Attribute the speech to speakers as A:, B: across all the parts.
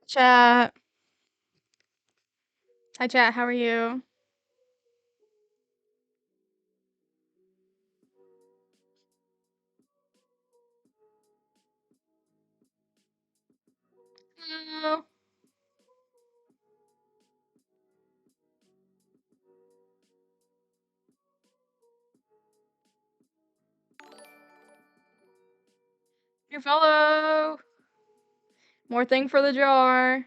A: Chat. Hi, chat. How are you? Hello. Your follow. More thing for the jar.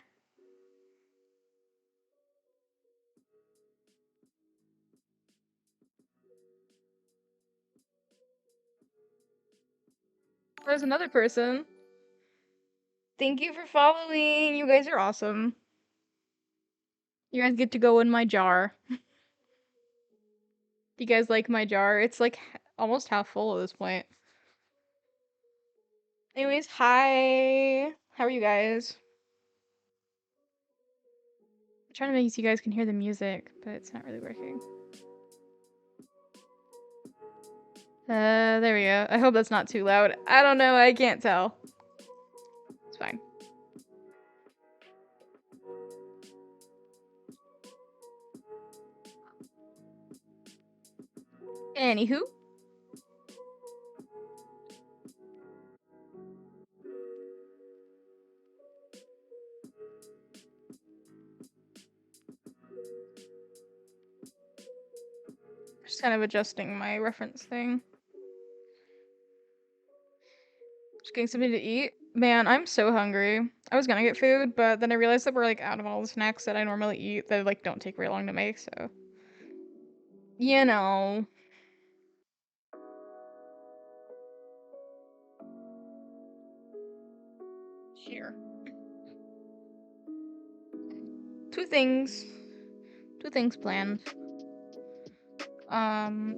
A: There's another person. Thank you for following. You guys are awesome. You guys get to go in my jar. You guys like my jar? It's like almost half full at this point. Anyways, hi. How are you guys? I'm trying to make so you guys can hear the music, but it's not really working. There we go. I hope that's not too loud. I don't know. I can't tell. It's fine. Anywho. Just kind of adjusting my reference thing. Just getting something to eat. Man, I'm so hungry. I was gonna get food, but then I realized that we're like out of all the snacks that I normally eat that like don't take very long to make, so you know. Here. Two things. Two things planned.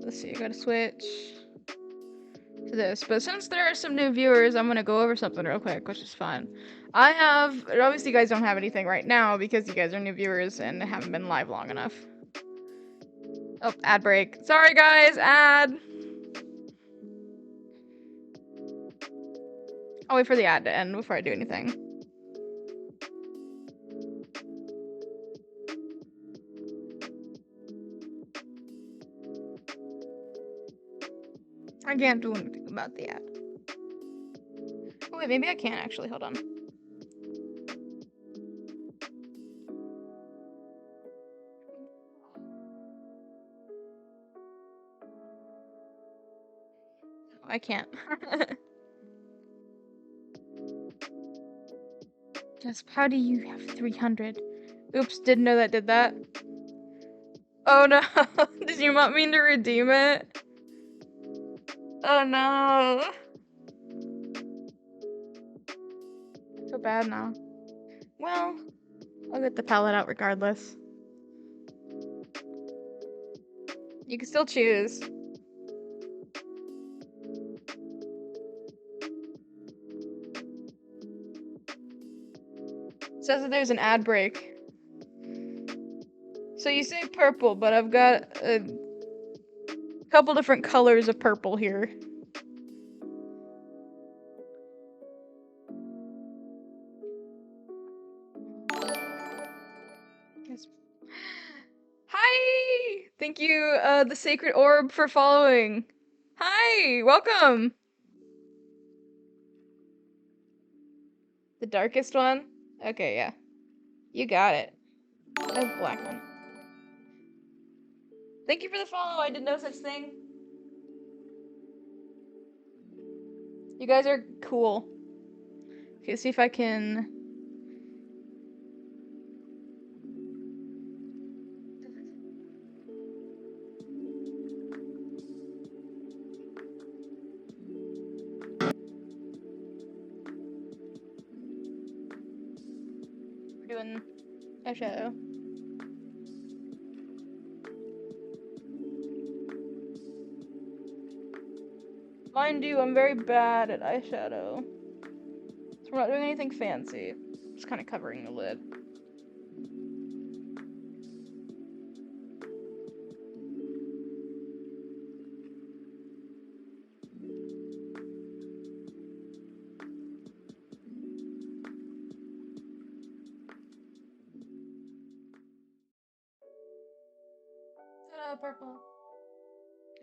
A: Let's see, I gotta switch. to this, but since there are some new viewers, I'm gonna go over something real quick, which is fun. I have, obviously you guys don't have anything right now because you guys are new viewers and haven't been live long enough. Oh, ad break. Sorry guys, ad! I'll wait for the ad to end before I do anything. I can't do anything about the ad. Oh wait, maybe I can actually, hold on. I can't. Just how do you have 300? Oops, didn't know that did that. Oh no, did you not mean to redeem it? Oh no. I feel bad now. Well, I'll get the palette out regardless. You can still choose. It says that there's an ad break. So you say purple, but I've got a couple different colors of purple here. Yes. Hi! Thank you, the Sacred Orb, for following. Hi! Welcome! The darkest one? Okay, yeah. You got it. Oh, black one. Thank you for the follow, I did no such thing. You guys are cool. Okay, see if I can... We're doing eyeshadow. Mind you, I'm very bad at eyeshadow. So we're not doing anything fancy. Just kind of covering the lid. Purple.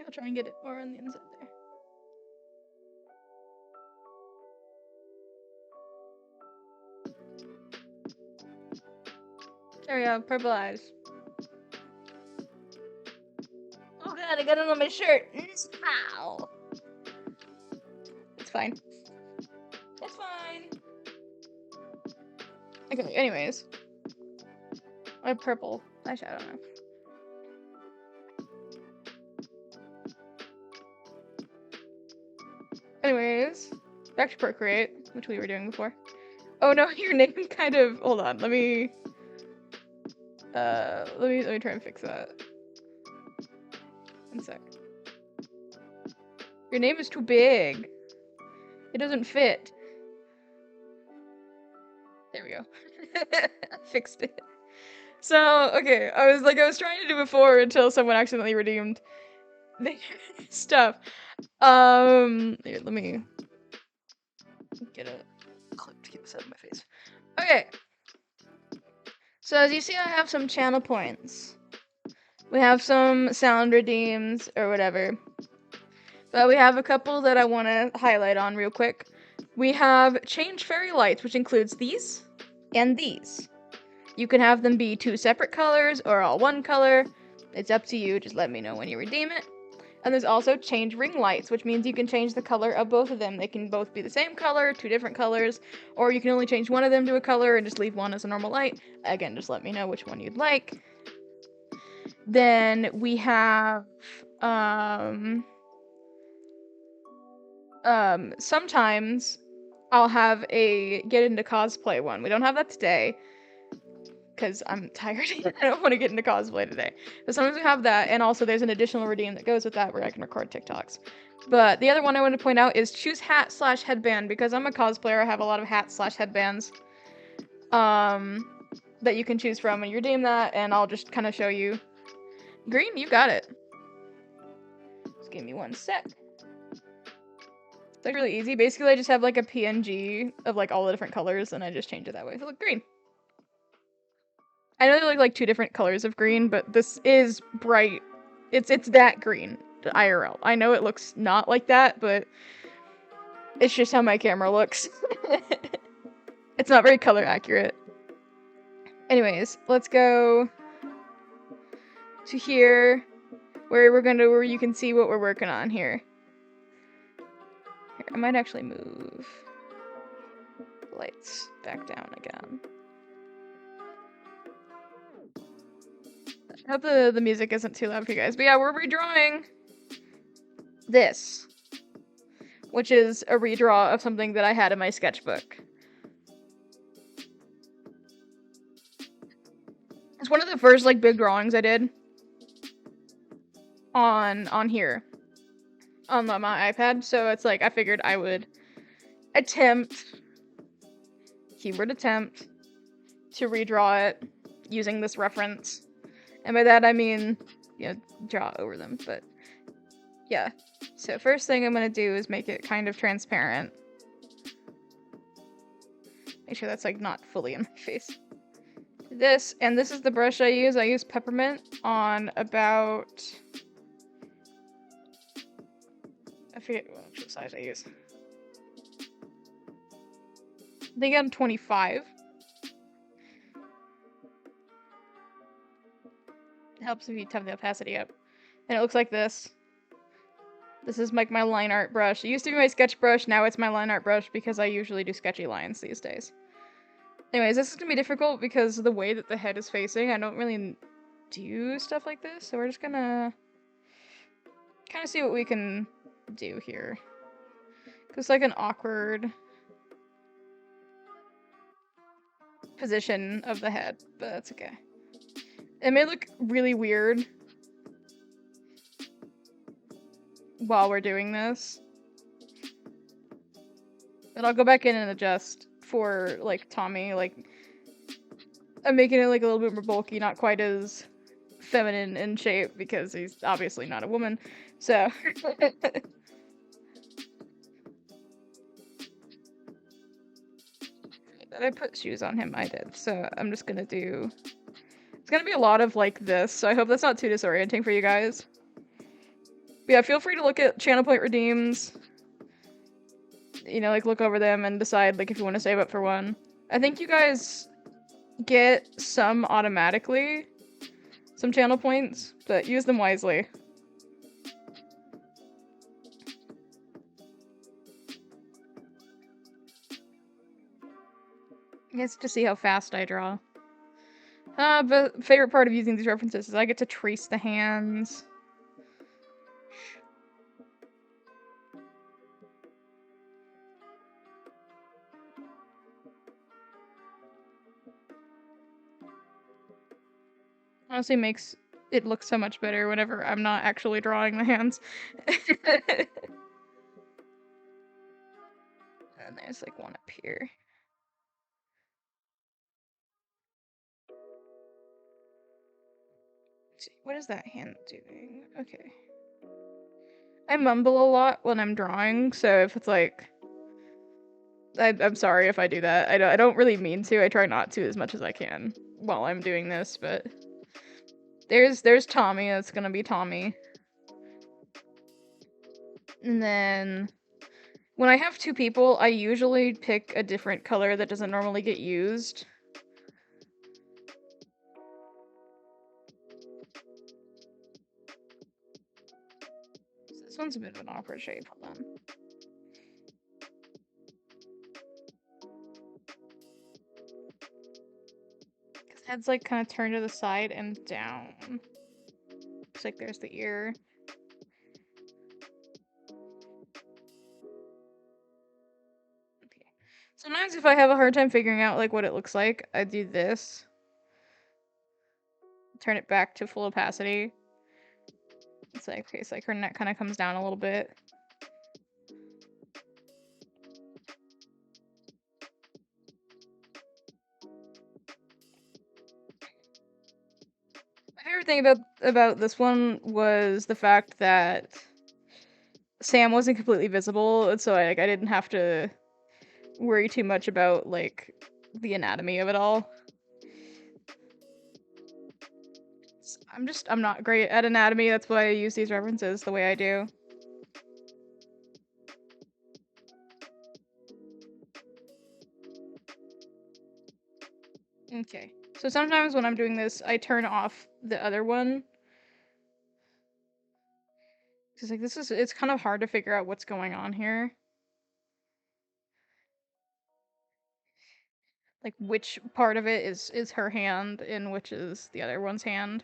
A: I'll try and get it more on the inside there. There we go, purple eyes. Oh god, I got it on my shirt. Ow. It's fine. It's fine. Okay, anyways. I have purple eyeshadow now. Anyways, back to Procreate, which we were doing before. Oh no, your name kind of, hold on, let me try and fix that. One sec. Your name is too big. It doesn't fit. There we go. I fixed it. So, okay, I was trying to do before until someone accidentally redeemed the stuff. Here, let me get a clip to keep this out of my face. Okay. So as you see, I have some channel points. We have some sound redeems or whatever. But we have a couple that I want to highlight on real quick. We have Change Fairy Lights, which includes these and these. You can have them be 2 separate colors or all 1 color. It's up to you, just let me know when you redeem it. And there's also Change Ring Lights, which means you can change the color of both of them. They can both be the same color, 2 different colors, or you can only change one of them to a color and just leave one as a normal light. Again, just let me know which one you'd like. Then we have, sometimes I'll have a get into cosplay one. We don't have that today, because I'm tired. I don't want to get into cosplay today. But sometimes we have that, and also there's an additional redeem that goes with that where I can record TikToks. But the other one I want to point out is choose hat/headband, because I'm a cosplayer. I have a lot of hats/headbands that you can choose from, and you redeem that, and I'll just kind of show you. Green, you got it. Just give me one sec. It's like really easy. Basically, I just have like a PNG of like all the different colors, and I just change it that way. So look, green. I know there are like two different colors of green, but this is bright. It's that green, the IRL. I know it looks not like that, but it's just how my camera looks. It's not very color accurate. Anyways, let's go to here, where you can see what we're working on here. Here, I might actually move the lights back down again. I hope the music isn't too loud for you guys. But yeah, we're redrawing this, which is a redraw of something that I had in my sketchbook. It's one of the first like big drawings I did on here on my iPad. So it's like I figured I would attempt, keyword attempt, to redraw it using this reference. And by that I mean, you know, draw over them, but yeah. So first thing I'm gonna do is make it kind of transparent. Make sure that's like not fully in my face. This, and this is the brush I use. I use Peppermint on about, I forget what size I use. I think I'm 25. It helps if you have the opacity up. And it looks like this. This is like my line art brush. It used to be my sketch brush, now it's my line art brush because I usually do sketchy lines these days. Anyways, this is gonna be difficult because of the way that the head is facing. I don't really do stuff like this, so we're just gonna kind of see what we can do here. It's like an awkward position of the head, but that's okay. It may look really weird while we're doing this, but I'll go back in and adjust for like Tommy. Like I'm making it like a little bit more bulky, not quite as feminine in shape because he's obviously not a woman. So I put shoes on him, I did. So I'm just gonna do, it's gonna be a lot of like this, so I hope that's not too disorienting for you guys. But yeah, feel free to look at channel point redeems, you know, like look over them and decide like if you want to save up for one. I think you guys get some automatically, some channel points, but use them wisely. It's to see how fast I draw. But favorite part of using these references is I get to trace the hands. Honestly makes it look so much better whenever I'm not actually drawing the hands. And there's like one up here. Let's see, what is that hand doing? Okay. I mumble a lot when I'm drawing, so if it's like, I'm sorry if I do that. I don't really mean to. I try not to as much as I can while I'm doing this, but there's Tommy. That's gonna be Tommy. And then when I have two people, I usually pick a different color that doesn't normally get used. This one's a bit of an awkward shape. Hold on. His head's like kind of turned to the side and down. Looks like there's the ear. Okay. Sometimes if I have a hard time figuring out like what it looks like, I do this. turn it back to full opacity. It's like, okay, so like her neck kind of comes down a little bit. My favorite thing about this one was the fact that Sam wasn't completely visible, and so I didn't have to worry too much about like the anatomy of it all. I'm not great at anatomy, that's why I use these references the way I do. Okay, so sometimes when I'm doing this, I turn off the other one. Because like it's kind of hard to figure out what's going on here. Like which part of it is her hand and which is the other one's hand.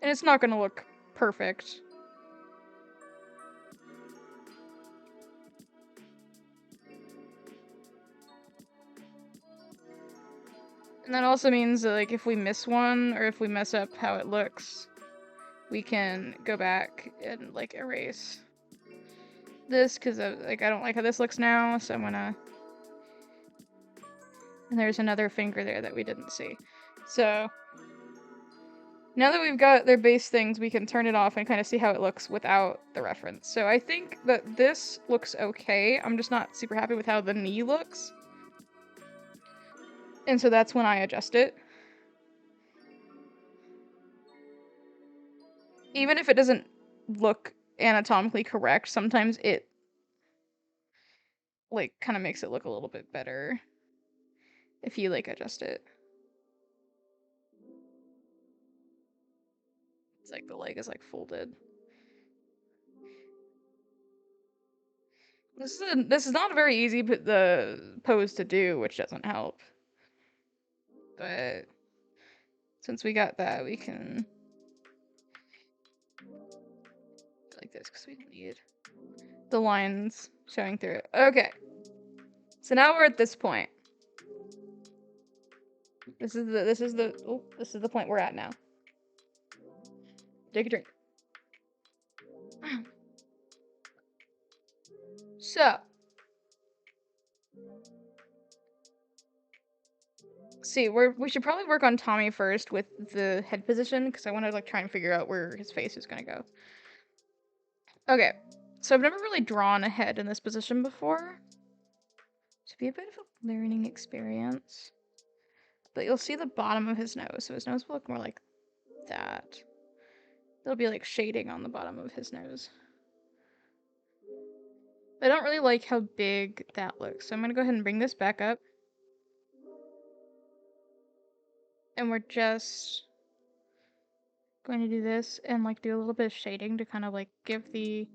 A: And it's not gonna look perfect. And that also means that like if we miss one or if we mess up how it looks, we can go back and like erase this because like I don't like how this looks now, so I'm gonna. And there's another finger there that we didn't see. So now that we've got their base things, we can turn it off and kind of see how it looks without the reference. So I think that this looks okay. I'm just not super happy with how the knee looks. And so that's when I adjust it. Even if it doesn't look anatomically correct, sometimes it like kind of makes it look a little bit better if you like adjust it. It's like the leg is like folded. This is not a very easy the pose to do, which doesn't help. But since we got that, we can go like this because we need the lines showing through it. Okay. So now we're at this point. This is the point we're at now. Take a drink. So, see, we should probably work on Tommy first with the head position because I want to like try and figure out where his face is gonna go. Okay, so I've never really drawn a head in this position before. Should be a bit of a learning experience. But you'll see the bottom of his nose, so his nose will look more like that. There'll be like shading on the bottom of his nose. I don't really like how big that looks, so I'm gonna go ahead and bring this back up. And we're just going to do this and like do a little bit of shading to kind of like give the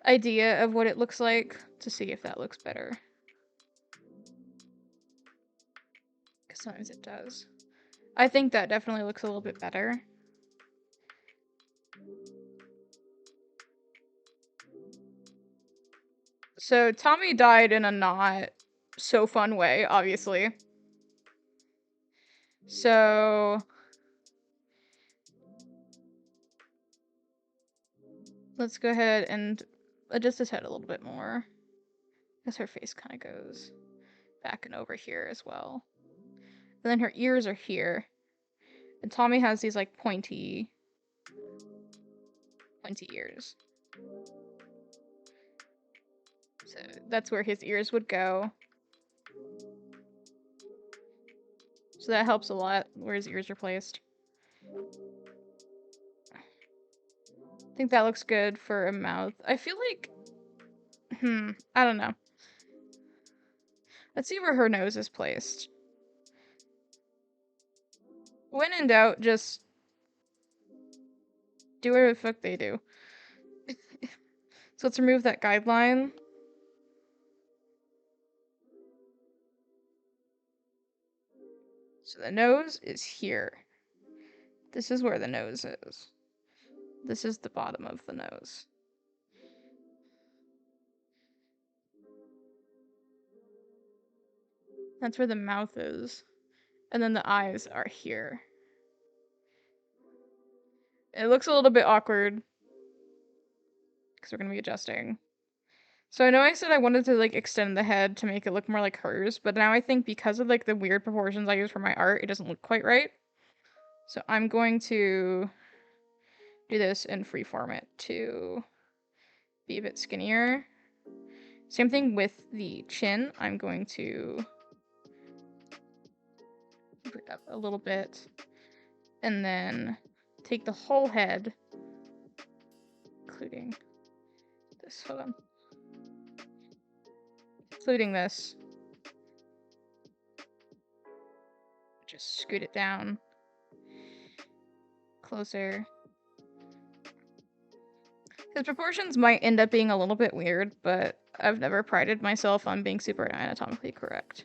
A: idea of what it looks like to see if that looks better. Because sometimes it does. I think that definitely looks a little bit better. So Tommy died in a not so fun way, obviously. So let's go ahead and adjust his head a little bit more. Because her face kind of goes back and over here as well. And then her ears are here. And Tommy has these like pointy ears. So that's where his ears would go. So that helps a lot where his ears are placed. I think that looks good for a mouth. I feel like, I don't know. Let's see where her nose is placed. When in doubt, just do whatever the fuck they do. So let's remove that guideline. So the nose is here. This is where the nose is. This is the bottom of the nose. That's where the mouth is. And then the eyes are here. It looks a little bit awkward because we're going to be adjusting. So I know I said I wanted to like extend the head to make it look more like hers, but now I think because of like the weird proportions I use for my art, it doesn't look quite right. So I'm going to do this and freeform it to be a bit skinnier. Same thing with the chin. I'm going to bring it up a little bit and then take the whole head, including this. Hold on. Including this. Just scoot it down closer. His proportions might end up being a little bit weird, but I've never prided myself on being super anatomically correct.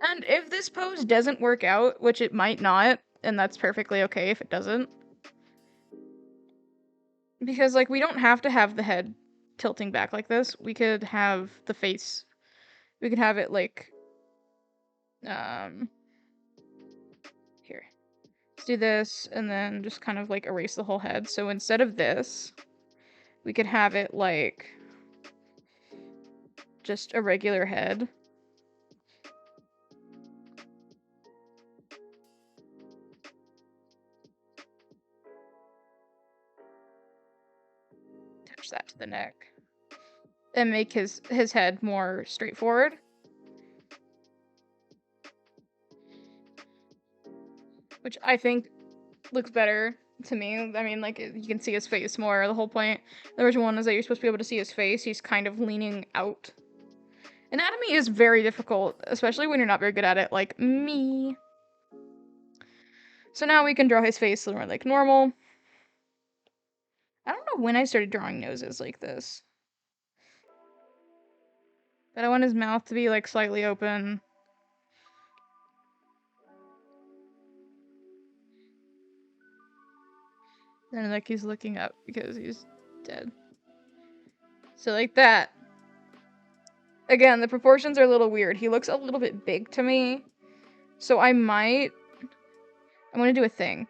A: And if this pose doesn't work out, which it might not, and that's perfectly okay if it doesn't. Because, like, we don't have to have the head tilting back like this. We could have the face, we could have it, like, here. Let's do this, and then just kind of, like, erase the whole head. So instead of this, we could have it, like, just a regular head. Attach that to the neck. And make his head more straightforward. Which I think looks better to me. I mean, like, you can see his face more. The whole point the original one is that you're supposed to be able to see his face. He's kind of leaning out. Anatomy is very difficult, especially when you're not very good at it, like me. So now we can draw his face more like normal. I don't know when I started drawing noses like this. But I want his mouth to be, like, slightly open. And, like, he's looking up because he's dead. So, like that. Again, the proportions are a little weird. He looks a little bit big to me. So I'm gonna do a thing.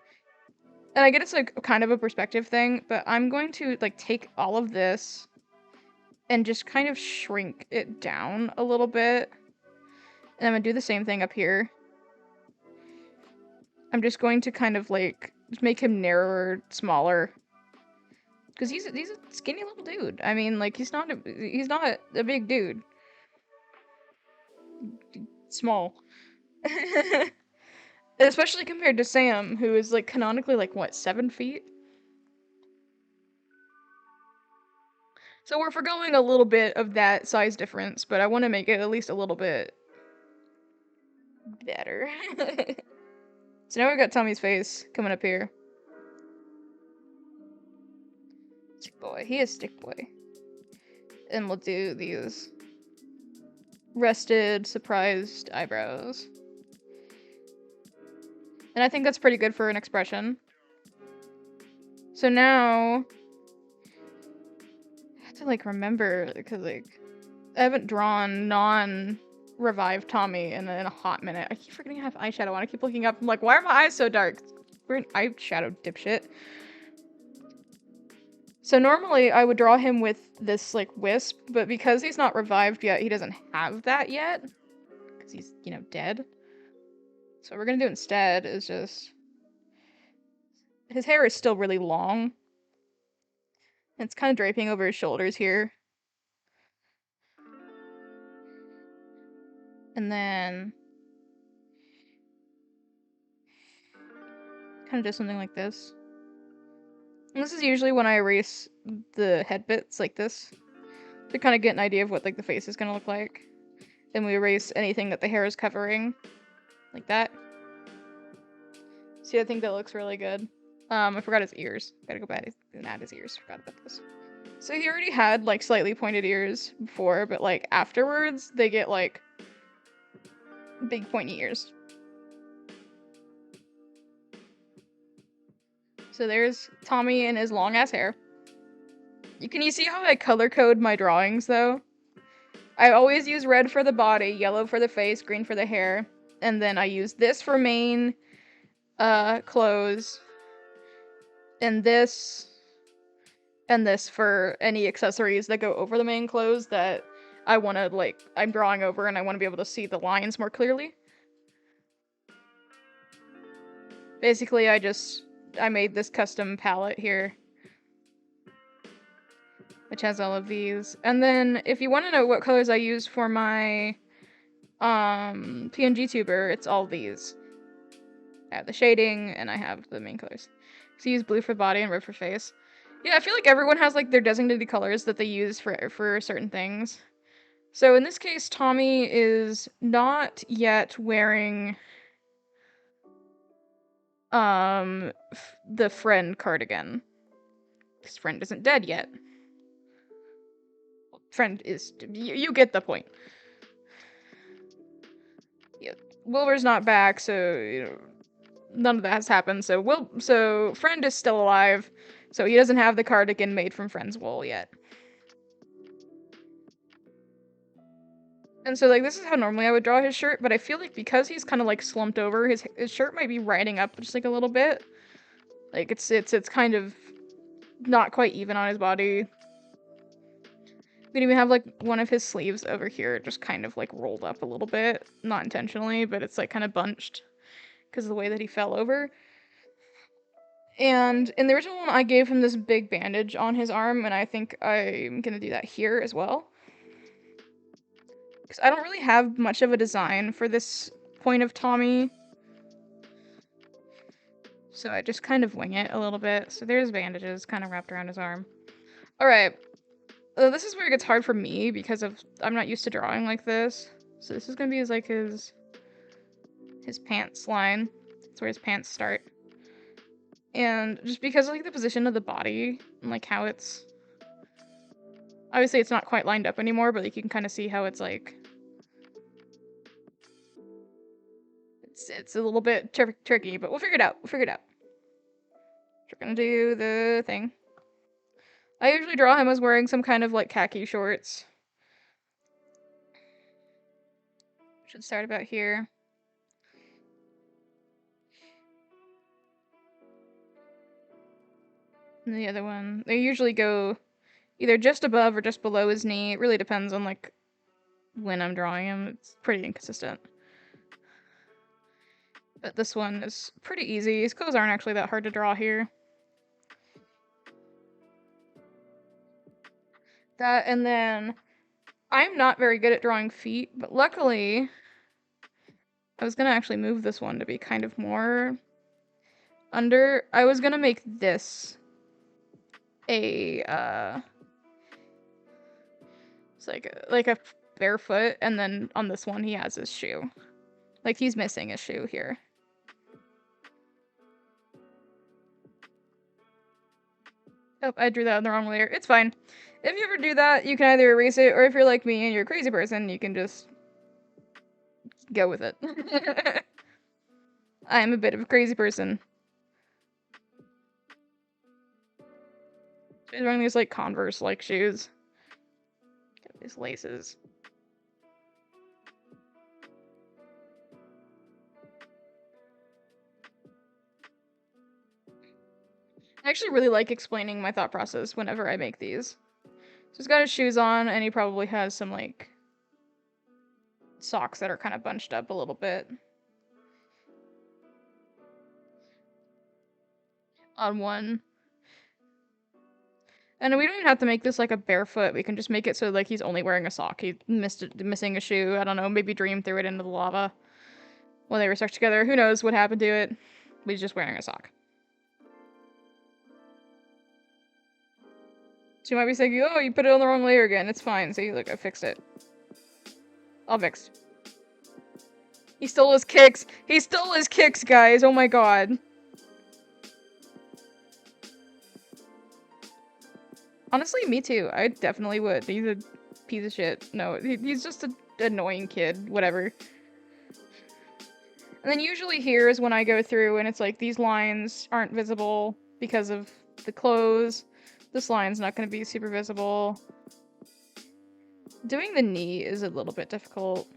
A: And I get it's, like, kind of a perspective thing, but I'm going to, like, take all of this and just kind of shrink it down a little bit. And I'm gonna do the same thing up here. I'm just going to kind of, like, just make him narrower, smaller. Because he's a skinny little dude. I mean, like, he's not a big dude. Small. Especially compared to Sam, who is, like, canonically, like, what, 7 feet? So we're forgoing a little bit of that size difference, but I want to make it at least a little bit better. So now we've got Tommy's face coming up here. Stick boy. He is stick boy. And we'll do these rested, surprised eyebrows. And I think that's pretty good for an expression. So now I have to, like, remember, because, like, I haven't drawn non-revived Tommy in a hot minute. I keep forgetting I have eyeshadow on. I keep looking up. I'm like, why are my eyes so dark? We're an eyeshadow dipshit. So normally I would draw him with this, like, wisp, but because he's not revived yet, he doesn't have that yet. Because he's, you know, dead. So what we're gonna do instead is just... His hair is still really long. It's kind of draping over his shoulders here. And then... kind of do something like this. And this is usually when I erase the head bits like this, to kind of get an idea of what, like, the face is gonna look like. Then we erase anything that the hair is covering, like that. See, I think that looks really good. I forgot his ears. Gotta go back and add his ears. Forgot about this. So he already had, like, slightly pointed ears before, but, like, afterwards, they get, like, big pointy ears. So there's Tommy and his long-ass hair. Can you see how I color code my drawings, though? I always use red for the body, yellow for the face, green for the hair, and then I use this for main clothes, and this for any accessories that go over the main clothes that I want to, like, I'm drawing over and I want to be able to see the lines more clearly. Basically, I made this custom palette here, which has all of these. And then if you want to know what colors I use for my PNG tuber, it's all these. I have the shading and I have the main colors. So I use blue for body and red for face. Yeah, I feel like everyone has like their designated colors that they use for certain things. So in this case, Tommy is not yet wearing the friend cardigan. His friend isn't dead yet. Friend is, you get the point. Yeah, Wilbur's not back, so you know, none of that has happened. So friend is still alive, so he doesn't have the cardigan made from friend's wool yet. And so, like, this is how normally I would draw his shirt, but I feel like because he's kind of, like, slumped over, his shirt might be riding up just, like, a little bit. Like, it's kind of not quite even on his body. We can even have, like, one of his sleeves over here just kind of, like, rolled up a little bit. Not intentionally, but it's, like, kind of bunched because of the way that he fell over. And in the original one, I gave him this big bandage on his arm, and I think I'm gonna do that here as well. Because I don't really have much of a design for this point of Tommy. So I just kind of wing it a little bit. So there's bandages kind of wrapped around his arm. Alright. This is where it gets hard for me because I'm not used to drawing like this. So this is gonna be his pants line. That's where his pants start. And just because of like the position of the body and like how it's... Obviously it's not quite lined up anymore, but like you can kind of see how it's like... It's a little bit tricky, but we'll figure it out. We're gonna do the thing. I usually draw him as wearing some kind of like khaki shorts. Should start about here. And the other one, they usually go either just above or just below his knee. It really depends on like when I'm drawing him. It's pretty inconsistent. But this one is pretty easy. His clothes aren't actually that hard to draw here. That, and then I'm not very good at drawing feet, but luckily I was gonna actually move this one to be kind of more under. I was gonna make this a it's like a barefoot, and then on this one he has his shoe. Like he's missing a shoe here. Oh, I drew that on the wrong layer. It's fine. If you ever do that, you can either erase it, or if you're like me and you're a crazy person, you can just go with it. I am a bit of a crazy person. He's wearing these like Converse-like shoes. Got these laces. I actually really like explaining my thought process whenever I make these. So he's got his shoes on, and he probably has some, like, socks that are kind of bunched up a little bit. On one. And we don't even have to make this, like, a barefoot. We can just make it so, like, he's only wearing a sock. He's missing a shoe. I don't know, maybe Dream threw it into the lava when they were stuck together. Who knows what happened to it. But he's just wearing a sock. She might be saying, oh, you put it on the wrong layer again. It's fine. See, look, I fixed it. All fixed. He stole his kicks. He stole his kicks, guys. Oh my god. Honestly, me too. I definitely would. He's a piece of shit. No, he's just an annoying kid. Whatever. And then usually here is when I go through and it's like these lines aren't visible because of the clothes. This line's not going to be super visible. Doing the knee is a little bit difficult.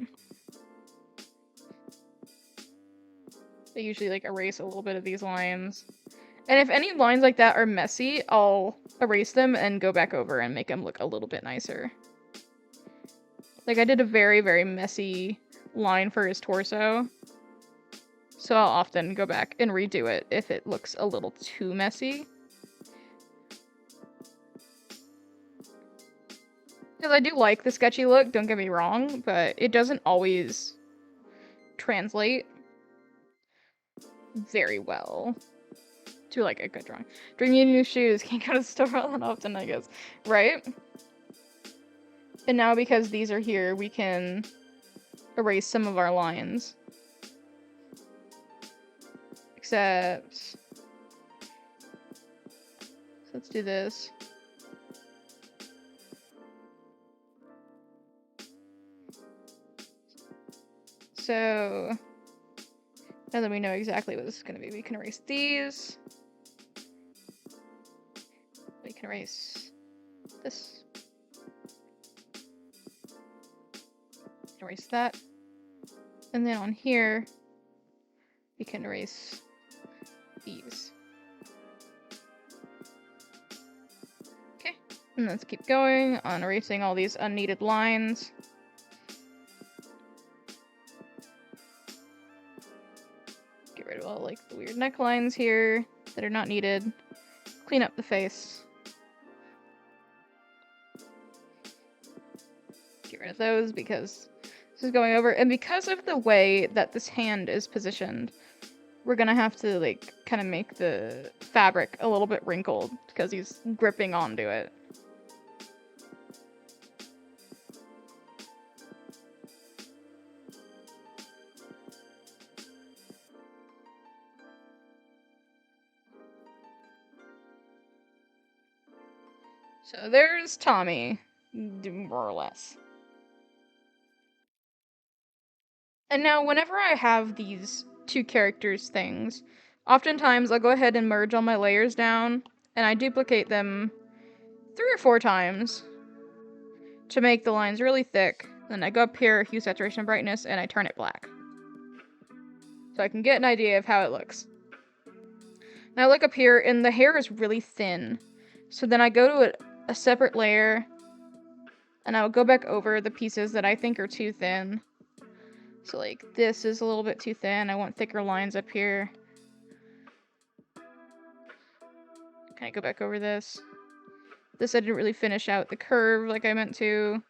A: I usually like erase a little bit of these lines. And if any lines like that are messy, I'll erase them and go back over and make them look a little bit nicer. Like I did a very, very messy line for his torso. So I'll often go back and redo it if it looks a little too messy. Because I do like the sketchy look, don't get me wrong, but it doesn't always translate very well to like a good drawing. Dreaming new shoes, can't go to the store all that often, I guess. Right? And now because these are here, we can erase some of our lines. Except... so let's do this. So... now that we know exactly what this is going to be, we can erase these. We can erase this. Erase that. And then on here, we can erase these. Okay, and let's keep going on erasing all these unneeded lines. Get rid of all like the weird necklines here that are not needed. Clean up the face. Get rid of those because this is going over. And because of the way that this hand is positioned, we're gonna have to like kind of make the fabric a little bit wrinkled because he's gripping onto it. So there's Tommy, more or less. And now whenever I have these two characters things, oftentimes I'll go ahead and merge all my layers down, and I duplicate them 3 or 4 times to make the lines really thick. Then I go up here, hue, saturation, and brightness, and I turn it black. So I can get an idea of how it looks. Now I look up here, and the hair is really thin. So then I go to a separate layer, and I'll go back over the pieces that I think are too thin. So like, this is a little bit too thin. I want thicker lines up here. Can I go back over this? This I didn't really finish out the curve like I meant to.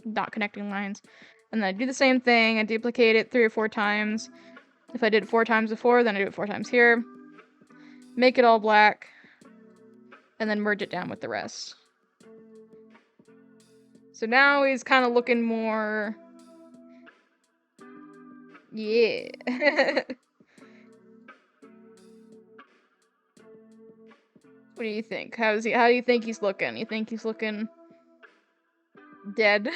A: Not connecting lines. And then I do the same thing. I duplicate it 3 or 4 times. If I did it 4 times before, then I do it 4 times here. Make it all black. And then merge it down with the rest. So now he's kind of looking more... yeah. What do you think? How do you think he's looking? You think he's looking dead?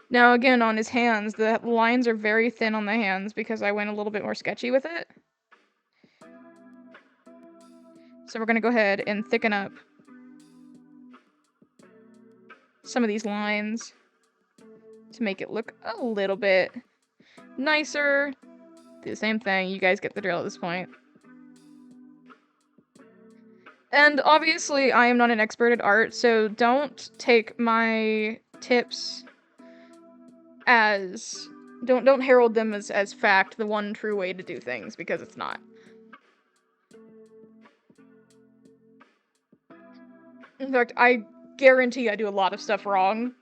A: Now again, on his hands, the lines are very thin on the hands because I went a little bit more sketchy with it. So we're gonna go ahead and thicken up some of these lines to make it look a little bit nicer. Do the same thing. You guys get the drill at this point. And obviously, I am not an expert at art, so don't take my tips as... don't herald them as fact, the one true way to do things, because it's not. In fact, I guarantee I do a lot of stuff wrong.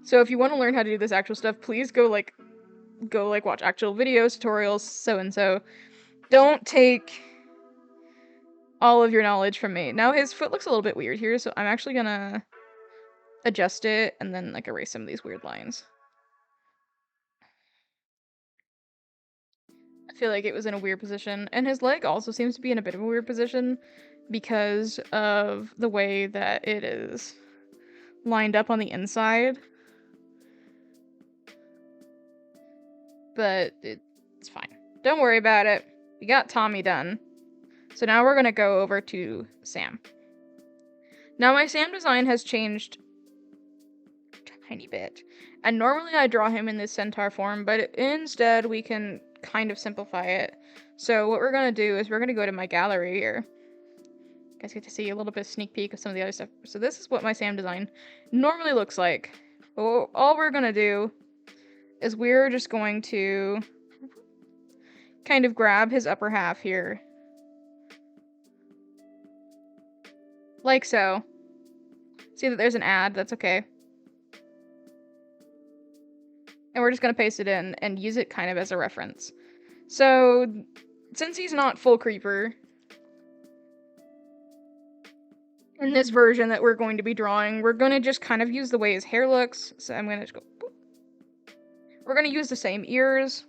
A: So if you want to learn how to do this actual stuff, please go watch actual videos, tutorials, so-and-so. Don't take all of your knowledge from me. Now his foot looks a little bit weird here, so I'm actually gonna adjust it and then like erase some of these weird lines. I feel like it was in a weird position, and his leg also seems to be in a bit of a weird position because of the way that it is lined up on the inside. But it's fine. Don't worry about it. We got Tommy done. So now we're gonna go over to Sam. Now my Sam design has changed tiny bit. And normally I draw him in this centaur form, but instead we can kind of simplify it. So what we're gonna do is we're gonna go to my gallery here. You guys get to see a little bit of sneak peek of some of the other stuff. So this is what my Sam design normally looks like. But all we're gonna do is we're just going to kind of grab his upper half here. Like so. See that there's an ad, that's okay. And we're just gonna paste it in and use it kind of as a reference. So, since he's not full creeper, in this version that we're going to be drawing, we're gonna just kind of use the way his hair looks. So I'm gonna just go, boop. We're gonna use the same ears.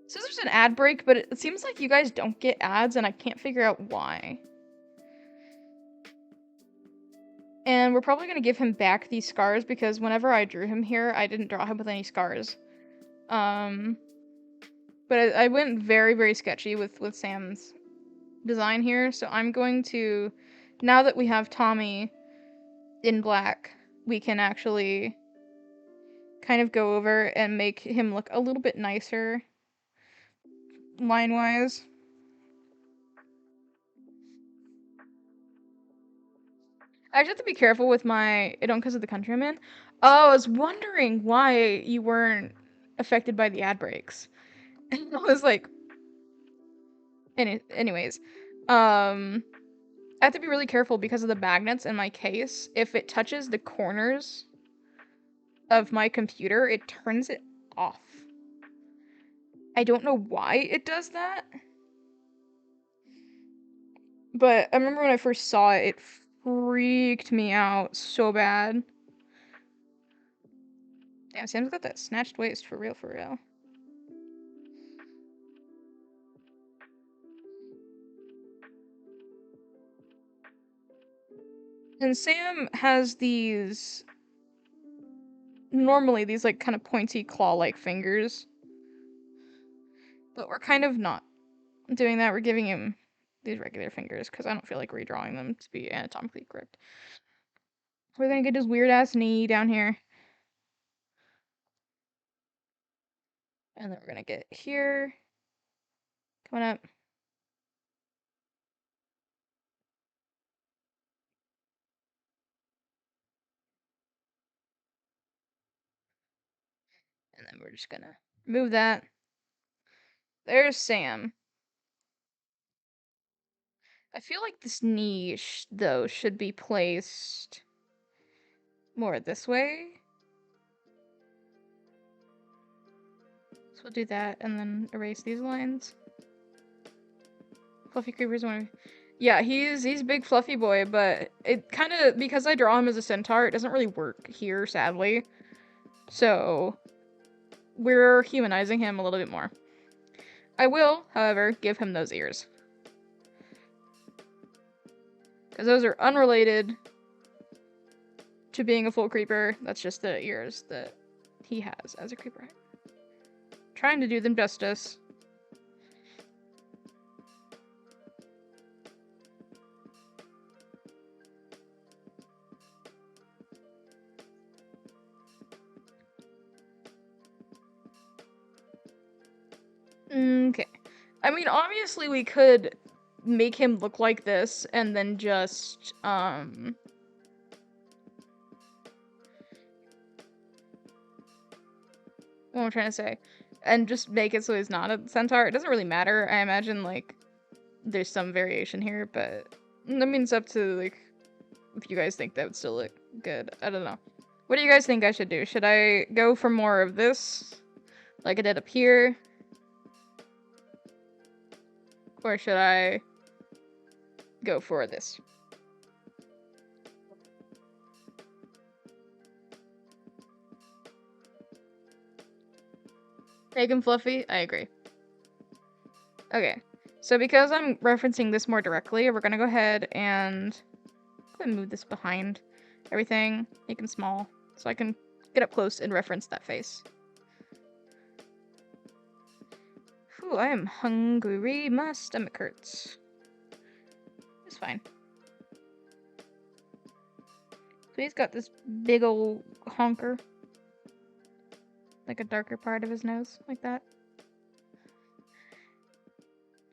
A: So there's an ad break, but it seems like you guys don't get ads, and I can't figure out why. And we're probably gonna give him back these scars, because whenever I drew him here, I didn't draw him with any scars. But I went very, very sketchy with Sam's design here, so I'm going to, now that we have Tommy in black, we can actually kind of go over and make him look a little bit nicer line-wise. I just have to be careful with my Idon because of the country I'm in. Oh, I was wondering why you weren't affected by the ad breaks. And I was like, anyways, I have to be really careful because of the magnets in my case. If it touches the corners of my computer, it turns it off. I don't know why it does that. But I remember when I first saw it, it freaked me out so bad. Damn, Sam's got that snatched waist for real, for real. And Sam has these, normally these like kind of pointy claw-like fingers. But we're kind of not doing that. We're giving him these regular fingers because I don't feel like redrawing them to be anatomically correct. We're gonna get his weird ass knee down here. And then we're gonna get here. Coming up. And then we're just gonna move that. There's Sam. I feel like this knee, though, should be placed more this way. So we'll do that and then erase these lines. Fluffy Creeper's one. Yeah, he's a big fluffy boy, but it kind of, because I draw him as a centaur, it doesn't really work here, sadly. So we're humanizing him a little bit more. I will, however, give him those ears. Because those are unrelated to being a full creeper. That's just the ears that he has as a creeper. Trying to do them justice. Okay. I mean, obviously we could make him look like this and then just, what am I trying to say? And just make it so he's not a centaur. It doesn't really matter. I imagine, like, there's some variation here, but I mean, it's up to, like, if you guys think that would still look good. I don't know. What do you guys think I should do? Should I go for more of this, like I did up here? Or should I go for this? Make him fluffy? I agree. Okay, so because I'm referencing this more directly, we're gonna go ahead and move this behind everything, make him small, so I can get up close and reference that face. Ooh, I am hungry. My stomach hurts. It's fine. So he's got this big old honker. Like a darker part of his nose, like that.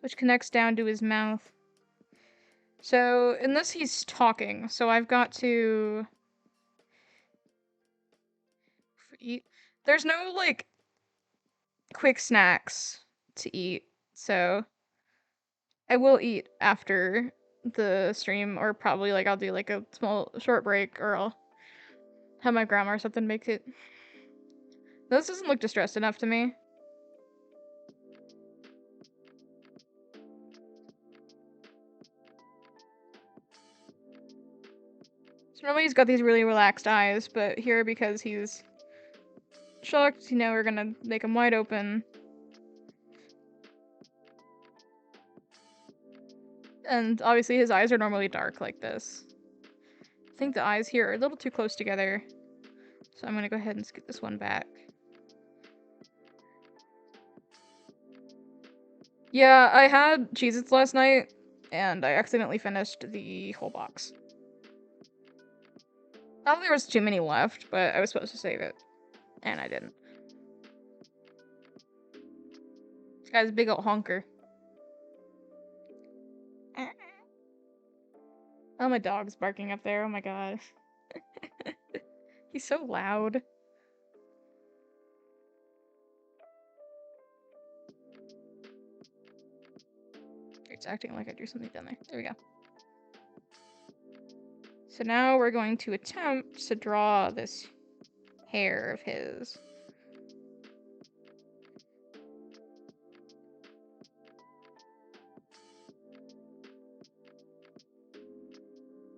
A: Which connects down to his mouth. So, in this he's talking, so I've got to eat. There's no, like, quick snacks to eat, so I will eat after the stream, or probably, like, I'll do, like, a small, short break, or I'll have my grandma or something make it. This doesn't look distressed enough to me. So normally he's got these really relaxed eyes, but here, because he's shocked, you know, we're gonna make him wide open. And obviously his eyes are normally dark like this. I think the eyes here are a little too close together. So I'm gonna go ahead and scoot this one back. Yeah, I had Cheez-Its last night, and I accidentally finished the whole box. Not that there was too many left, but I was supposed to save it. And I didn't. This guy's a big old honker. Oh, my dog's barking up there. Oh my god. He's so loud. It's acting like I drew something down there. There we go. So now we're going to attempt to draw this hair of his.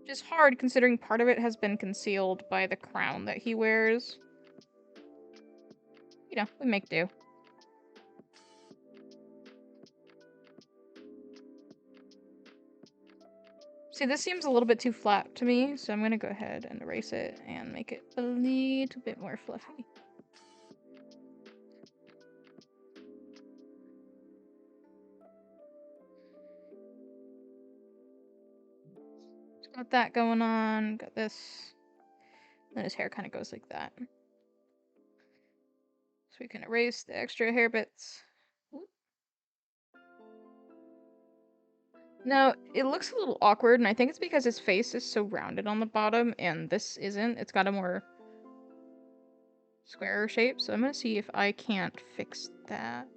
A: Which is hard considering part of it has been concealed by the crown that he wears. You know, we make do. See, this seems a little bit too flat to me, so I'm gonna go ahead and erase it and make it a little bit more fluffy. Got that going on, got this. Then his hair kind of goes like that. So we can erase the extra hair bits. Now, it looks a little awkward, and I think it's because his face is so rounded on the bottom, and this isn't. It's got a more square shape, so I'm gonna see if I can't fix that.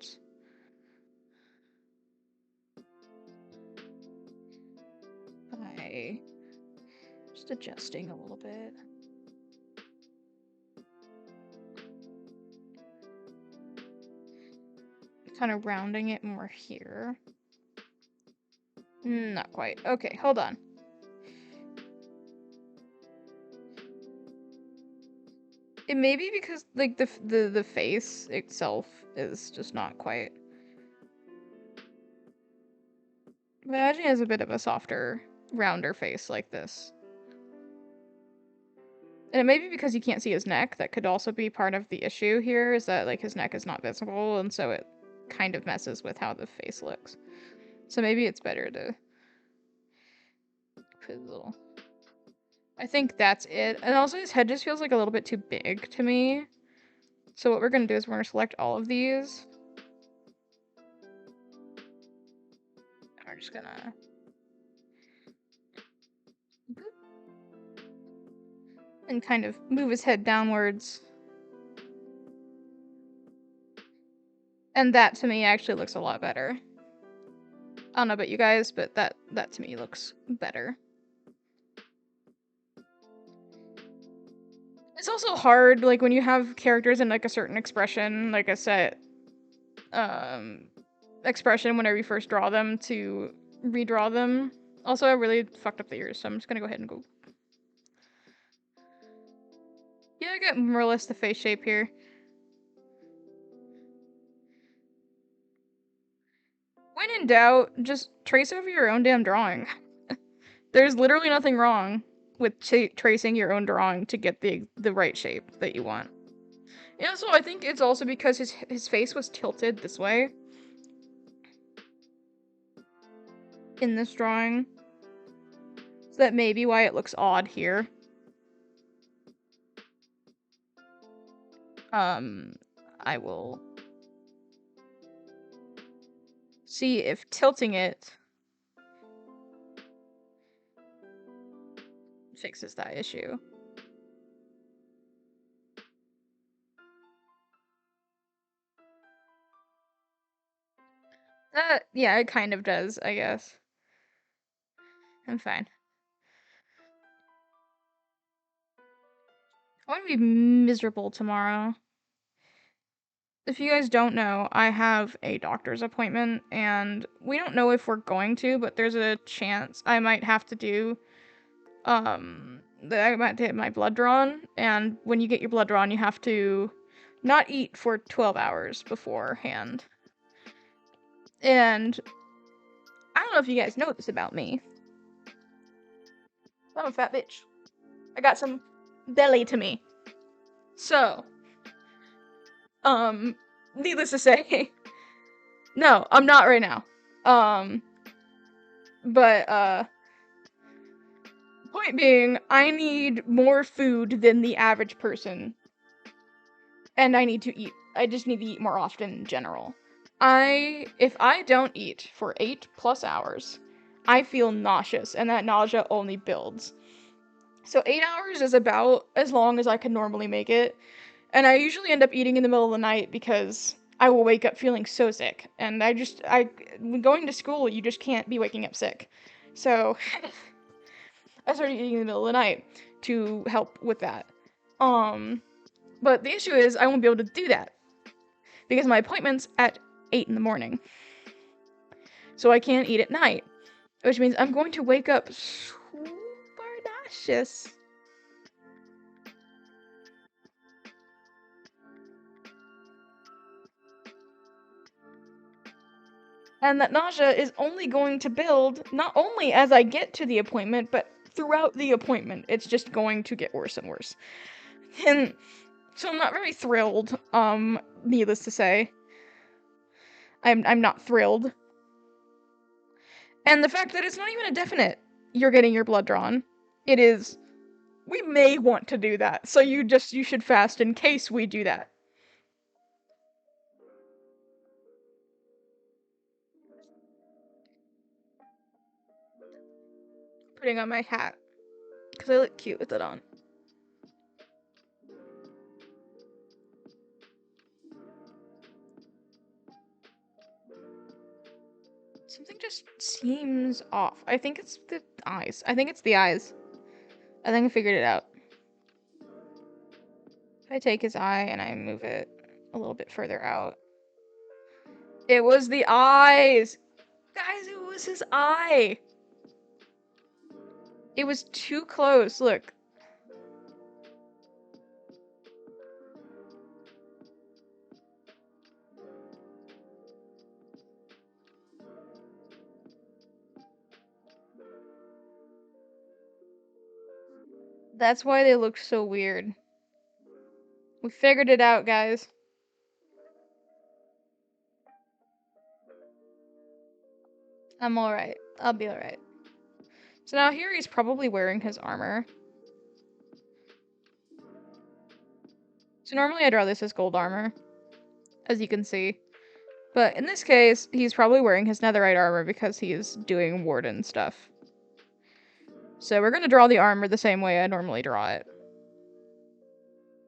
A: By just adjusting a little bit. Kind of rounding it more here. Not quite. Okay, hold on. It may be because like the face itself is just not quite. Imagine he has a bit of a softer, rounder face like this. And it may be because you can't see his neck. That could also be part of the issue here, is that like his neck is not visible, and so it kind of messes with how the face looks. So maybe it's better to put a little. I think that's it. And also his head just feels like a little bit too big to me. So what we're gonna do is we're gonna select all of these. And we're just gonna and kind of move his head downwards. And that to me actually looks a lot better. I don't know about you guys, but that to me looks better. It's also hard, like, when you have characters in, like, a certain expression, like a set, expression whenever you first draw them, to redraw them. Also, I really fucked up the ears, so I'm just gonna go ahead and go. Yeah, I got more or less the face shape here. When in doubt, just trace over your own damn drawing. There's literally nothing wrong with tracing your own drawing to get the right shape that you want. And also, I think it's also because his face was tilted this way in this drawing. So that may be why it looks odd here. I will see if tilting it fixes that issue. Yeah, it kind of does, I guess. I'm fine. I want to be miserable tomorrow. If you guys don't know, I have a doctor's appointment, and we don't know if we're going to, but there's a chance I might have to do, that I might get my blood drawn, and when you get your blood drawn, you have to not eat for 12 hours beforehand. And I don't know if you guys know this about me. I'm a fat bitch. I got some belly to me. So, needless to say, no, I'm not right now. But, point being, I need more food than the average person. And I need to eat. I just need to eat more often in general. If I don't eat for 8+ hours, I feel nauseous, and that nausea only builds. So 8 hours is about as long as I can normally make it. And I usually end up eating in the middle of the night because I will wake up feeling so sick. And when going to school, you just can't be waking up sick. So I started eating in the middle of the night to help with that. But the issue is I won't be able to do that because my appointment's at 8 in the morning. So I can't eat at night, which means I'm going to wake up super nauseous. And that nausea is only going to build, not only as I get to the appointment, but throughout the appointment. It's just going to get worse and worse. And so I'm not very thrilled, needless to say. I'm not thrilled. And the fact that it's not even a definite you're getting your blood drawn. It is, we may want to do that, so you should fast in case we do that. Putting on my hat, because I look cute with it on. Something just seems off. I think it's the eyes. I think it's the eyes. I think I figured it out. If I take his eye and I move it a little bit further out. It was the eyes! Guys, it was his eye! It was too close, look. That's why they look so weird. We figured it out, guys. I'm alright. I'll be alright. So now here he's probably wearing his armor. So normally I draw this as gold armor, as you can see. But in this case, he's probably wearing his netherite armor because he is doing warden stuff. So we're gonna draw the armor the same way I normally draw it.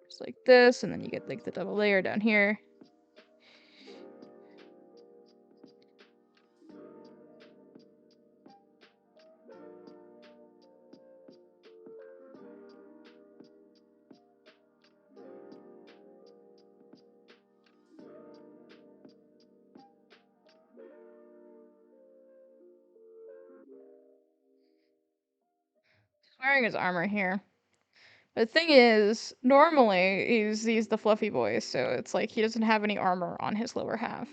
A: Just like this, and then you get like the double layer down here. He's wearing his armor here. The thing is, normally he's the fluffy boy, so it's like he doesn't have any armor on his lower half.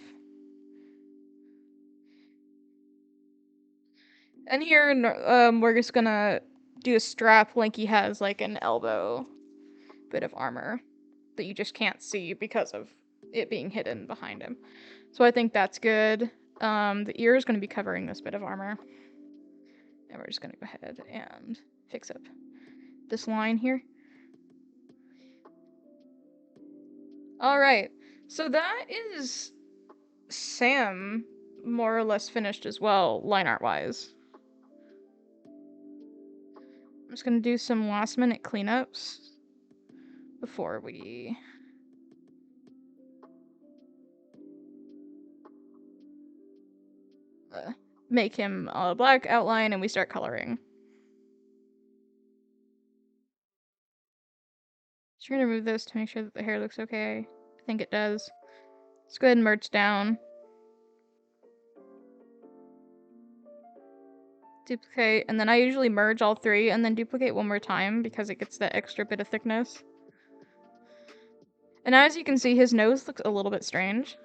A: And here, we're just gonna do a strap like he has like an elbow bit of armor that you just can't see because of it being hidden behind him. So I think that's good. The ear is gonna be covering this bit of armor. And we're just gonna go ahead and fix up this line here. Alright, so that is Sam more or less finished as well, line art wise. I'm just gonna do some last minute cleanups before we make him a black outline and we start coloring. Just gonna remove this to make sure that the hair looks okay. I think it does. Let's go ahead and merge down. Duplicate, and then I usually merge all three and then duplicate one more time because it gets that extra bit of thickness. And as you can see, his nose looks a little bit strange.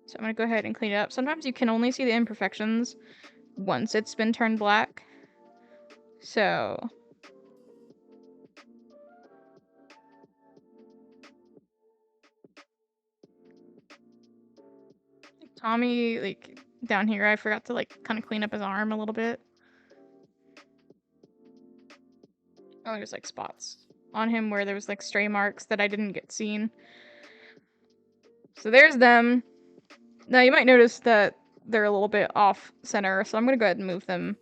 A: So I'm gonna go ahead and clean it up. Sometimes you can only see the imperfections once it's been turned black. So Tommy, like down here, I forgot to like kind of clean up his arm a little bit. Oh, there's like spots on him where there was like stray marks that I didn't get seen. So there's them. Now you might notice that they're a little bit off center, so I'm gonna go ahead and move them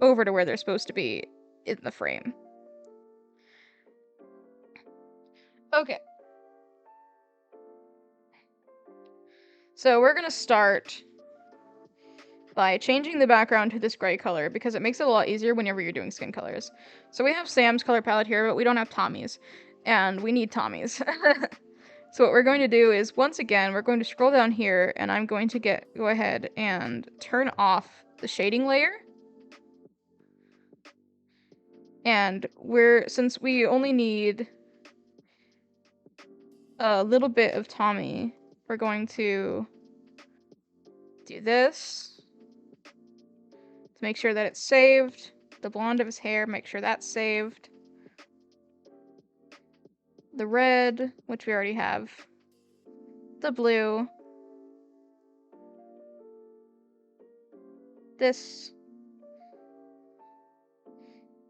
A: over to where they're supposed to be in the frame. Okay. So we're gonna start by changing the background to this gray color because it makes it a lot easier whenever you're doing skin colors. So we have Sam's color palette here, but we don't have Tommy's, and we need Tommy's. So what we're going to do is, once again, we're going to scroll down here, and I'm going to go ahead and turn off the shading layer. And since we only need a little bit of Tommy, we're going to do this to make sure that it's saved. The blonde of his hair, make sure that's saved. The red, which we already have. The blue. This.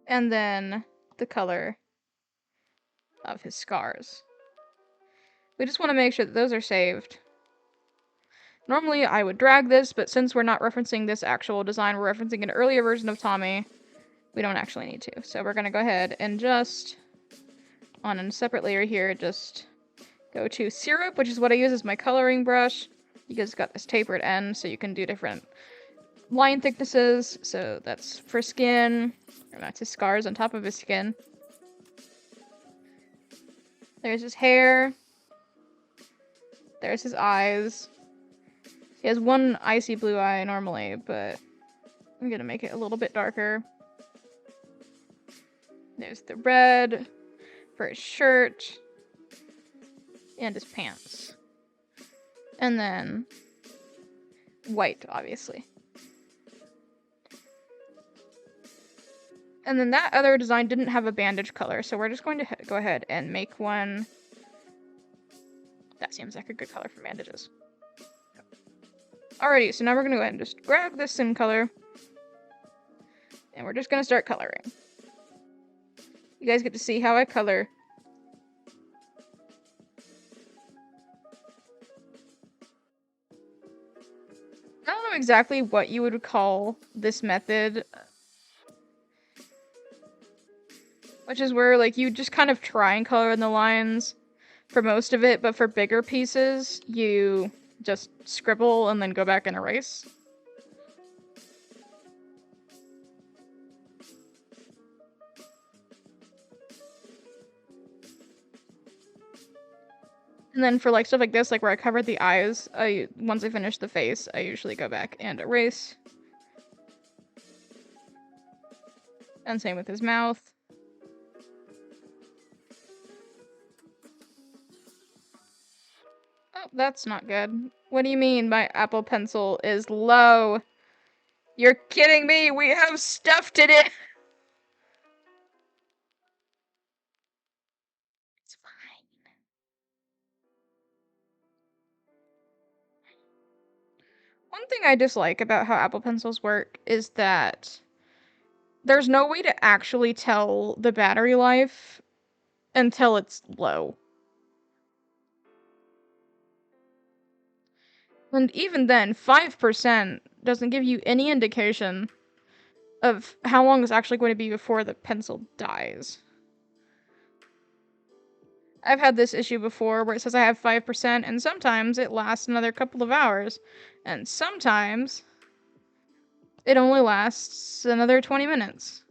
A: And then the color of his scars. We just want to make sure that those are saved. Normally I would drag this, but since we're not referencing this actual design, we're referencing an earlier version of Tommy, we don't actually need to. So we're going to go ahead and just, on a separate layer here, just go to Syrup, which is what I use as my coloring brush. You guys got this tapered end, so you can do different line thicknesses. So that's for skin, and that's his scars on top of his skin. There's his hair. There's his eyes. He has one icy blue eye normally, but I'm gonna make it a little bit darker. There's the red for his shirt and his pants. And then white, obviously. And then that other design didn't have a bandage color, so we're just going to go ahead and make one. That seems like a good color for bandages. Alrighty, so now we're gonna go ahead and just grab this sim color. And we're just gonna start coloring. You guys get to see how I color. I don't know exactly what you would call this method. Which is where, like, you just kind of try and color in the lines for most of it, but for bigger pieces, you just scribble and then go back and erase. And then for, like, stuff like this, like where I covered the eyes, once I finish the face, I usually go back and erase. And same with his mouth. Oh, that's not good. What do you mean my Apple Pencil is low? You're kidding me! We have stuffed it in! It's fine. One thing I dislike about how Apple Pencils work is that there's no way to actually tell the battery life until it's low. And even then, 5% doesn't give you any indication of how long it's actually going to be before the pencil dies. I've had this issue before where it says I have 5%, and sometimes it lasts another couple of hours, and sometimes it only lasts another 20 minutes.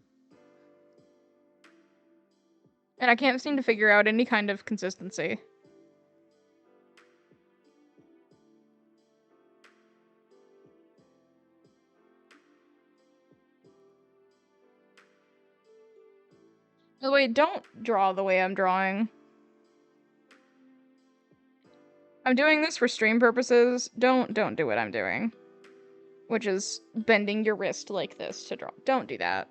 A: And I can't seem to figure out any kind of consistency. By the way, don't draw the way I'm drawing. I'm doing this for stream purposes. Don't do what I'm doing. Which is bending your wrist like this to draw. Don't do that.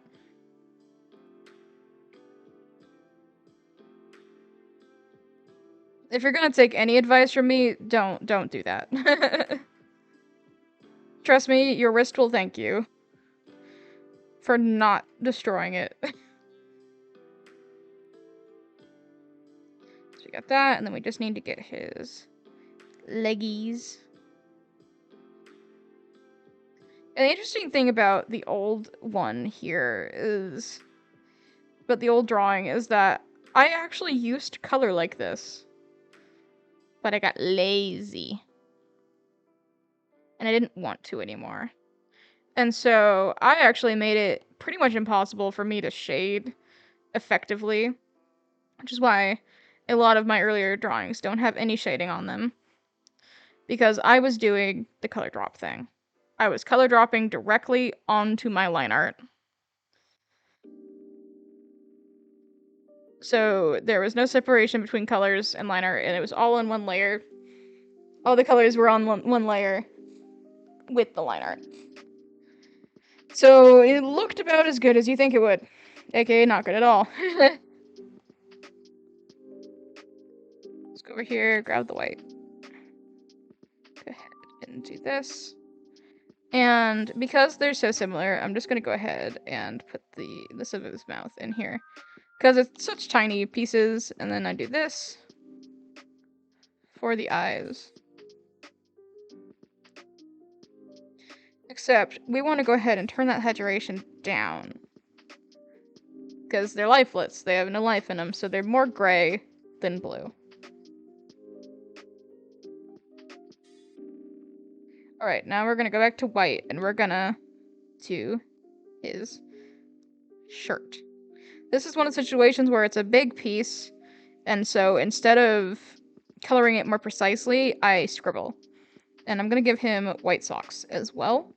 A: If you're gonna take any advice from me, don't do that. Trust me, your wrist will thank you for not destroying it. So we got that, and then we just need to get his leggies. And the interesting thing about the old one here is, but the old drawing is that I actually used to color like this, but I got lazy. And I didn't want to anymore. And so I actually made it pretty much impossible for me to shade effectively, which is why a lot of my earlier drawings don't have any shading on them. Because I was doing the color drop thing. I was color dropping directly onto my line art. So there was no separation between colors and line art, and it was all in one layer. All the colors were on one layer with the line art. So it looked about as good as you think it would. AKA not good at all. Let's go over here, grab the white. Go ahead and do this. And because they're so similar, I'm just gonna go ahead and put this of his mouth in here. Because it's such tiny pieces, and then I do this for the eyes. Except, we want to go ahead and turn that saturation down. Because they're lifeless, they have no life in them, so they're more gray than blue. Alright, now we're gonna go back to white, and we're gonna do his shirt. This is one of the situations where it's a big piece, and so instead of coloring it more precisely, I scribble. And I'm gonna give him white socks as well.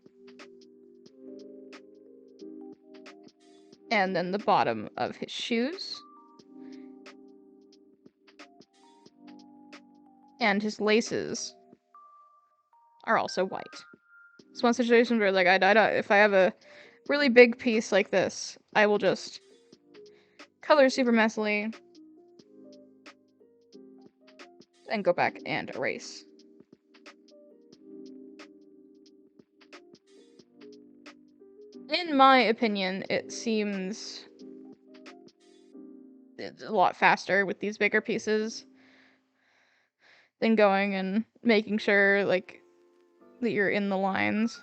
A: And then the bottom of his shoes. And his laces are also white. It's one situation where, like, if I have a really big piece like this, I will just color super messily and go back and erase. In my opinion, it seems a lot faster with these bigger pieces than going and making sure, like, that you're in the lines.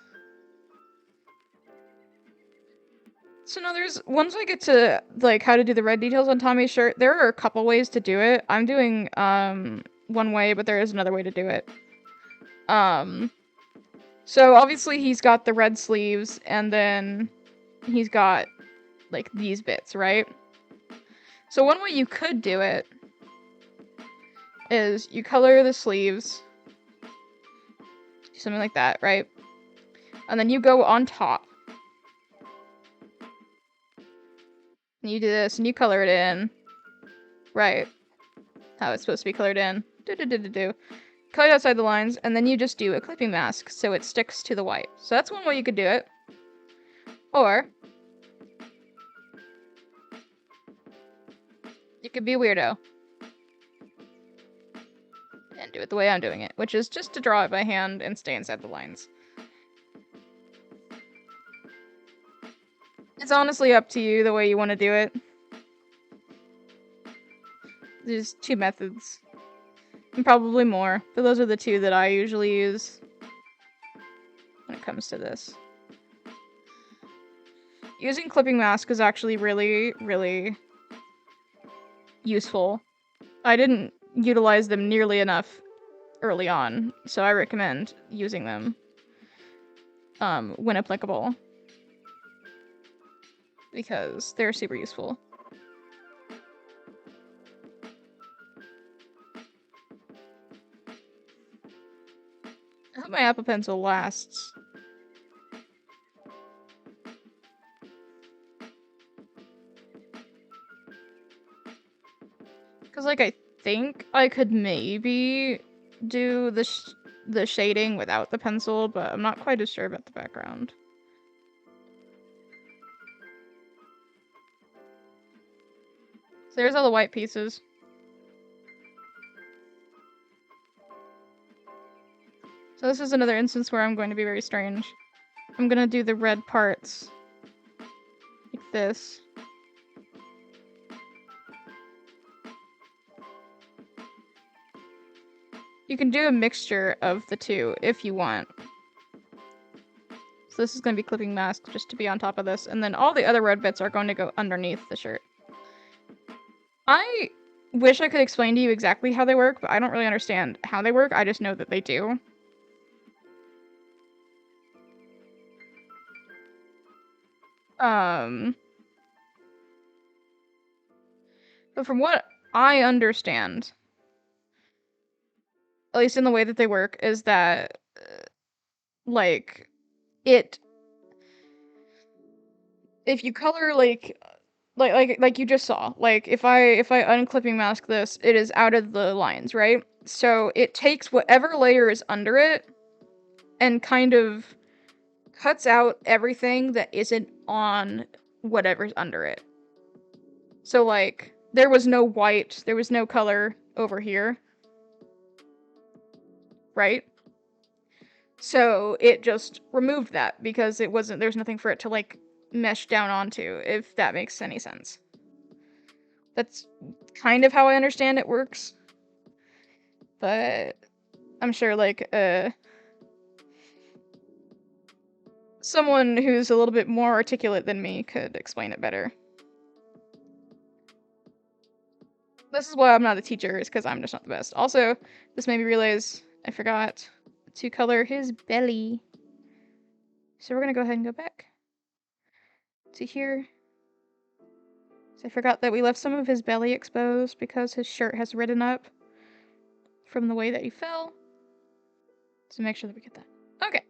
A: So now once I get to, like, how to do the red details on Tommy's shirt, there are a couple ways to do it. I'm doing, one way, but there is another way to do it. So obviously he's got the red sleeves, and then he's got, like, these bits, right? So one way you could do it is you color the sleeves, something like that, right? And then you go on top. And you do this, and you color it in. Right. How it's supposed to be colored in. Color outside the lines, and then you just do a clipping mask, so it sticks to the white. So that's one way you could do it. Or you could be a weirdo and do it the way I'm doing it, which is just to draw it by hand and stay inside the lines. It's honestly up to you the way you want to do it. There's two methods. And probably more, but those are the two that I usually use. comes to this. Using clipping mask is actually really, really useful. I didn't utilize them nearly enough early on, so I recommend using them when applicable, because they're super useful. I hope my Apple Pencil lasts. Because, like, I think I could maybe do the shading without the pencil, but I'm not quite as sure about the background. So there's all the white pieces. So this is another instance where I'm going to be very strange. I'm gonna do the red parts like this. You can do a mixture of the two if you want. So this is going to be clipping mask just to be on top of this, and then all the other red bits are going to go underneath the shirt. I wish I could explain to you exactly how they work, but I don't really understand how they work. I just know that they do. But from what I understand, at least in the way that they work, is that, like, if you color, like you just saw, like, if I unclipping mask this, it is out of the lines, right? So it takes whatever layer is under it and kind of cuts out everything that isn't on whatever's under it. So, like, there was no white, there was no color over here, right? So it just removed that because there's nothing for it to, like, mesh down onto, if that makes any sense. That's kind of how I understand it works. But I'm sure, like, someone who's a little bit more articulate than me could explain it better. This is why I'm not a teacher, is because I'm just not the best. Also, this made me realize I forgot to color his belly. So we're gonna go ahead and go back to here. So I forgot that we left some of his belly exposed because his shirt has ridden up from the way that he fell. So make sure that we get that. Okay.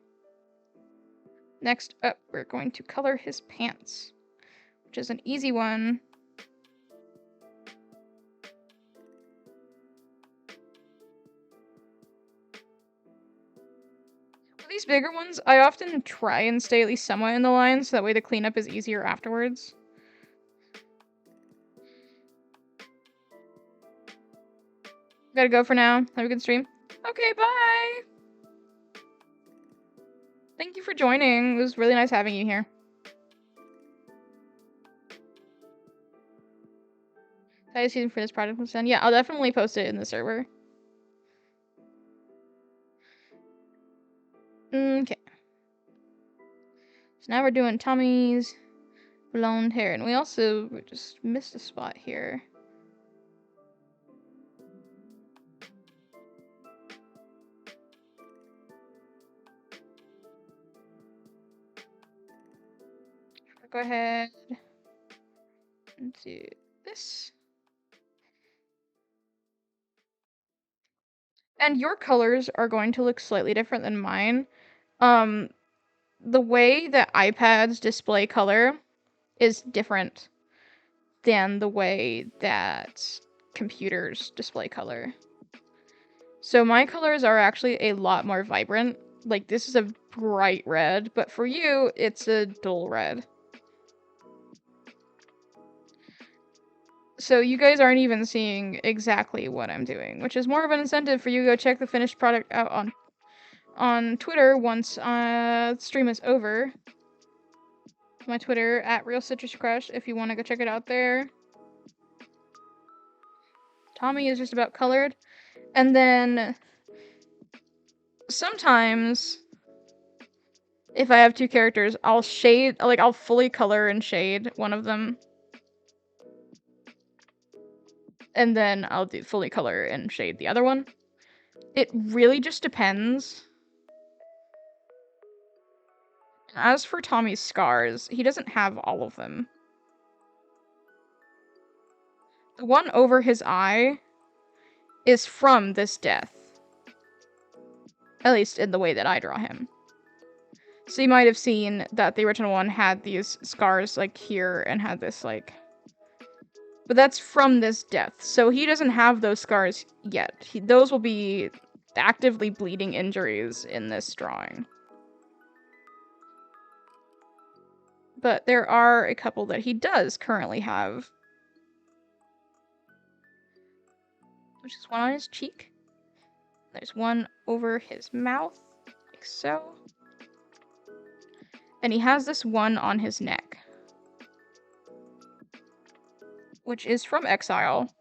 A: Next up, we're going to color his pants, which is an easy one. For these bigger ones, I often try and stay at least somewhat in the line, so that way the cleanup is easier afterwards. Gotta go for now. Have a good stream. Okay, bye! Thank you for joining. It was really nice having you here. Tidy season for this project was done. Yeah, I'll definitely post it in the server. Okay. So now we're doing Tommy's blonde hair, and we also just missed a spot here. Go ahead and do this. And your colors are going to look slightly different than mine. The way that iPads display color is different than the way that computers display color. So my colors are actually a lot more vibrant. Like, this is a bright red, but for you, it's a dull red. So you guys aren't even seeing exactly what I'm doing, which is more of an incentive for you to go check the finished product out on Twitter once stream is over. My Twitter, @RealCitrusCrush, if you want to go check it out there. Tommy is just about colored. And then sometimes If I have two characters, I'll shade, like, I'll fully color and shade one of them. And then I'll do fully color and shade the other one. It really just depends. As for Tommy's scars, he doesn't have all of them. The one over his eye is from this death. At least in the way that I draw him. So you might have seen that the original one had these scars, like, here, and had this, like... But that's from this death, so he doesn't have those scars yet. Those will be actively bleeding injuries in this drawing. But there are a couple that he does currently have. Which is one on his cheek. There's one over his mouth, like so. And he has this one on his neck, which is from Exile.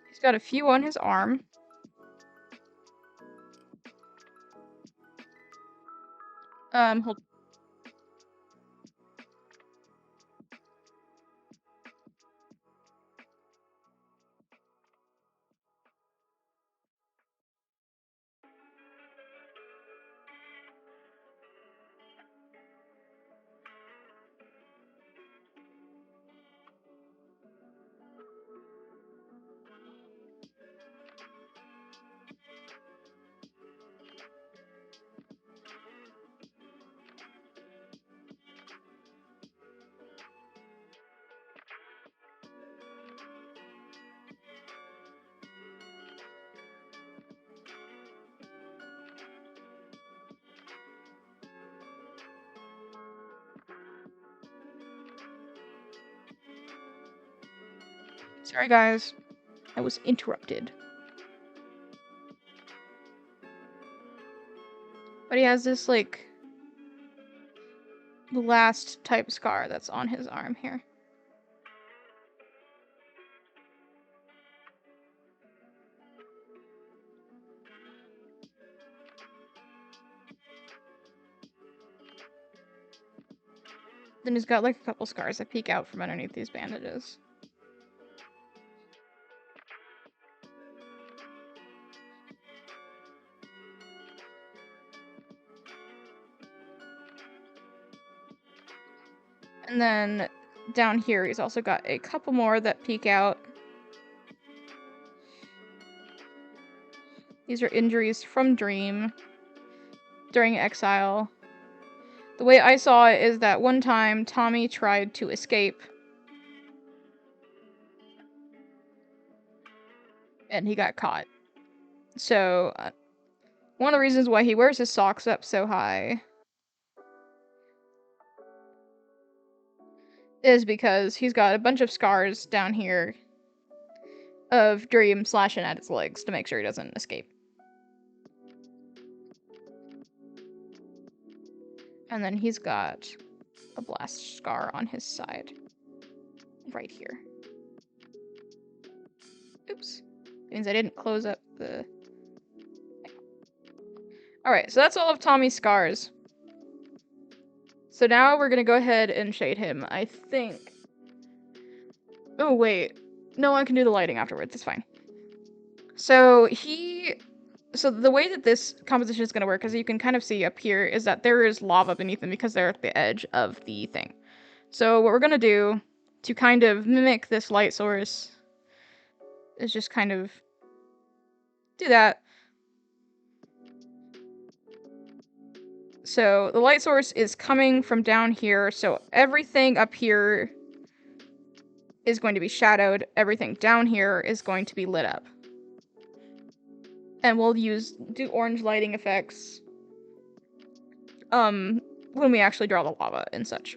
A: He's got a few on his arm. Hold. Sorry, guys. I was interrupted. But he has this, like, the last type scar that's on his arm here. Then he's got, like, a couple scars that peek out from underneath these bandages. And then down here, he's also got a couple more that peek out. These are injuries from Dream during Exile. The way I saw it is that one time Tommy tried to escape. And he got caught. So, one of the reasons why he wears his socks up so high is because he's got a bunch of scars down here of Dream slashing at his legs to make sure he doesn't escape. And then he's got a blast scar on his side. Right here. Oops. It means I didn't close up the... Alright, so that's all of Tommy's scars. So now we're gonna go ahead and shade him, I think. Oh, wait. No, I can do the lighting afterwards, it's fine. So the way that this composition is going to work, as you can kind of see up here, is that there is lava beneath them because they're at the edge of the thing. So what we're going to do to kind of mimic this light source is just kind of do that. So the light source is coming from down here, so everything up here is going to be shadowed, everything down here is going to be lit up. And we'll do orange lighting effects when we actually draw the lava and such.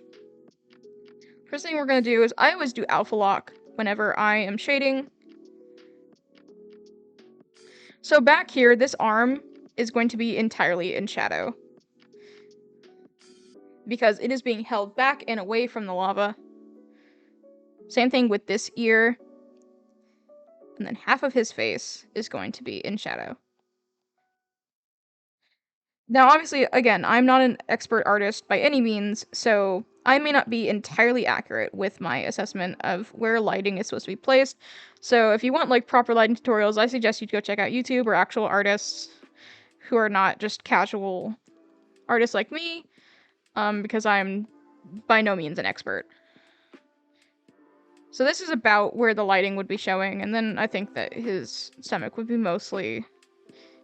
A: First thing we're going to do is I always do alpha lock whenever I am shading. So back here, this arm is going to be entirely in shadow because it is being held back and away from the lava. Same thing with this ear. And then half of his face is going to be in shadow. Now, obviously, again, I'm not an expert artist by any means, so I may not be entirely accurate with my assessment of where lighting is supposed to be placed. So if you want like proper lighting tutorials, I suggest you go check out YouTube or actual artists who are not just casual artists like me, because I'm by no means an expert. So this is about where the lighting would be showing, and then I think that his stomach would be mostly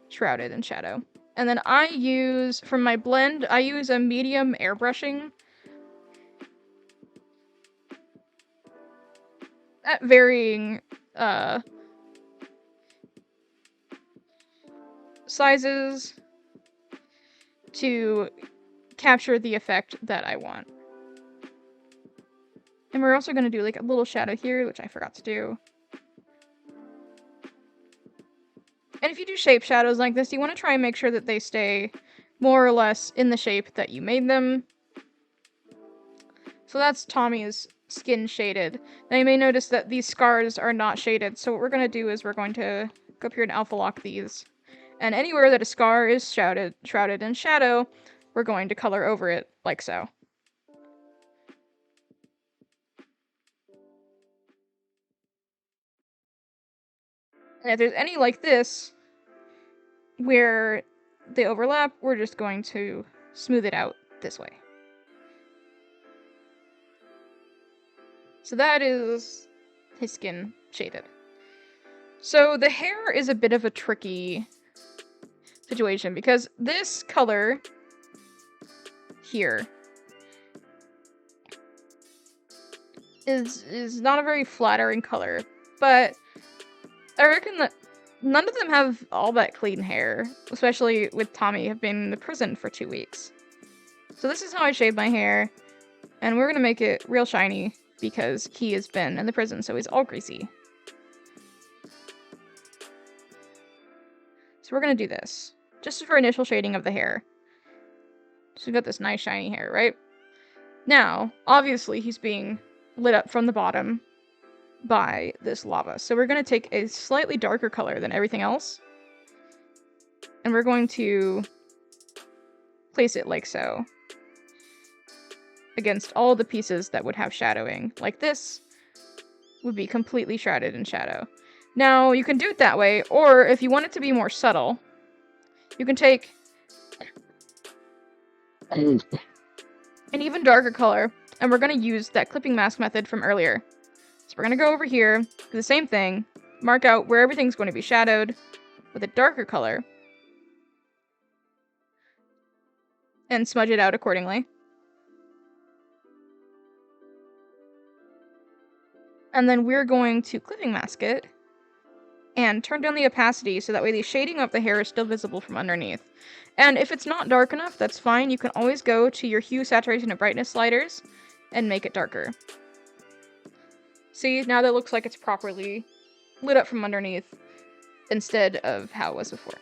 A: shrouded in shadow. And then I use, from my blend, I use a medium airbrushing at varying sizes to capture the effect that I want. And we're also going to do like a little shadow here, which I forgot to do. And if you do shape shadows like this, you want to try and make sure that they stay more or less in the shape that you made them. So that's Tommy's skin shaded. Now you may notice that these scars are not shaded, so what we're going to do is we're going to go up here and alpha lock these. And anywhere that a scar is shrouded in shadow, we're going to color over it, like so. And if there's any like this, where they overlap, we're just going to smooth it out this way. So that is his skin shaded. So the hair is a bit of a tricky situation because this color here is not a very flattering color, but I reckon that none of them have all that clean hair, especially with Tommy have been in the prison for 2 weeks. So this is how I shade my hair, and we're gonna make it real shiny because he has been in the prison, so he's all greasy. So we're gonna do this, just for initial shading of the hair. So we've got this nice shiny hair, right? Now, obviously he's being lit up from the bottom by this lava. So we're gonna take a slightly darker color than everything else, and we're going to place it like so against all the pieces that would have shadowing. Like this would be completely shrouded in shadow. Now, you can do it that way, or if you want it to be more subtle, you can take an even darker color, and we're going to use that clipping mask method from earlier. So we're going to go over here, do the same thing, mark out where everything's going to be shadowed with a darker color, and smudge it out accordingly. And then we're going to clipping mask it and turn down the opacity so that way the shading of the hair is still visible from underneath. And if it's not dark enough, that's fine. You can always go to your hue, saturation, and brightness sliders and make it darker. See, now that looks like it's properly lit up from underneath instead of how it was before.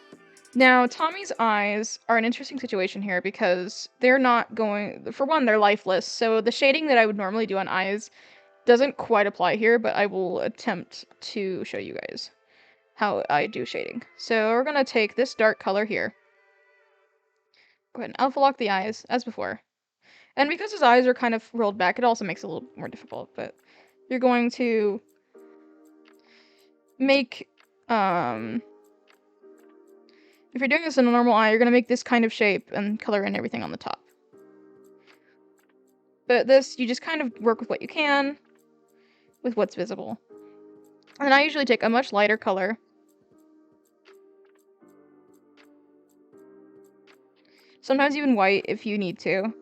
A: Now, Tommy's eyes are an interesting situation here because they're not going... For one, they're lifeless, so the shading that I would normally do on eyes doesn't quite apply here, but I will attempt to show you guys how I do shading. So we're gonna take this dark color here. Go ahead and alpha lock the eyes, as before. And because his eyes are kind of rolled back, it also makes it a little more difficult, but you're going to make, if you're doing this in a normal eye, you're gonna make this kind of shape and color in everything on the top. But this, you just kind of work with what you can, with what's visible. And I usually take a much lighter color. Sometimes even white if you need to.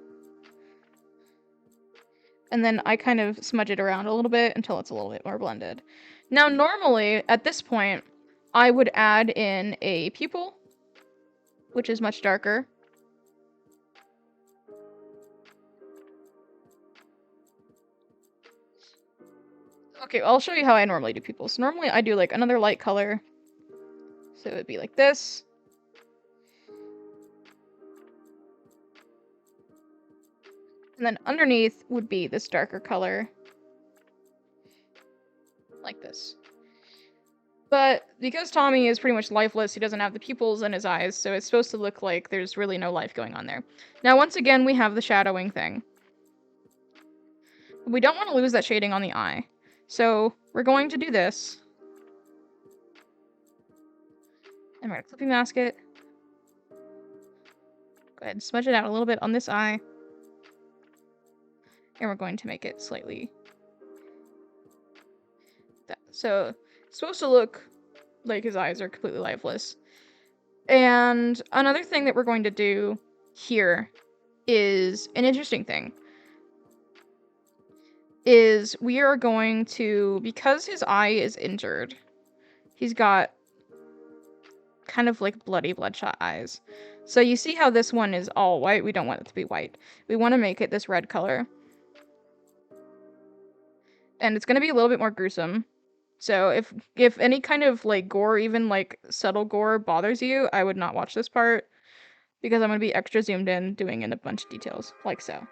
A: And then I kind of smudge it around a little bit until it's a little bit more blended. Now, normally, at this point, I would add in a pupil, which is much darker. Okay, I'll show you how I normally do pupils. So normally I do like another light color. So it would be like this. And then underneath would be this darker color. Like this. But because Tommy is pretty much lifeless, he doesn't have the pupils in his eyes, so it's supposed to look like there's really no life going on there. Now, once again, we have the shadowing thing. We don't want to lose that shading on the eye. So we're going to do this. And we're going to clippy mask it. Go ahead and smudge it out a little bit on this eye. And we're going to make it slightly... that. So it's supposed to look like his eyes are completely lifeless. And another thing that we're going to do here is an interesting thing. Is we are going to, because his eye is injured, he's got kind of like bloody bloodshot eyes. So you see how this one is all white? We don't want it to be white. We want to make it this red color. And it's going to be a little bit more gruesome. So if any kind of like gore, even like subtle gore bothers you, I would not watch this part because I'm going to be extra zoomed in doing in a bunch of details like so.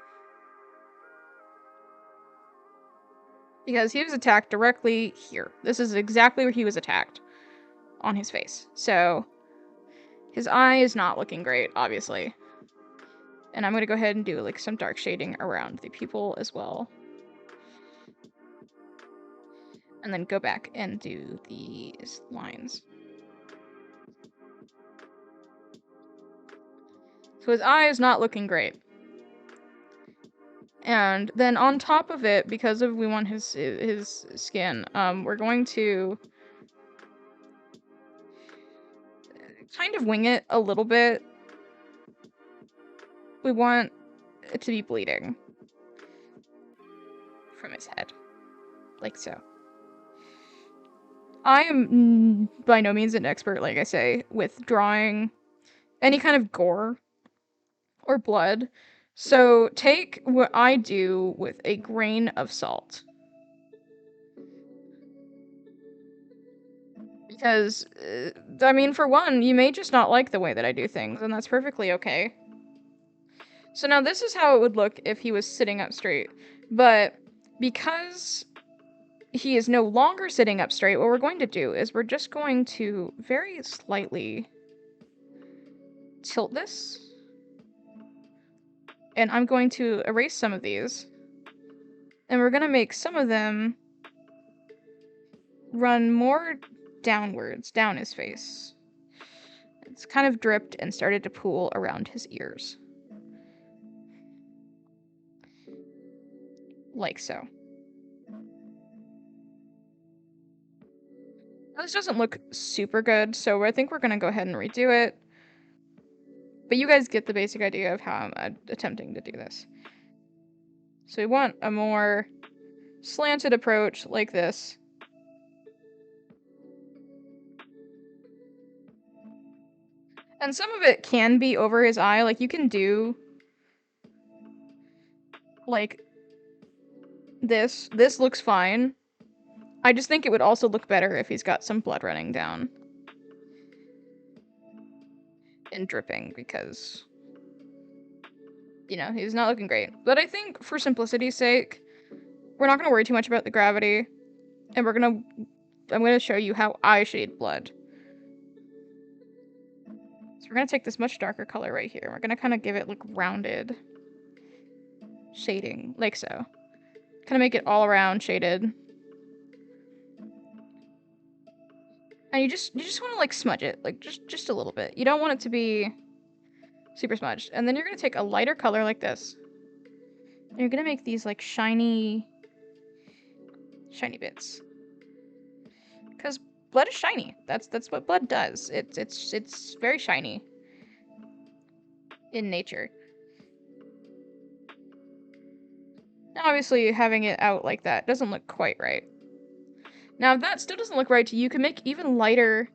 A: Because he was attacked directly here. This is exactly where he was attacked. On his face. So his eye is not looking great, obviously. And I'm going to go ahead and do like some dark shading around the pupil as well. And then go back and do these lines. So his eye is not looking great. And then on top of it, because of we want his skin, we're going to kind of wing it a little bit. We want it to be bleeding from his head, like so. I am by no means an expert, like I say, with drawing any kind of gore or blood. So take what I do with a grain of salt. Because, I mean, for one, you may just not like the way that I do things, and that's perfectly okay. So now this is how it would look if he was sitting up straight. But because he is no longer sitting up straight, what we're going to do is we're just going to very slightly tilt this. And I'm going to erase some of these. And we're going to make some of them run more downwards, down his face. It's kind of dripped and started to pool around his ears. Like so. Now, this doesn't look super good, so I think we're going to go ahead and redo it. But you guys get the basic idea of how I'm attempting to do this. So we want a more slanted approach like this. And some of it can be over his eye, like you can do like this. This looks fine. I just think it would also look better if he's got some blood running down. And dripping, because, you know, he's not looking great. But I think for simplicity's sake, we're not going to worry too much about the gravity. And I'm going to show you how I shade blood. So we're going to take this much darker color right here. We're going to kind of give it like rounded shading, like so. Kind of make it all around shaded. And you just want to like smudge it, like just a little bit. You don't want it to be super smudged. And then you're going to take a lighter color like this. And you're going to make these like shiny bits. Cuz blood is shiny. That's what blood does. It's very shiny in nature. Now obviously having it out like that doesn't look quite right. Now if that still doesn't look right to you, you can make even lighter,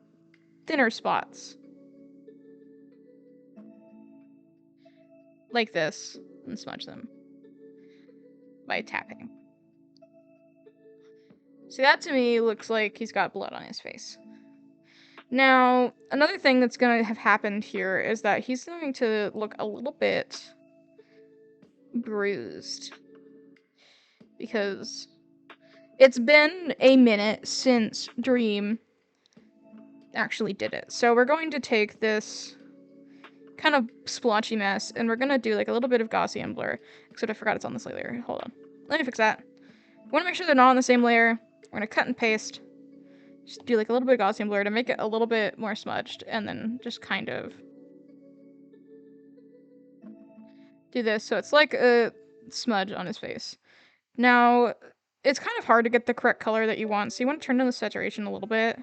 A: thinner spots. Like this, and smudge them by tapping. See, that to me looks like he's got blood on his face. Now, another thing that's going to have happened here is that he's going to look a little bit bruised. Because it's been a minute since Dream actually did it. So we're going to take this kind of splotchy mess and we're gonna do like a little bit of Gaussian blur. Except I forgot it's on this layer. Hold on. Let me fix that. I want to make sure they're not on the same layer. We're gonna cut and paste. Just do like a little bit of Gaussian blur to make it a little bit more smudged, and then just kind of do this so it's like a smudge on his face. Now, it's kind of hard to get the correct color that you want, so you want to turn down the saturation a little bit.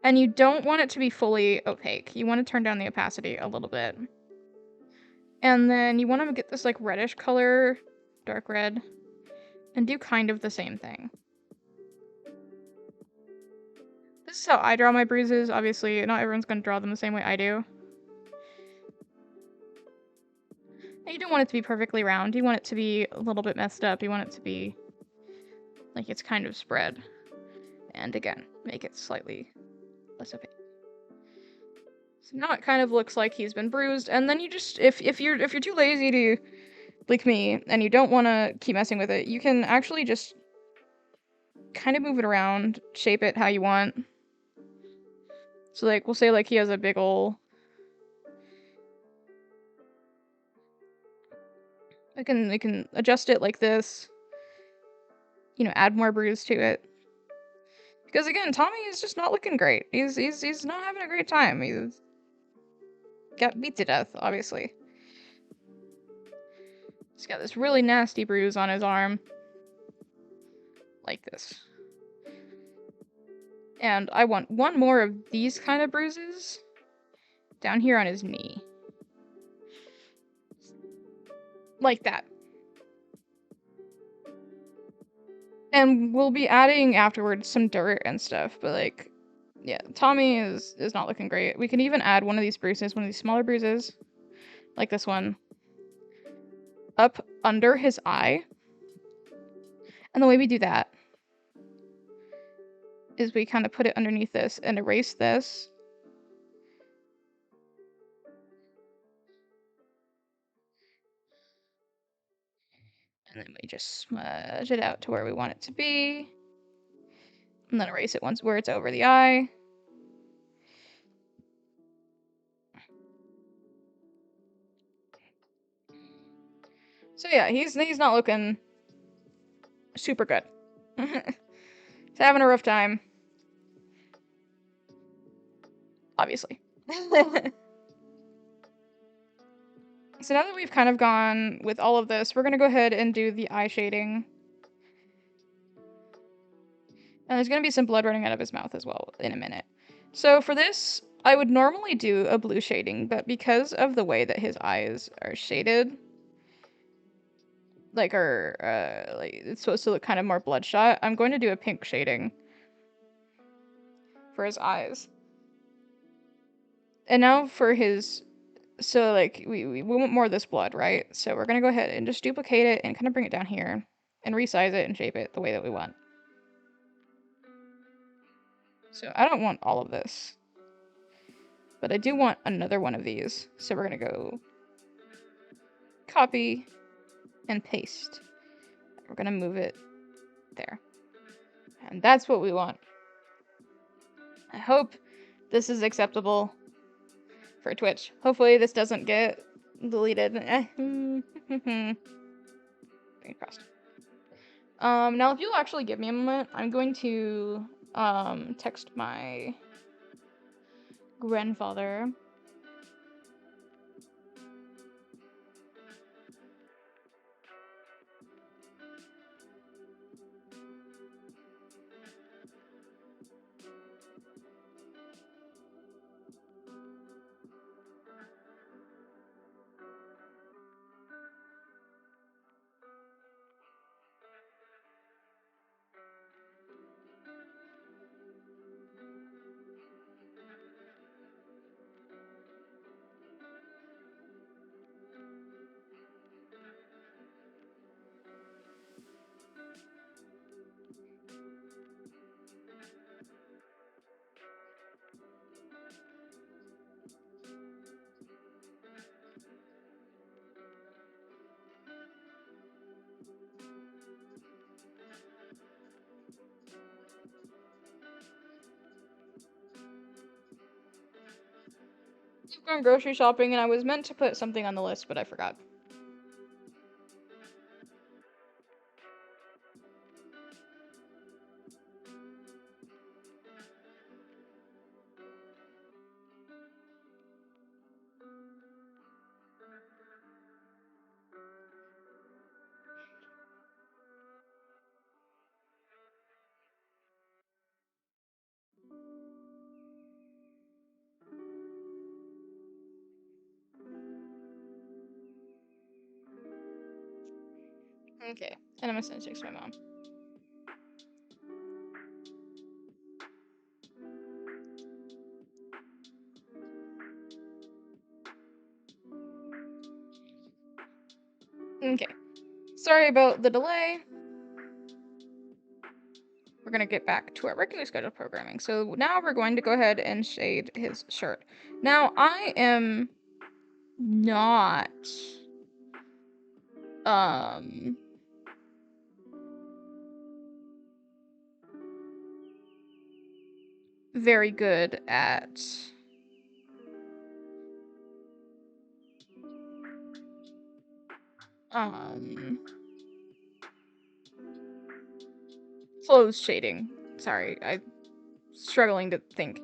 A: And you don't want it to be fully opaque. You want to turn down the opacity a little bit. And then you want to get this like reddish color, dark red, and do kind of the same thing. This is how I draw my bruises. Obviously, not everyone's going to draw them the same way I do. And you don't want it to be perfectly round. You want it to be a little bit messed up. You want it to be like it's kind of spread. And again, make it slightly less opaque. So now it kind of looks like he's been bruised, and then you just if you're too lazy to, like me, and you don't want to keep messing with it, you can actually just kind of move it around, shape it how you want. So like we'll say like he has a big ol' we can adjust it like this. You know, add more bruise to it. Because again, Tommy is just not looking great. He's not having a great time. He's got beat to death, obviously. He's got this really nasty bruise on his arm. Like this. And I want one more of these kind of bruises down here on his knee. Like that. And we'll be adding afterwards some dirt and stuff, but like, yeah, Tommy is not looking great. We can even add one of these bruises, one of these smaller bruises, like this one, up under his eye. And the way we do that is we kind of put it underneath this and erase this. And then we just smudge it out to where we want it to be. And then erase it once where it's over the eye. So yeah, he's not looking super good. He's having a rough time. Obviously. So now that we've kind of gone with all of this, we're going to go ahead and do the eye shading. And there's going to be some blood running out of his mouth as well in a minute. So for this, I would normally do a blue shading, but because of the way that his eyes are shaded, like it's supposed to look kind of more bloodshot, I'm going to do a pink shading for his eyes. And now for his, so like we want more of this blood, right? So we're gonna go ahead and just duplicate it and kind of bring it down here and resize it and shape it the way that we want. So I don't want all of this, but I do want another one of these. So we're gonna go copy and paste. We're gonna move it there. And that's what we want. I hope this is acceptable for Twitch. Hopefully this doesn't get deleted. Fingers crossed. Now if you'll actually give me a moment, I'm going to text my grandfather. I've gone grocery shopping and I was meant to put something on the list, but I forgot. Okay, and I'm gonna send it to my mom. Okay, sorry about the delay. We're gonna get back to our regularly scheduled programming. So now we're going to go ahead and shade his shirt. Now, I am not, very good at clothes shading. Sorry, I'm struggling to think.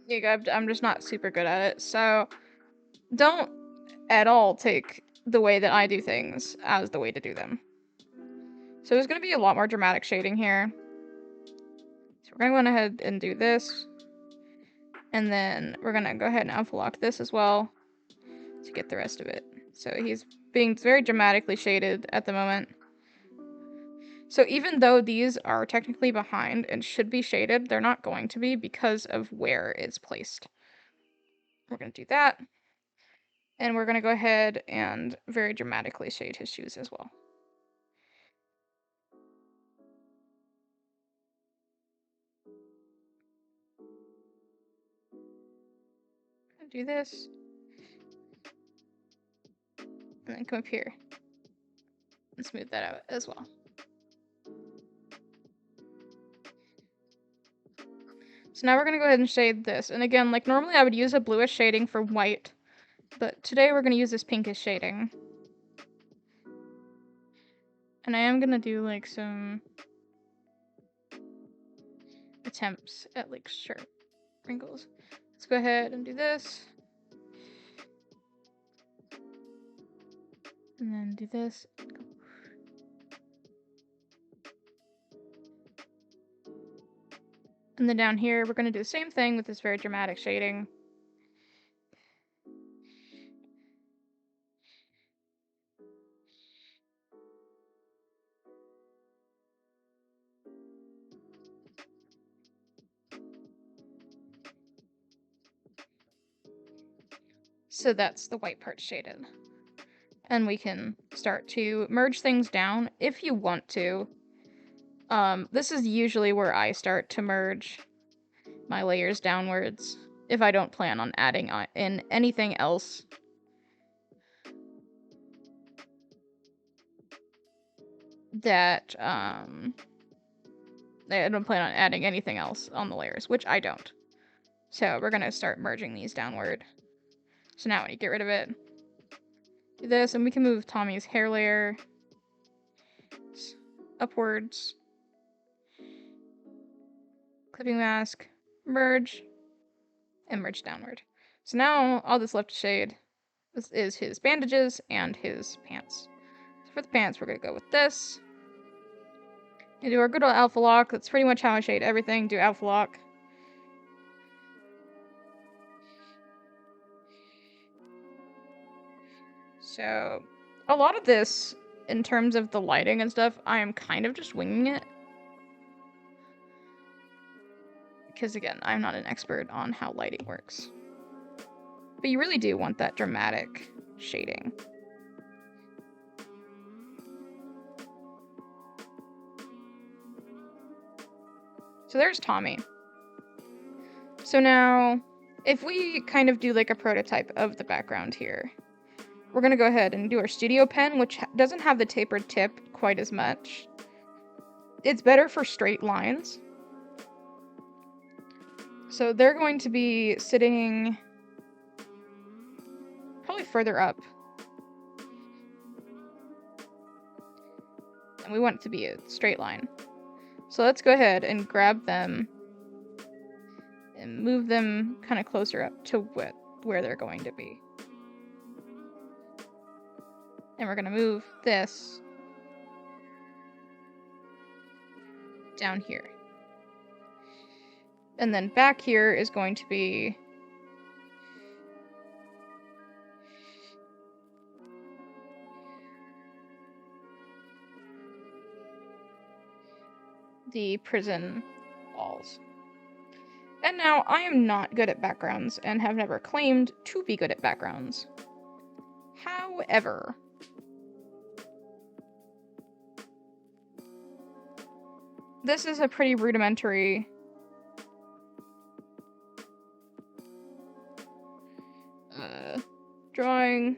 A: Yeah, I'm just not super good at it, so don't at all take the way that I do things as the way to do them. So there's going to be a lot more dramatic shading here. So we're going to go ahead and do this. And then we're going to go ahead and alpha lock this as well to get the rest of it. So he's being very dramatically shaded at the moment. So even though these are technically behind and should be shaded, they're not going to be because of where it's placed. We're going to do that. And we're going to go ahead and very dramatically shade his shoes as well. Do this. And then come up here and smooth that out as well. So now we're going to go ahead and shade this. And again, like normally I would use a bluish shading for white, but today we're going to use this pinkish shading. And I am going to do like some attempts at like shirt wrinkles. Let's go ahead and do this. And then do this. And then down here, we're going to do the same thing with this very dramatic shading. So that's the white part shaded. And we can start to merge things down if you want to. This is usually where I start to merge my layers downwards if I don't plan on adding in anything else. That, I don't plan on adding anything else on the layers, which I don't. So we're gonna start merging these downward. So now when you get rid of it, do this, and we can move Tommy's hair layer upwards. Clipping mask, merge, and merge downward. So now all that's left to shade is his bandages and his pants. So for the pants, we're gonna go with this. And do our good old alpha lock. That's pretty much how I shade everything. Do alpha lock. So a lot of this, in terms of the lighting and stuff, I am kind of just winging it. Because again, I'm not an expert on how lighting works. But you really do want that dramatic shading. So there's Tommy. So now, if we kind of do like a prototype of the background here, we're going to go ahead and do our studio pen, which doesn't have the tapered tip quite as much. it's better for straight lines. So they're going to be sitting probably further up. And we want it to be a straight line. So let's go ahead and grab them and move them kind of closer up to where they're going to be. And we're going to move this down here. And then back here is going to be the prison walls. And now, I am not good at backgrounds and have never claimed to be good at backgrounds. However, this is a pretty rudimentary drawing.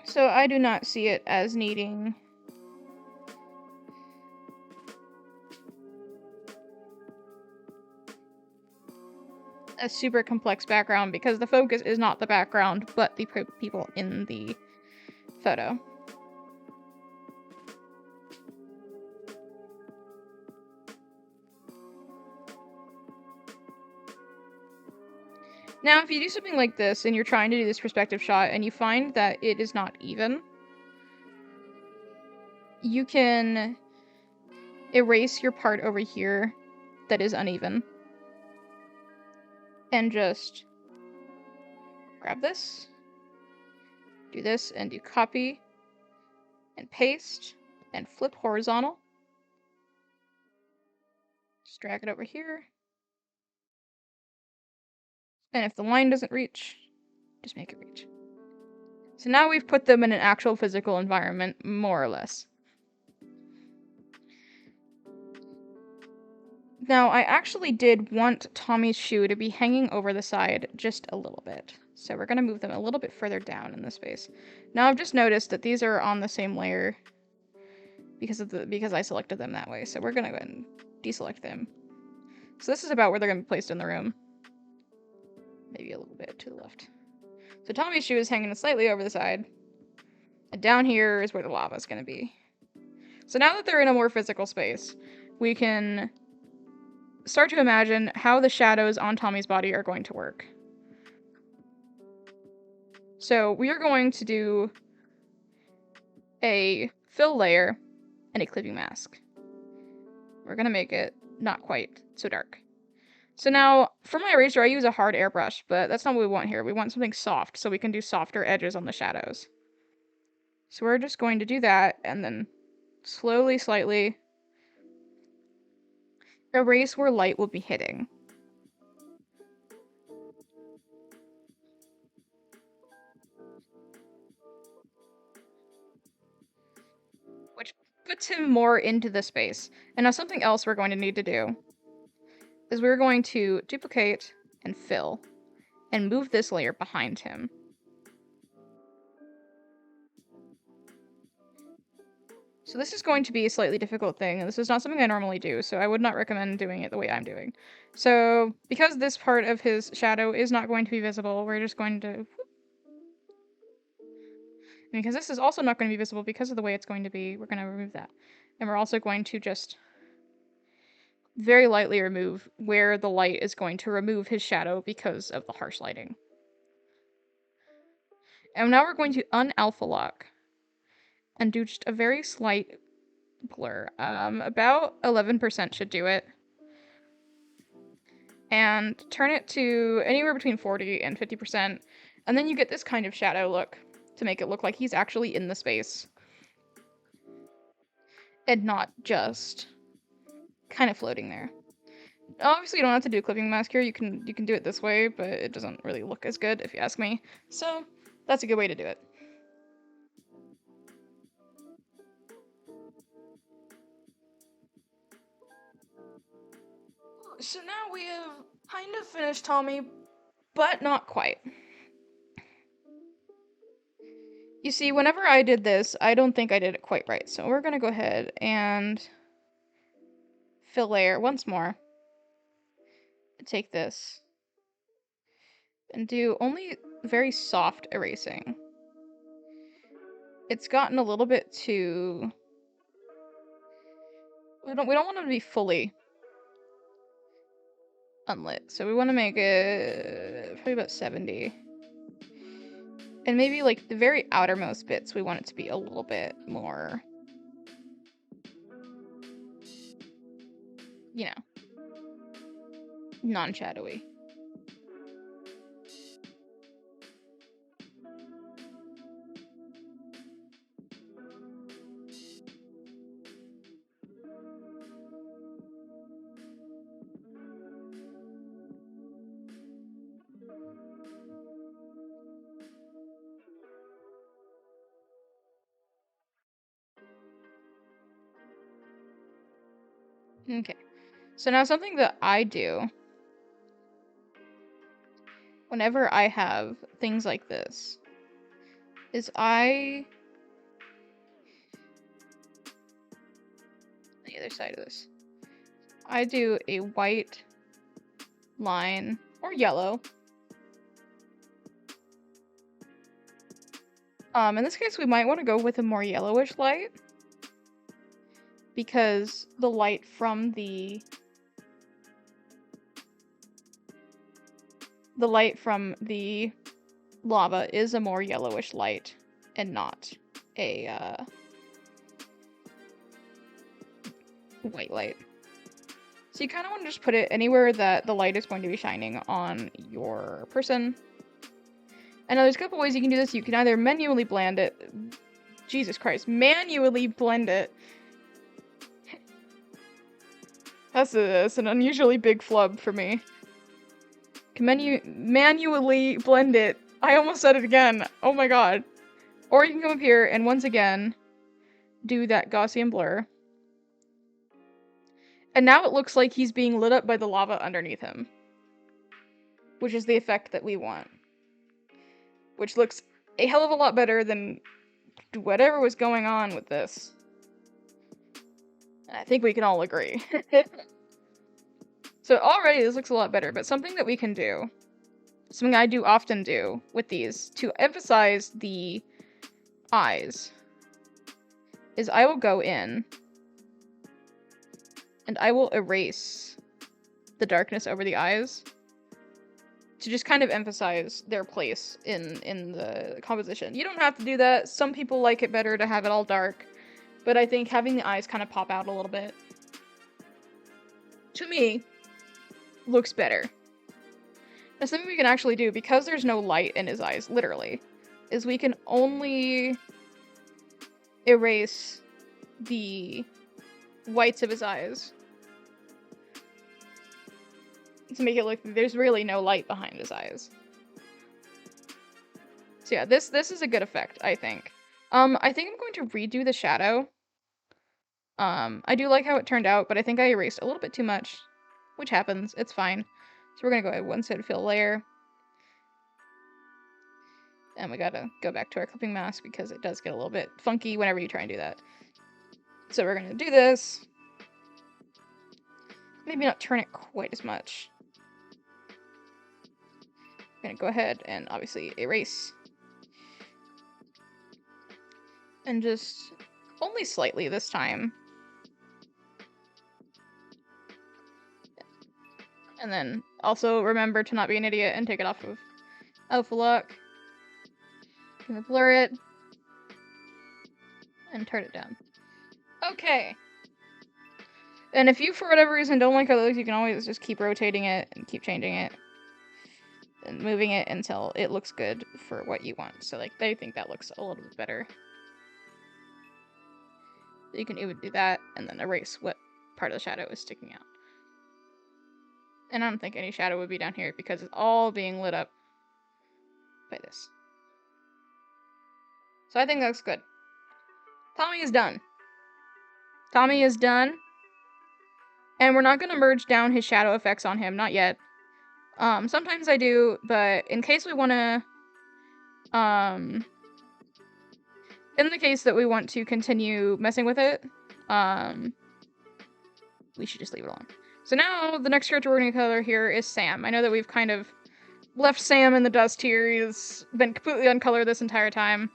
A: So I do not see it as needing a super complex background because the focus is not the background, but the people in the photo. Now, if you do something like this and you're trying to do this perspective shot and you find that it is not even, you can erase your part over here that is uneven. And just grab this, do this, and do copy, and paste, and flip horizontal. Just drag it over here. And if the line doesn't reach, just make it reach. So now we've put them in an actual physical environment, more or less. Now, I actually did want Tommy's shoe to be hanging over the side just a little bit. So we're going to move them a little bit further down in the space. Now I've just noticed that these are on the same layer because I selected them that way. So we're going to go ahead and deselect them. So this is about where they're going to be placed in the room. Maybe a little bit to the left. So Tommy's shoe is hanging slightly over the side. And down here is where the lava is going to be. So now that they're in a more physical space, we can start to imagine how the shadows on Tommy's body are going to work. So we are going to do a fill layer and a clipping mask. We're going to make it not quite so dark. So now, for my eraser, I use a hard airbrush, but that's not what we want here. We want something soft, so we can do softer edges on the shadows. So we're just going to do that, and then slowly, slightly erase where light will be hitting. Which puts him more into the space. And now something else we're going to need to do is we're going to duplicate and fill and move this layer behind him. So this is going to be a slightly difficult thing, and this is not something I normally do, so I would not recommend doing it the way I'm doing. So, because this part of his shadow is not going to be visible, we're just going to... Because this is also not going to be visible because of the way it's going to be, we're going to remove that. And we're also going to just very lightly remove where the light is going to remove his shadow because of the harsh lighting. And now we're going to un-alpha lock and do just a very slight blur. About 11% should do it. And turn it to anywhere between 40 and 50%. And then you get this kind of shadow look to make it look like he's actually in the space. And not just kind of floating there. Obviously, you don't have to do a clipping mask here. You can do it this way, but it doesn't really look as good if you ask me. So that's a good way to do it. So now we have kind of finished Tommy, but not quite. You see, whenever I did this, I don't think I did it quite right. So we're gonna go ahead and fill layer once more. Take this and do only very soft erasing. It's gotten a little bit too... We don't want it to be fully unlit. So we want to make it probably about 70. And maybe like the very outermost bits, we want it to be a little bit more, you know, non-shadowy. Okay, so now something that I do whenever I have things like this is the other side of this, I do a white line or yellow. In this case, we might want to go with a more yellowish light because the light from the lava is a more yellowish light and not a white light. So you kind of want to just put it anywhere that the light is going to be shining on your person. And now there's a couple ways you can do this. You can either manually blend it. Jesus Christ, manually blend it. That's an unusually big flub for me. Can manually blend it. I almost said it again. Oh my god. Or you can come up here and once again do that Gaussian blur. And now it looks like he's being lit up by the lava underneath him. Which is the effect that we want. Which looks a hell of a lot better than whatever was going on with this. And I think we can all agree. So already this looks a lot better, but something that we can do, something I do often do with these to emphasize the eyes, is I will go in and I will erase the darkness over the eyes to just kind of emphasize their place in the composition. You don't have to do that. Some people like it better to have it all dark, but I think having the eyes kind of pop out a little bit, to me, looks better. Now, something we can actually do, because there's no light in his eyes, literally, is we can only erase the whites of his eyes to make it look there's really no light behind his eyes. So yeah, this is a good effect, I think. I think I'm going to redo the shadow. I do like how it turned out, but I think I erased a little bit too much, which happens. It's fine. So we're gonna go ahead one side fill layer. And we gotta go back to our clipping mask because it does get a little bit funky whenever you try and do that. So we're gonna do this. Maybe not turn it quite as much. I'm gonna go ahead and obviously erase. And just only slightly this time. And then also remember to not be an idiot and take it off of Alpha Lock. Gonna blur it. And turn it down. Okay. And if you, for whatever reason, don't like how it looks, you can always just keep rotating it and keep changing it. And moving it until it looks good for what you want. So, like, they think that looks a little bit better. You can even do that and then erase what part of the shadow is sticking out. And I don't think any shadow would be down here because it's all being lit up by this. So I think that's good. Tommy is done. Tommy is done. And we're not going to merge down his shadow effects on him, not yet. Sometimes I do, but in case we want to, in the case that we want to continue messing with it, we should just leave it alone. So now the next character we're going to color here is Sam. I know that we've kind of left Sam in the dust here. He's been completely uncolored this entire time.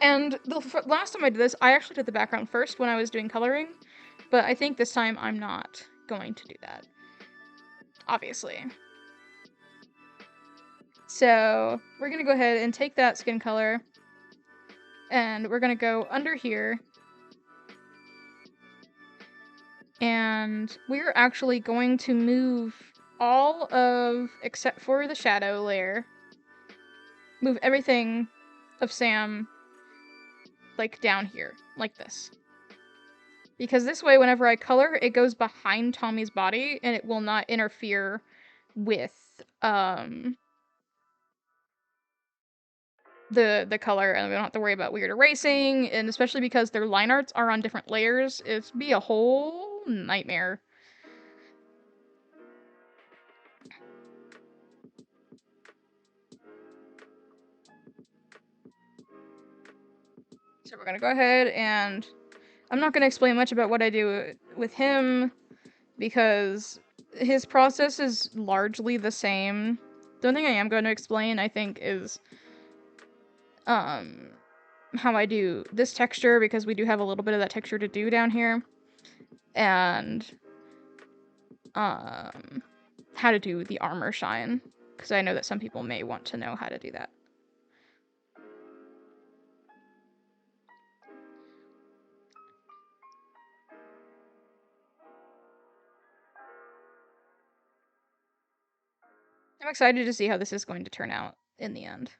A: And the last time I did this, I actually did the background first when I was doing coloring, but I think this time I'm not going to do that, obviously. So we're going to go ahead and take that skin color, and we're going to go under here, and we're actually going to move all of, except for the shadow layer, move everything of Sam, like, down here, like this. Because this way, whenever I color, it goes behind Tommy's body, and it will not interfere with, the color, and we don't have to worry about weird erasing, and especially because their line arts are on different layers, it'd be a whole nightmare. So we're gonna go ahead, and I'm not gonna explain much about what I do with him, because his process is largely the same. The only thing I am going to explain, I think, is how I do this texture, because we do have a little bit of that texture to do down here, and how to do the armor shine, because I know that some people may want to know how to do that. I'm excited to see how this is going to turn out in the end.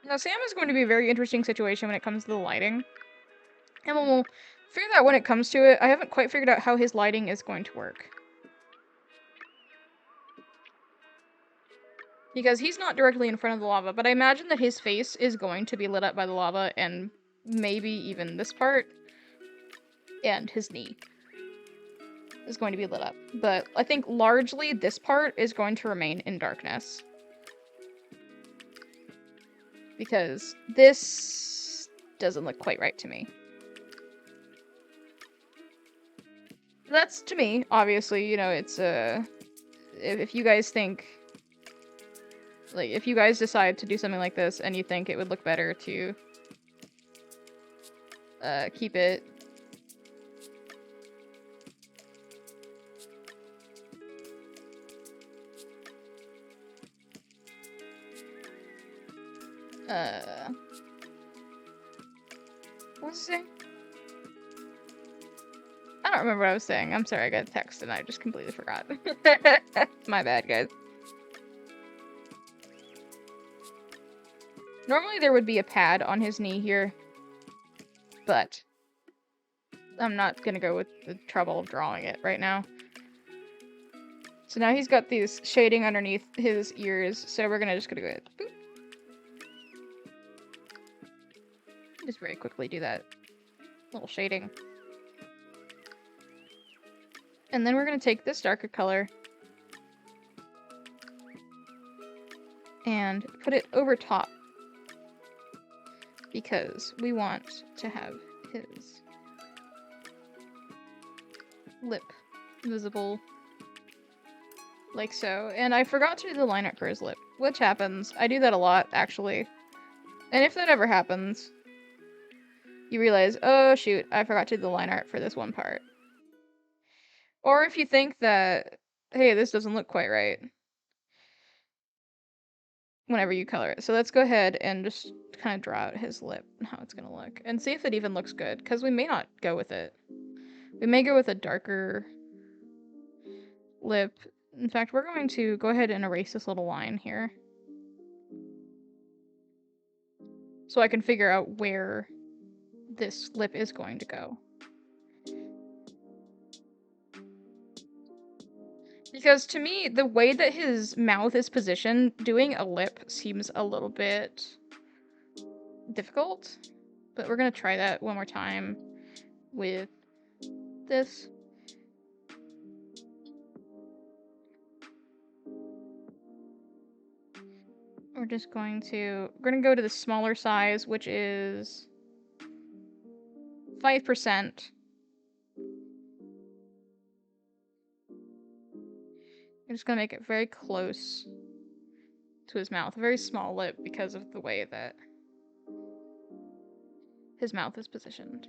A: Now, Sam is going to be a very interesting situation when it comes to the lighting. And we'll figure that out when it comes to it. I haven't quite figured out how his lighting is going to work. Because he's not directly in front of the lava, but I imagine that his face is going to be lit up by the lava, and maybe even this part, and his knee is going to be lit up. But I think largely this part is going to remain in darkness. Because this doesn't look quite right to me. That's, to me, obviously, you know, it's, if you guys think, like, if you guys decide to do something like this and you think it would look better to, keep it what was I saying? I don't remember what I was saying. I'm sorry, I got a text and I just completely forgot. My bad, guys. Normally there would be a pad on his knee here, but I'm not gonna go with the trouble of drawing it right now. So now he's got these shading underneath his ears, so we're just gonna go ahead. Boop. Just very quickly do that little shading. And then we're gonna take this darker color and put it over top, because we want to have his lip visible, like so. And I forgot to do the line art for his lip, which happens. I do that a lot, actually. And if that ever happens, you realize, oh shoot, I forgot to do the line art for this one part. Or if you think that, hey, this doesn't look quite right, whenever you color it. So let's go ahead and just kind of draw out his lip and how it's gonna look, and see if it even looks good, because we may not go with it. We may go with a darker lip. In fact, we're going to go ahead and erase this little line here, so I can figure out where this lip is going to go. Because to me, the way that his mouth is positioned, doing a lip seems a little bit difficult. But we're gonna try that one more time with this. we're gonna go to the smaller size, which is 5%. I'm just gonna make it very close to his mouth. A very small lip because of the way that his mouth is positioned.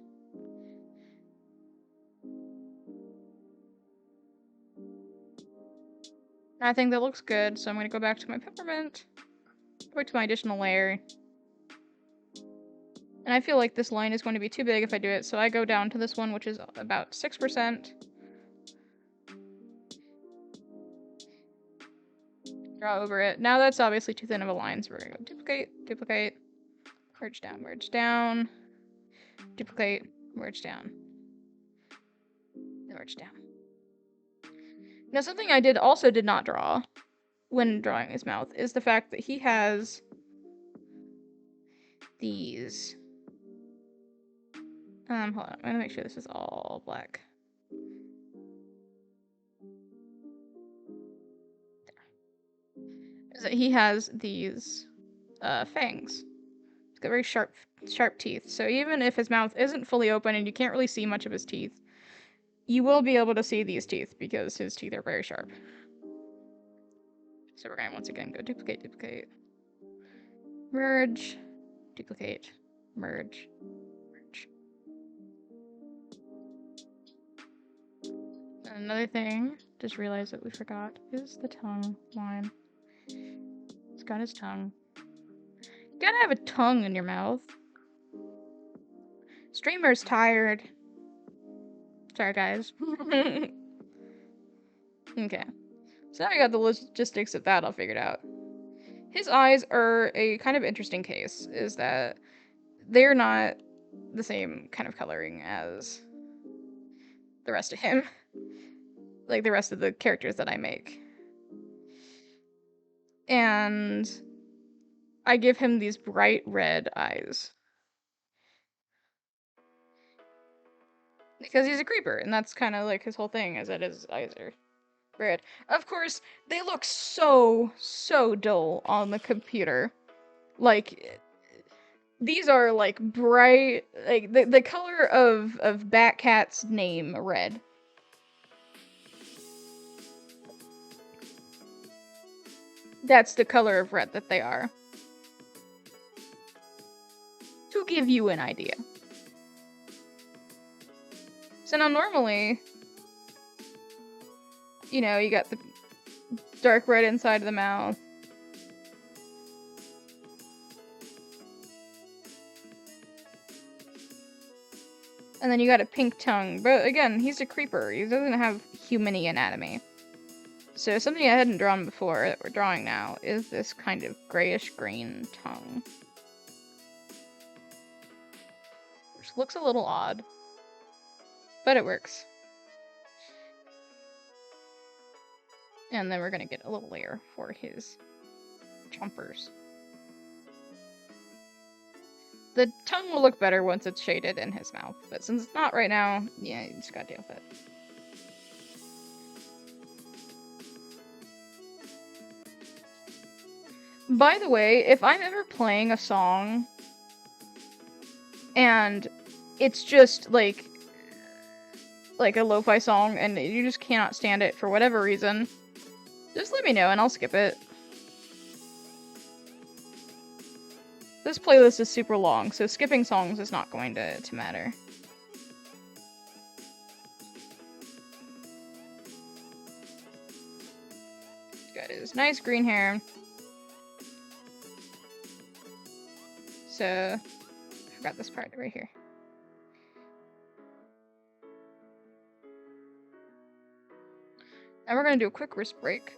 A: I think that looks good, so I'm gonna go back to my peppermint, go back to my additional layer. And I feel like this line is going to be too big if I do it, so I go down to this one, which is about 6%. Draw over it. Now that's obviously too thin of a line, so we're gonna go duplicate, duplicate, merge down, duplicate, merge down, merge down. Now something I also did not draw when drawing his mouth is the fact that he has these. Hold on, I'm gonna make sure this is all black. Is that he has these fangs. He's got very sharp teeth. So even if his mouth isn't fully open and you can't really see much of his teeth, you will be able to see these teeth because his teeth are very sharp. So we're gonna once again go duplicate, duplicate, merge, duplicate, merge, merge. And another thing, just realized that we forgot, is the tongue line. He's got his tongue. You gotta have a tongue in your mouth. Streamer's tired. Sorry, guys. Okay. So now I got the logistics of that all figured out. His eyes are a kind of interesting case, is that they're not the same kind of coloring as the rest of him. Like the rest of the characters that I make. And I give him these bright red eyes. Because he's a creeper, and that's kind of like his whole thing, is that his eyes are red. Of course, they look so dull on the computer. Like, these are like bright, like the color of Batcat's name, red. That's the color of red that they are. To give you an idea. So now normally, you know, you got the dark red inside of the mouth. And then you got a pink tongue. But again, he's a creeper. He doesn't have human-y anatomy. So something I hadn't drawn before that we're drawing now is this kind of grayish-green tongue. Which looks a little odd. But it works. And then we're gonna get a little layer for his chompers. The tongue will look better once it's shaded in his mouth, but since it's not right now, yeah, you just gotta deal with it. By the way, if I'm ever playing a song and it's just like a lo-fi song and you just cannot stand it for whatever reason, just let me know and I'll skip it. This playlist is super long, so skipping songs is not going to matter. Got his nice green hair. So, I forgot this part right here. Now we're gonna do a quick wrist break.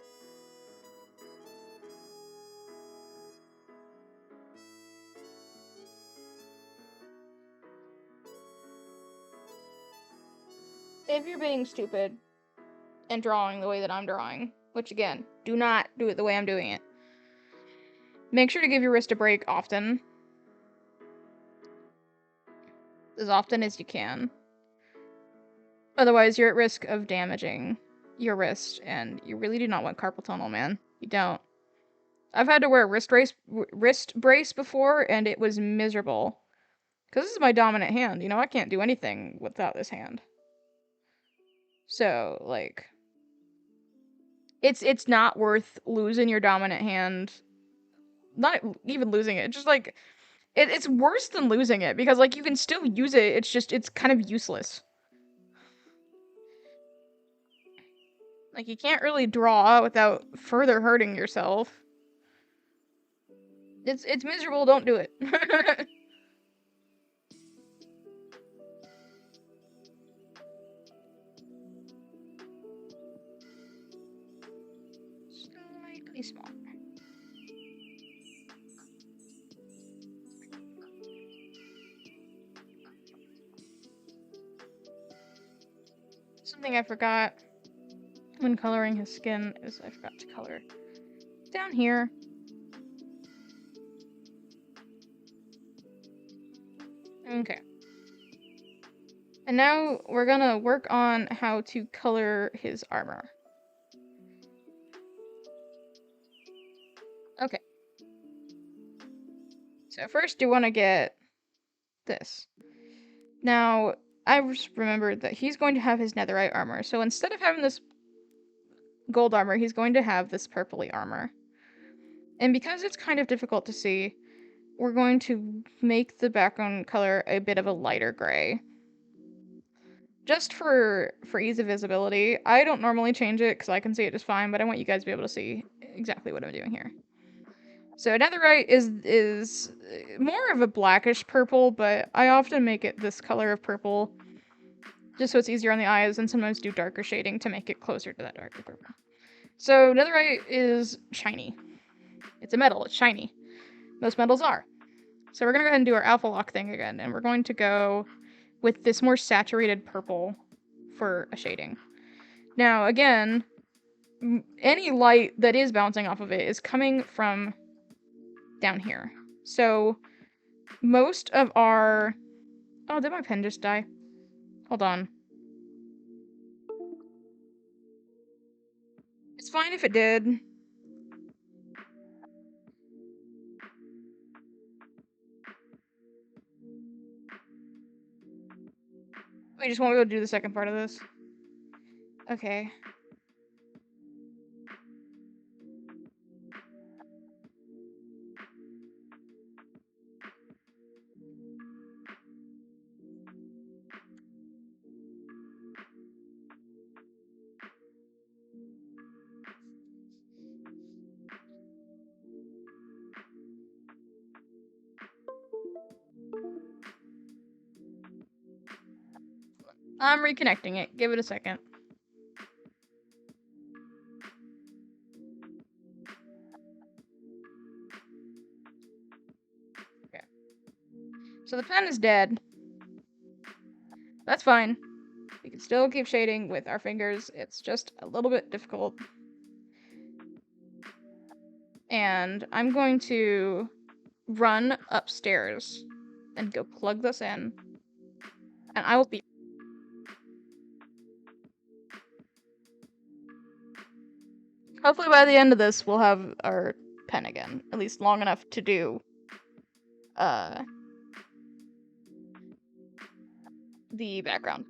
A: If you're being stupid and drawing the way that I'm drawing, which again, do not do it the way I'm doing it, make sure to give your wrist a break often. As often as you can. Otherwise, you're at risk of damaging your wrist, and you really do not want carpal tunnel, man. You don't. I've had to wear a wrist brace before, and it was miserable. Because this is my dominant hand, you know, I can't do anything without this hand. So, like, it's not worth losing your dominant hand. Not even losing it, just like it's worse than losing it because like you can still use it. It's kind of useless. Like you can't really draw without further hurting yourself. It's miserable, don't do it. Slightly small. Something I forgot when coloring his skin is I forgot to color down here. Okay. And now we're gonna work on how to color his armor. Okay. So first you want to get this. Now, I just remembered that he's going to have his netherite armor. So instead of having this gold armor, he's going to have this purpley armor. And because it's kind of difficult to see, we're going to make the background color a bit of a lighter gray. Just for ease of visibility. I don't normally change it because I can see it just fine, but I want you guys to be able to see exactly what I'm doing here. So netherite is more of a blackish purple, but I often make it this color of purple just so it's easier on the eyes, and sometimes do darker shading to make it closer to that darker purple. So netherite is shiny. It's a metal, it's shiny. Most metals are. So we're gonna go ahead and do our alpha lock thing again, and we're going to go with this more saturated purple for a shading. Now again, any light that is bouncing off of it is coming from down here. So most of our... Oh, did my pen just die? Hold on. It's fine if it did. We just won't be able to do the second part of this. Okay. I'm reconnecting it. Give it a second. Okay. So the pen is dead. That's fine. We can still keep shading with our fingers. It's just a little bit difficult. And I'm going to run upstairs and go plug this in. And I will be... Hopefully by the end of this, we'll have our pen again. At least long enough to do the background.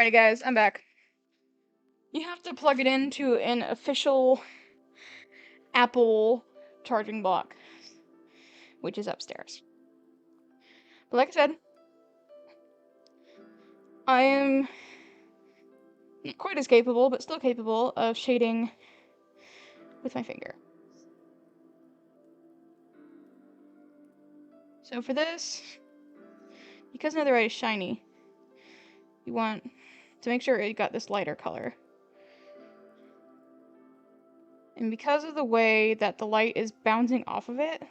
A: Alrighty guys, I'm back. You have to plug it into an official Apple charging block, which is upstairs. But like I said, I am not quite as capable, but still capable of shading with my finger. So for this, because netherite is shiny, you want to make sure it got this lighter color. And because of the way that the light is bouncing off of it,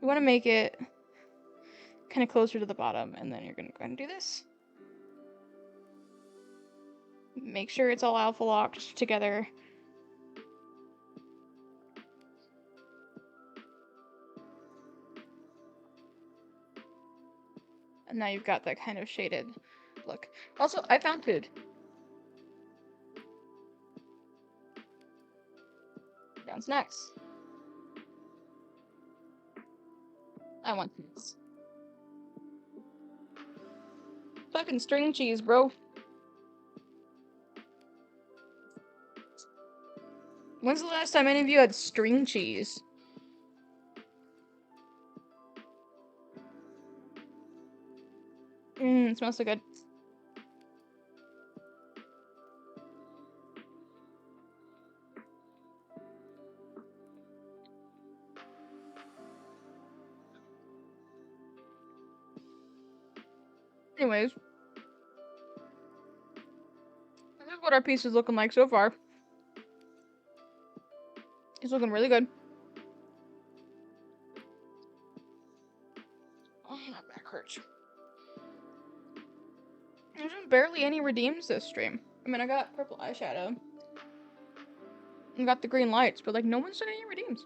A: you want to make it kind of closer to the bottom, and then you're going to go ahead and do this. Make sure it's all alpha locked together. And now you've got that kind of shaded look. Also, I found food. Down snacks. I want these. Fucking string cheese, bro. When's the last time any of you had string cheese? It smells so good. Anyways, this is what our piece is looking like so far. It's looking really good. Oh, my back hurts. There's barely any redeems this stream. I mean, I got purple eyeshadow. I got the green lights, but like no one's done any redeems.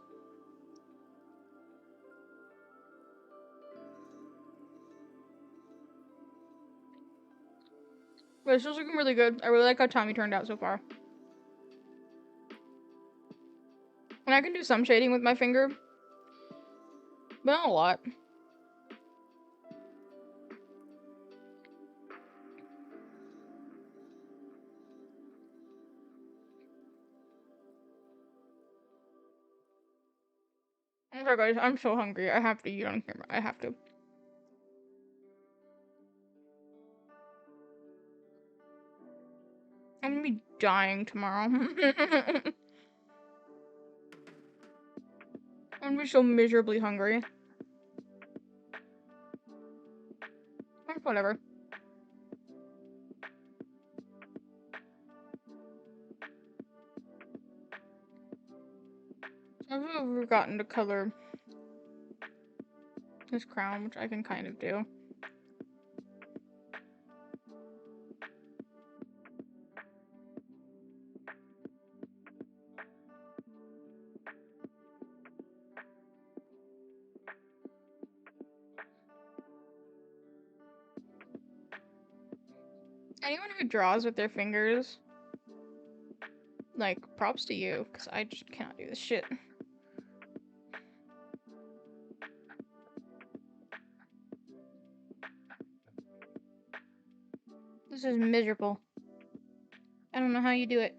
A: But it's just looking really good. I really like how Tommy turned out so far. And I can do some shading with my finger, but not a lot. I'm sorry guys, I'm so hungry. I have to eat on camera. I have to. I'm gonna be dying tomorrow. I'm gonna be so miserably hungry. Whatever. I've forgotten to color this crown, which I can kind of do. Anyone who draws with their fingers, like, props to you, because I just cannot do this shit. This is miserable. I don't know how you do it.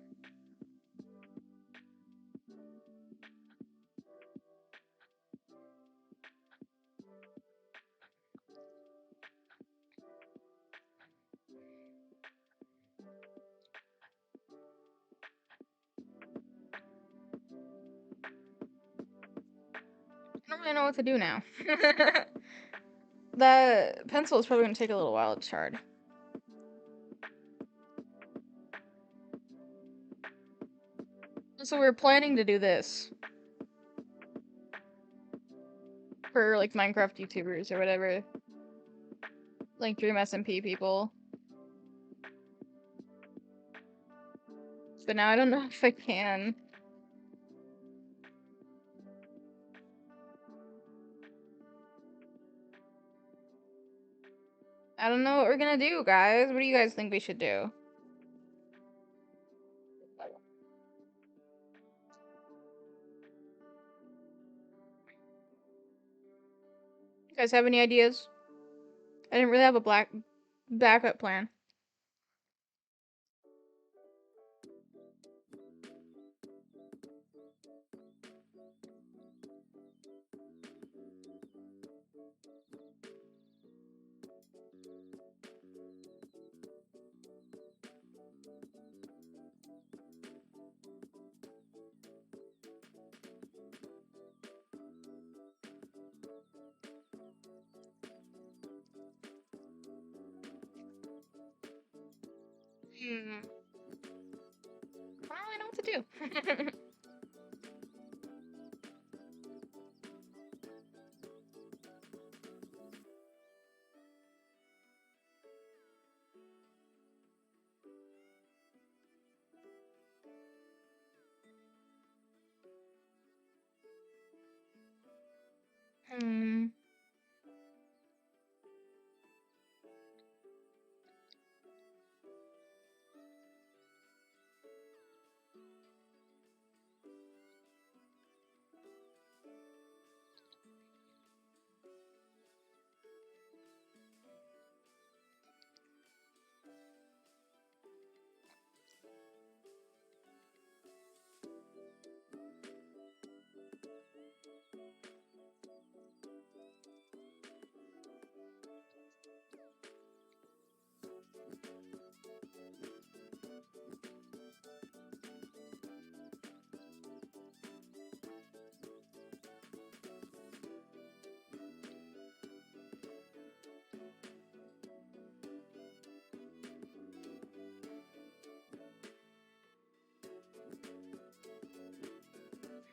A: I don't really know what to do now. The pencil is probably going to take a little while to chart. So we're planning to do this for like Minecraft YouTubers or whatever, like Dream SMP people. But now I don't know if I can. I don't know what we're gonna do, guys. What do you guys think we should do? Guys have any ideas? I didn't really have a black backup plan. Hmm. I don't really know what to do. Hmm.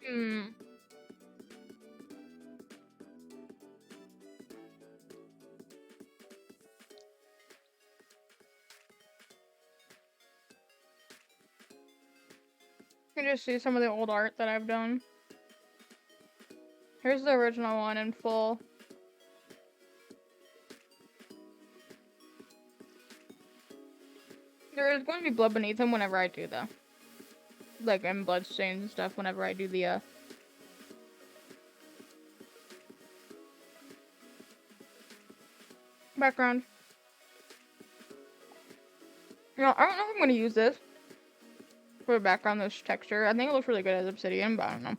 A: Hmm. You can just see some of the old art that I've done. Here's the original one in full. There is going to be blood beneath him whenever I do the, like, and blood stains and stuff whenever I do the, background. You know, I don't know if I'm going to use this for the background, this texture. I think it looks really good as obsidian, but I don't know.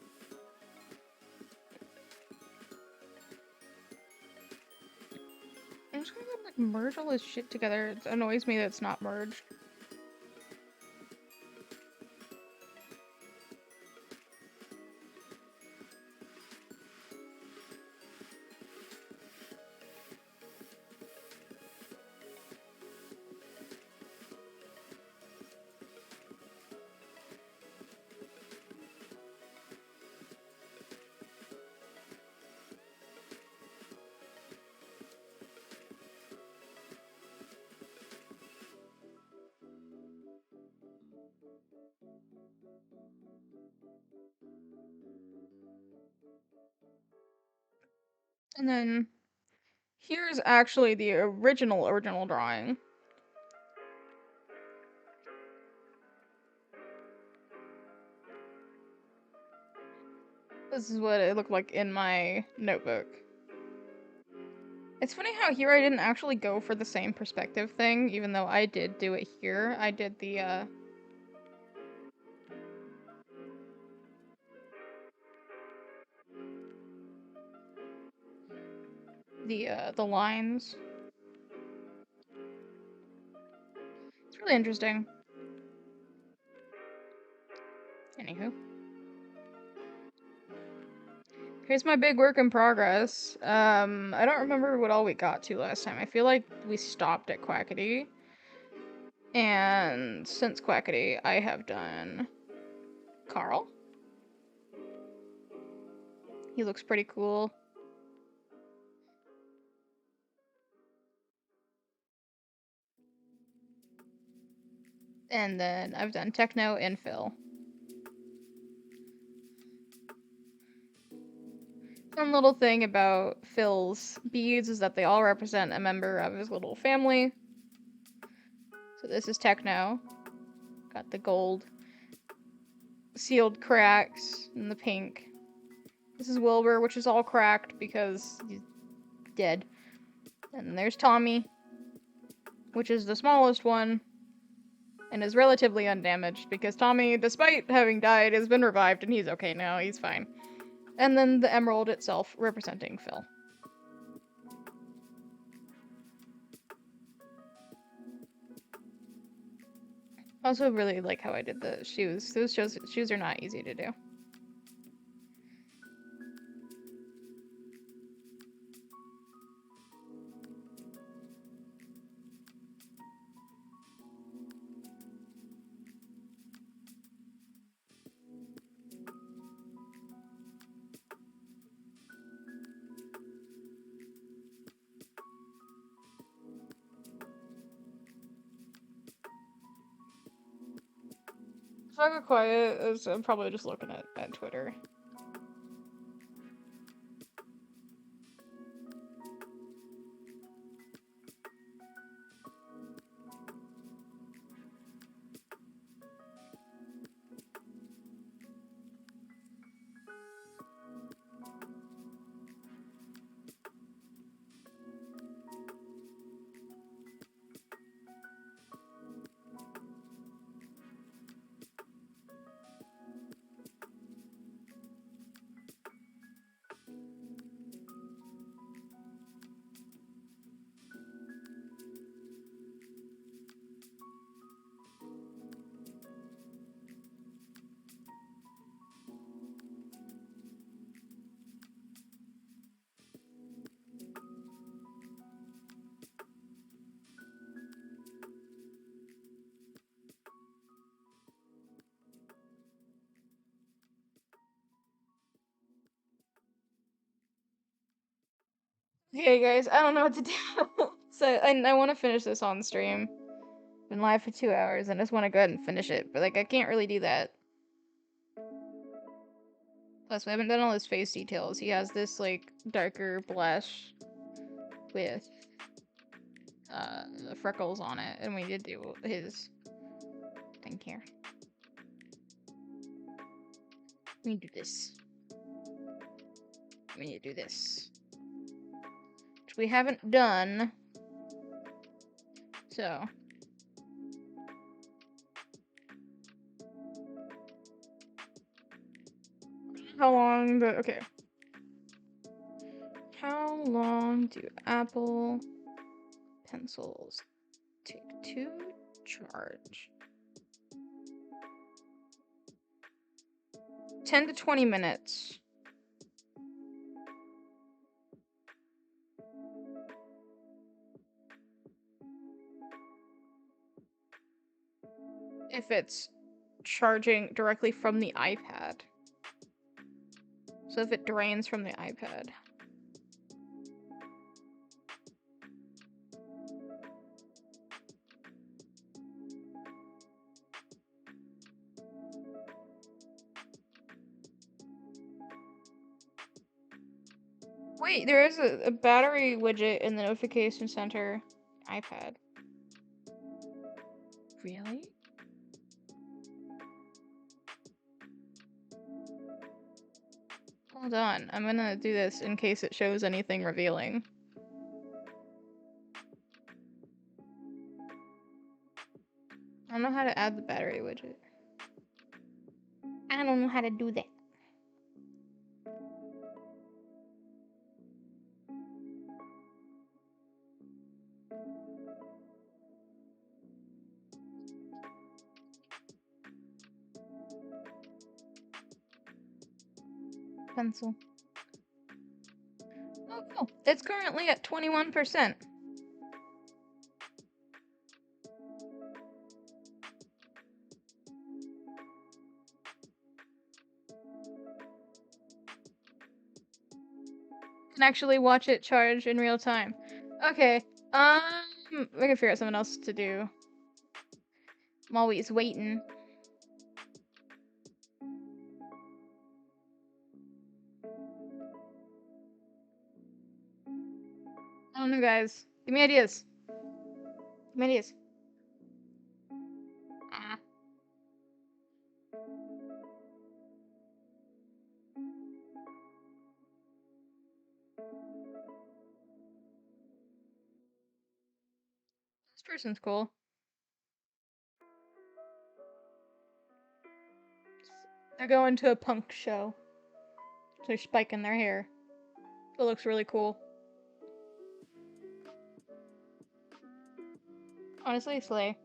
A: I'm just gonna like merge all this shit together. It annoys me that it's not merged. And then here's actually the original drawing. This is what it looked like in my notebook. It's funny how here I didn't actually go for the same perspective thing, even though I did do it here. I did the lines. It's really interesting. Anywho. Here's my big work in progress. I don't remember what all we got to last time. I feel like we stopped at Quackity. And since Quackity, I have done Carl. He looks pretty cool. And then I've done Techno and Phil. One little thing about Phil's beads is that they all represent a member of his little family. So this is Techno. Got the gold sealed cracks and the pink. This is Wilbur, which is all cracked because he's dead. And there's Tommy, which is the smallest one, and is relatively undamaged because Tommy, despite having died, has been revived and he's okay now, he's fine. And then the emerald itself representing Phil. I also really like how I did the shoes. Those shoes are not easy to do. If I go quiet, I'm probably just looking at Twitter. Okay, guys, I don't know what to do. So, I want to finish this on stream. Been live for 2 hours, and I just want to go ahead and finish it, but like I can't really do that. Plus, we haven't done all his face details. He has this like darker blush with freckles on it, and we did do his thing here. We need to do this. We need to do this, which we haven't done. So. How long the okay. How long do Apple pencils take to charge? 10 to 20 minutes. If it's charging directly from the iPad. So if it drains from the iPad. Wait, there is a battery widget in the notification center iPad. Really? Hold on, I'm gonna do this in case it shows anything revealing. I don't know how to add the battery widget. I don't know how to do that. Pencil. Oh, cool. It's currently at 21%. Can actually watch it charge in real time. Okay, we can figure out something else to do. I'm always waiting. I don't know, guys. Give me ideas. Give me ideas. Ah. person's cool. They're going to a punk show. So they're spiking their hair. It looks really cool. Honestly, slay.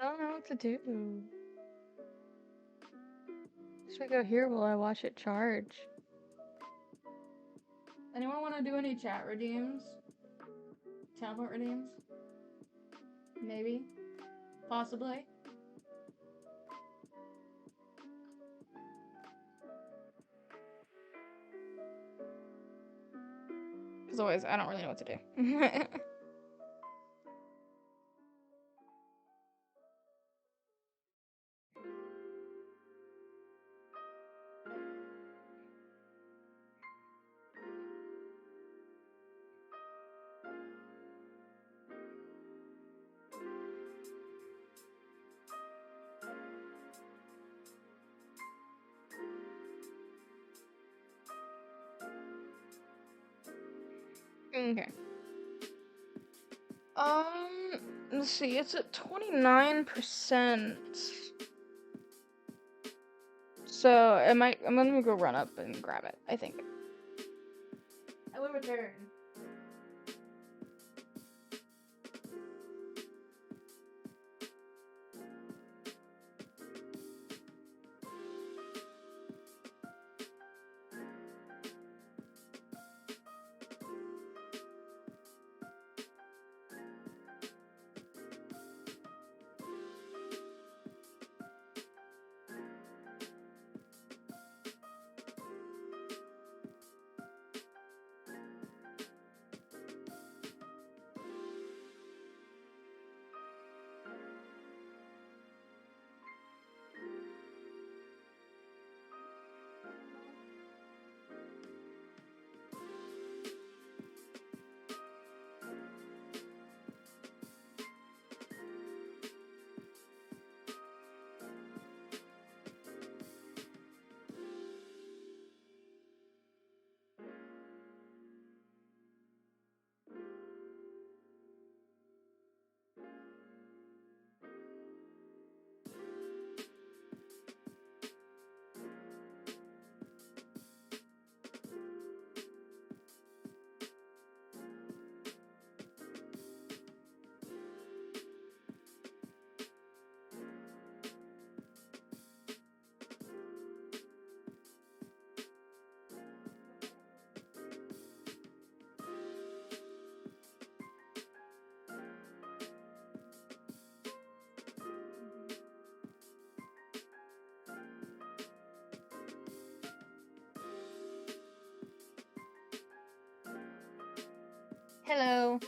A: I don't know what to do. Should I go here while I watch it charge? Anyone want to do any chat redeems? Teleport redeems? Maybe? Possibly? Because otherwise, I don't really know what to do. Okay. Let's see, it's at 29%. So, I'm gonna go run up and grab it, I think. I will return. Hello.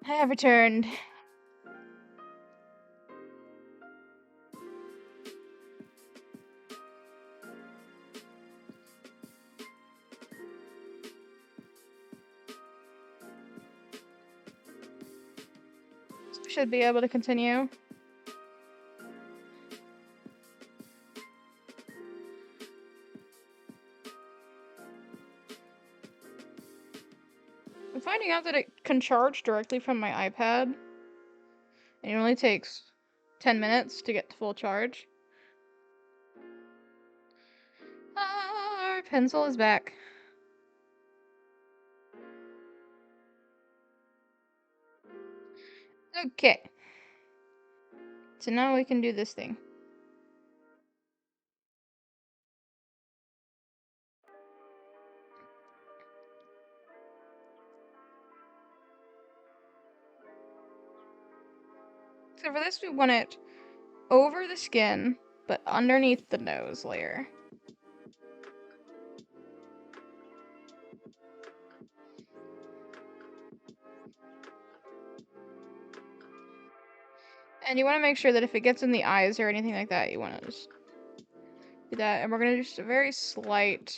A: I have returned. Should be able to continue. I'm finding out that it can charge directly from my iPad. And it only takes 10 minutes to get to full charge. Our pencil is back. Okay. So now we can do this thing. So for this, we want it over the skin, but underneath the nose layer. And you want to make sure that if it gets in the eyes or anything like that, you want to just do that. And we're going to do just a very slight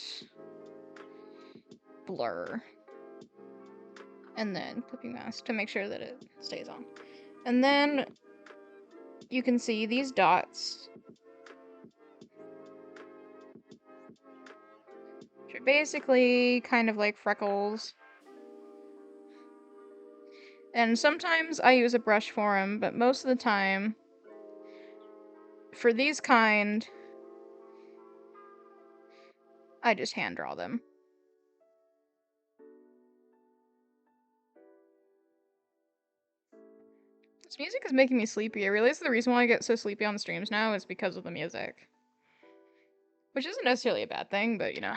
A: blur. And then clipping mask to make sure that it stays on. And then you can see these dots, which are basically kind of like freckles. And sometimes I use a brush for them, but most of the time, for these kind, I just hand draw them. This music is making me sleepy. I realize the reason why I get so sleepy on the streams now is because of the music. Which isn't necessarily a bad thing, but you know.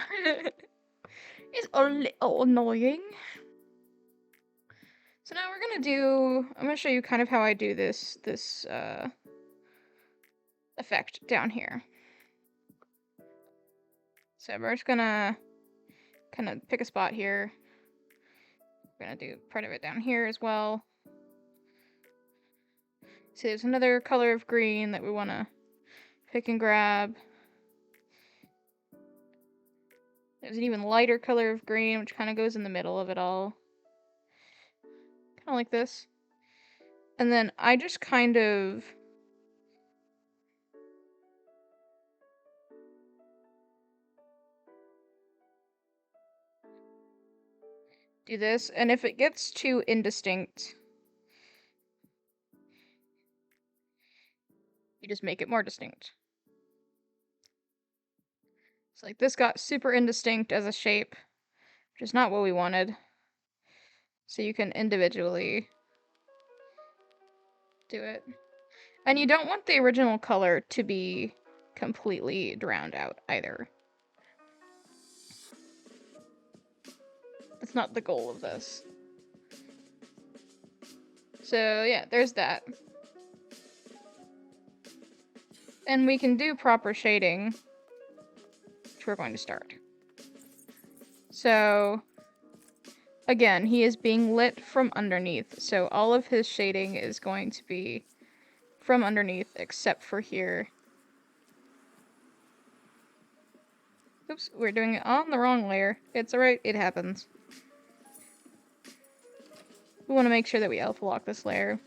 A: It's a little annoying. So now I'm gonna show you kind of how I do this effect down here. So we're just gonna kind of pick a spot here. We're gonna do part of it down here as well. So there's another color of green that we wanna pick and grab. There's an even lighter color of green, which kind of goes in the middle of it all. Kind of like this. And then I just kind of do this, and if it gets too indistinct, you just make it more distinct. So like this got super indistinct as a shape, which is not what we wanted. So you can individually do it. And you don't want the original color to be completely drowned out either. That's not the goal of this. So yeah, there's that. And we can do proper shading, which we're going to start. So again, he is being lit from underneath, so all of his shading is going to be from underneath, except for here. Oops, we're doing it on the wrong layer. It's alright, it happens. We want to make sure that we alpha lock this layer.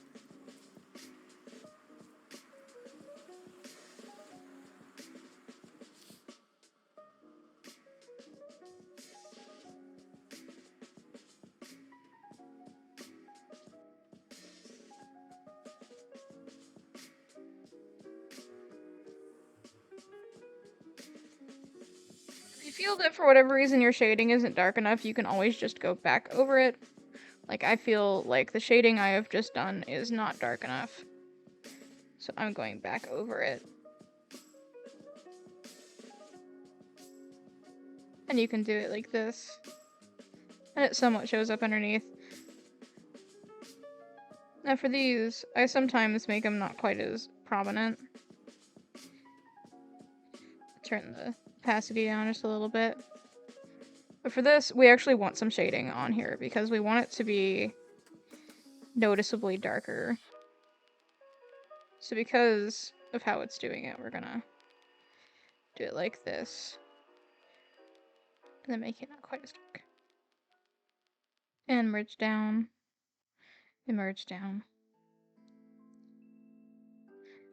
A: If you feel that for whatever reason your shading isn't dark enough, you can always just go back over it. Like, I feel like the shading I have just done is not dark enough. So I'm going back over it. And you can do it like this. And it somewhat shows up underneath. Now for these, I sometimes make them not quite as prominent. Turn the opacity down just a little bit. But for this, we actually want some shading on here because we want it to be noticeably darker. So because of how it's doing it, we're gonna do it like this. And then make it not quite as dark. And merge down. And merge down.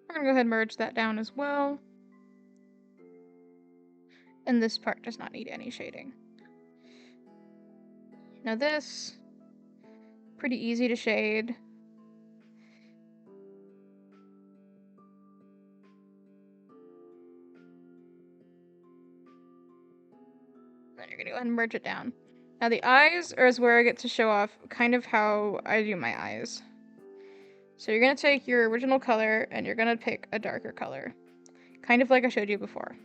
A: We're gonna go ahead and merge that down as well. And this part does not need any shading. Now this, Pretty easy to shade. Then you're gonna go ahead and merge it down. Now the eyes is where I get to show off kind of how I do my eyes. So you're gonna take your original color and you're gonna pick a darker color. Kind of like I showed you before.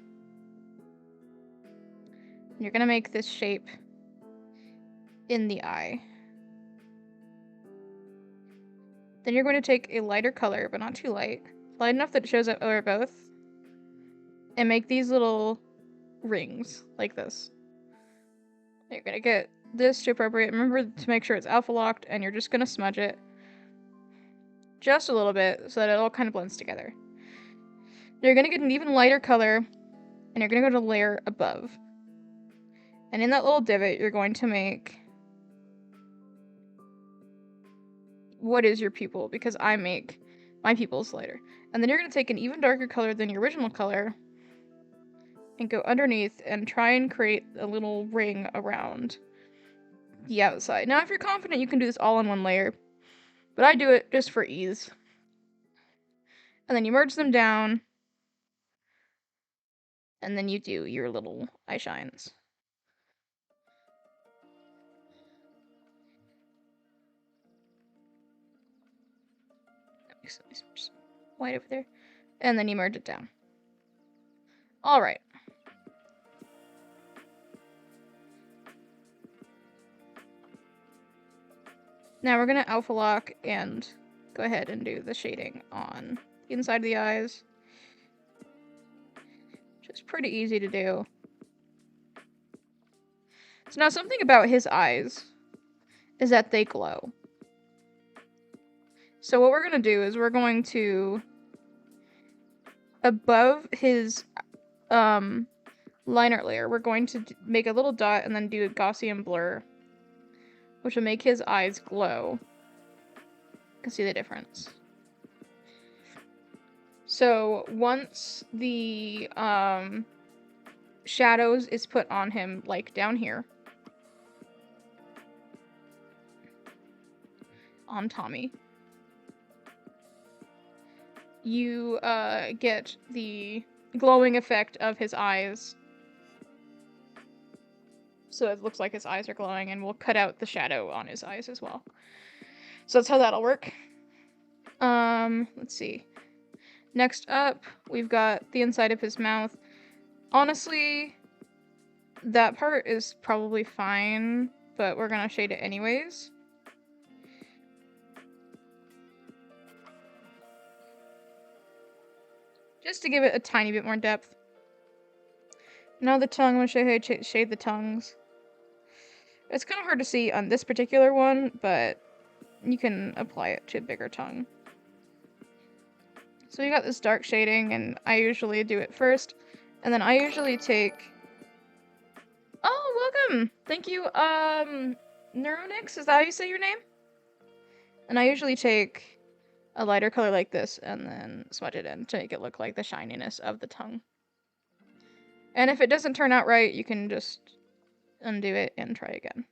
A: And you're gonna make this shape in the eye. Then you're going to take a lighter color, but not too light. Light enough that it shows up over both. And make these little rings, like this. You're gonna get this to appropriate. Remember to make sure it's alpha locked, and you're just gonna smudge it. Just a little bit, so that it all kind of blends together. You're gonna get an even lighter color, and you're gonna go to layer above. And in that little divot, you're going to make what is your pupil, because I make my pupils lighter. And then you're going to take an even darker color than your original color and go underneath and try and create a little ring around the outside. Now, if you're confident, you can do this all in one layer, but I do it just for ease. And then you merge them down, and then you do your little eye shines. White over there. And then you merge it down. Alright. Now we're going to alpha lock and go ahead and do the shading on the inside of the eyes. Which is pretty easy to do. So now something about his eyes is that they glow. So what we're going to do is we're going to, above his liner layer, we're going to make a little dot and then do a Gaussian blur, which will make his eyes glow. You can see the difference. So once the shadows is put on him, like down here, on Tommy, you get the glowing effect of his eyes. So it looks like his eyes are glowing, and we'll cut out the shadow on his eyes as well. So that's how that'll work. Let's see. Next up, we've got the inside of his mouth. Honestly, that part is probably fine, but we're gonna shade it anyways. Just to give it a tiny bit more depth. Now the tongue, I'm gonna show you how to shade the tongues. It's kind of hard to see on this particular one, but you can apply it to a bigger tongue. So you got this dark shading, and I usually do it first, and then I usually take... Oh, welcome! Thank you, Neuronix, is that how you say your name? And I usually take a lighter color like this, and then smudge it in to make it look like the shininess of the tongue. And if it doesn't turn out right, you can just undo it and try again.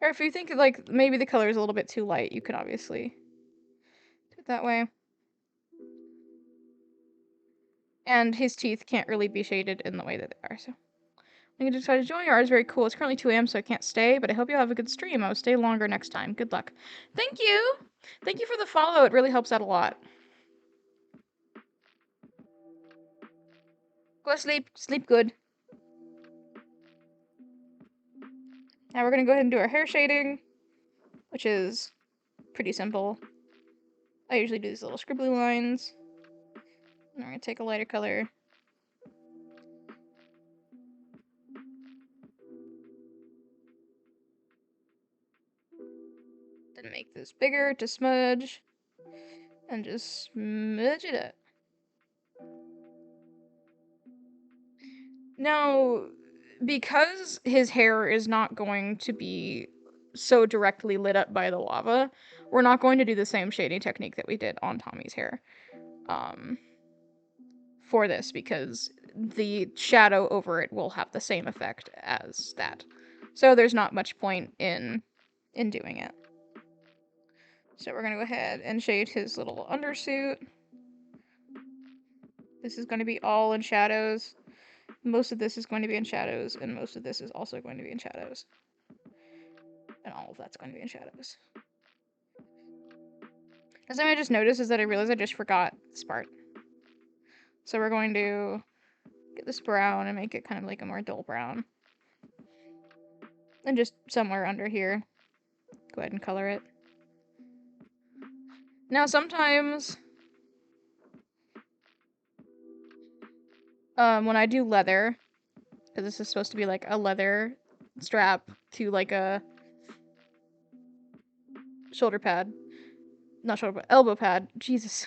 A: Or if you think, like, maybe the color is a little bit too light, you can obviously do it that way. And his teeth can't really be shaded in the way that they are, so. I'm gonna decide to join. Your art is very cool. It's currently 2 a.m., so I can't stay, but I hope you'll have a good stream. I will stay longer next time. Good luck. Thank you! Thank you for the follow. It really helps out a lot. Go sleep. Sleep good. Now we're gonna go ahead and do our hair shading, which is pretty simple. I usually do these little scribbly lines. And we're gonna take a lighter color. Then make this bigger to smudge. And just smudge it up. Now, because his hair is not going to be so directly lit up by the lava, we're not going to do the same shading technique that we did on Tommy's hair for this, because the shadow over it will have the same effect as that. So there's not much point in in doing it. So we're gonna go ahead and shade his little undersuit. This is going to be all in shadows. Most of this is going to be in shadows, and most of this is also going to be in shadows. And all of that's going to be in shadows. Something I just noticed is that I realized I just forgot this part. So we're going to get this brown and make it kind of like a more dull brown. And just somewhere under here, go ahead and color it. Now sometimes, when I do leather, because this is supposed to be like a leather strap to like a shoulder pad. Not shoulder pad, elbow pad. Jesus.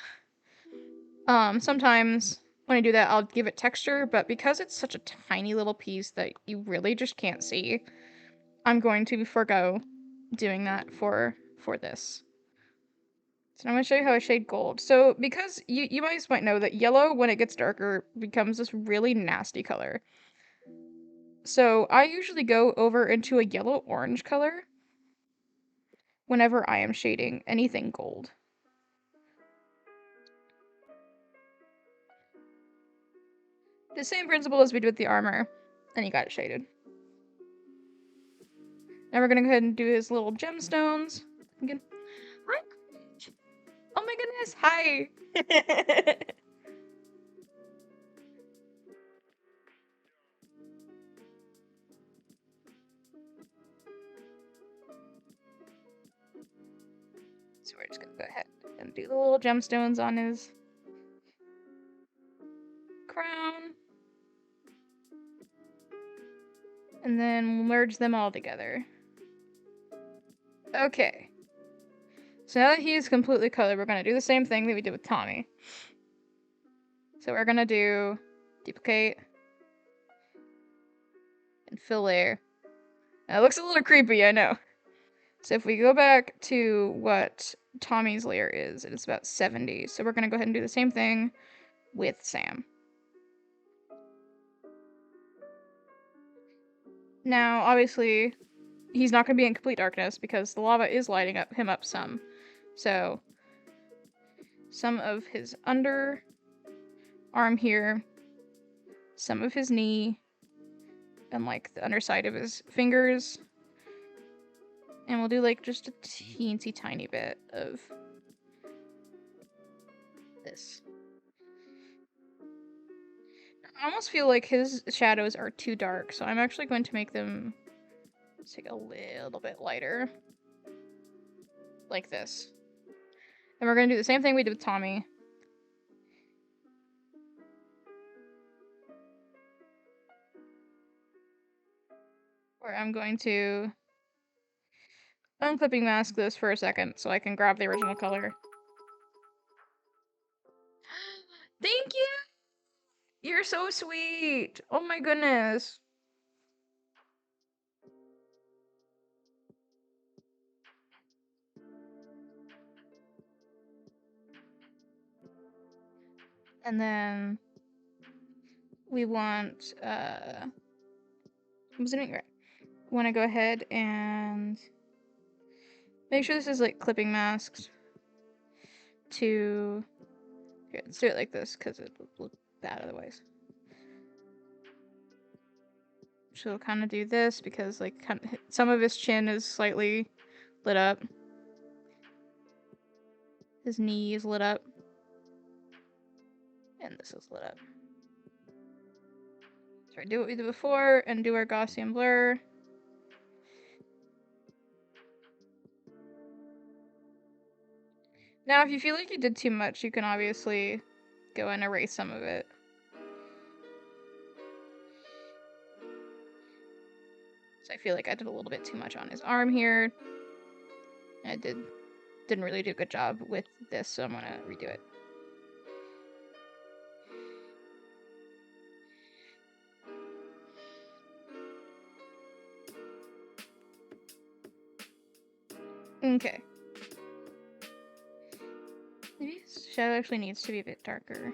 A: Sometimes when I do that, I'll give it texture, but because it's such a tiny little piece that you really just can't see, I'm going to forego doing that for this. So I'm going to show you how I shade gold. So because you guys might know that yellow, when it gets darker, becomes this really nasty color. So I usually go over into a yellow-orange color whenever I am shading anything gold. The same principle as we did with the armor, and you got it shaded. Now we're gonna go ahead and do his little gemstones. Again. Hi. Oh my goodness, hi! So we're just gonna go ahead and do the little gemstones on his crown. And then we'll merge them all together. Okay. So now that he is completely colored, we're gonna do the same thing that we did with Tommy. So we're gonna do duplicate and fill layer. Now it looks a little creepy, I know. So if we go back to what Tommy's layer is, it's about 70. So we're gonna go ahead and do the same thing with Sam. Now, obviously, he's not gonna be in complete darkness because the lava is lighting him up some. So some of his under arm here, some of his knee, and like the underside of his fingers. And we'll do like just a teensy tiny bit of this. I almost feel like his shadows are too dark, so I'm actually going to make them take a little bit lighter. Like this. And we're going to do the same thing we did with Tommy. Where I'm going to unclipping mask this for a second so I can grab the original color. Thank you! You're so sweet! Oh my goodness. And then we want, I'm zooming right. We want to go ahead and make sure this is like clipping masked to, here, let's do it like this because it would look bad otherwise. So we'll kind of do this because like some of his chin is slightly lit up. His knee is lit up. And this is lit up. So do what we did before and do our Gaussian blur. Now, if you feel like you did too much, you can obviously go and erase some of it. So I feel like I did a little bit too much on his arm here. I didn't really do a good job with this, so I'm gonna redo it. Okay. Maybe his shadow actually needs to be a bit darker.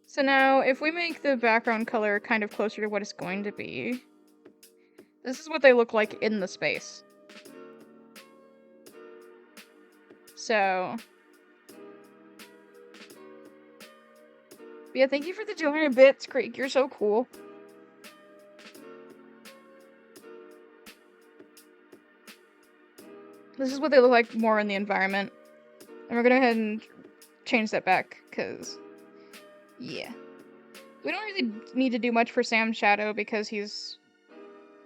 A: So now, if we make the background color kind of closer to what it's going to be, this is what they look like in the space. So, yeah, thank you for the 200 bits, Creek. You're so cool. This is what they look like more in the environment. And we're gonna go ahead and change that back, because, yeah. We don't really need to do much for Sam's shadow, because he's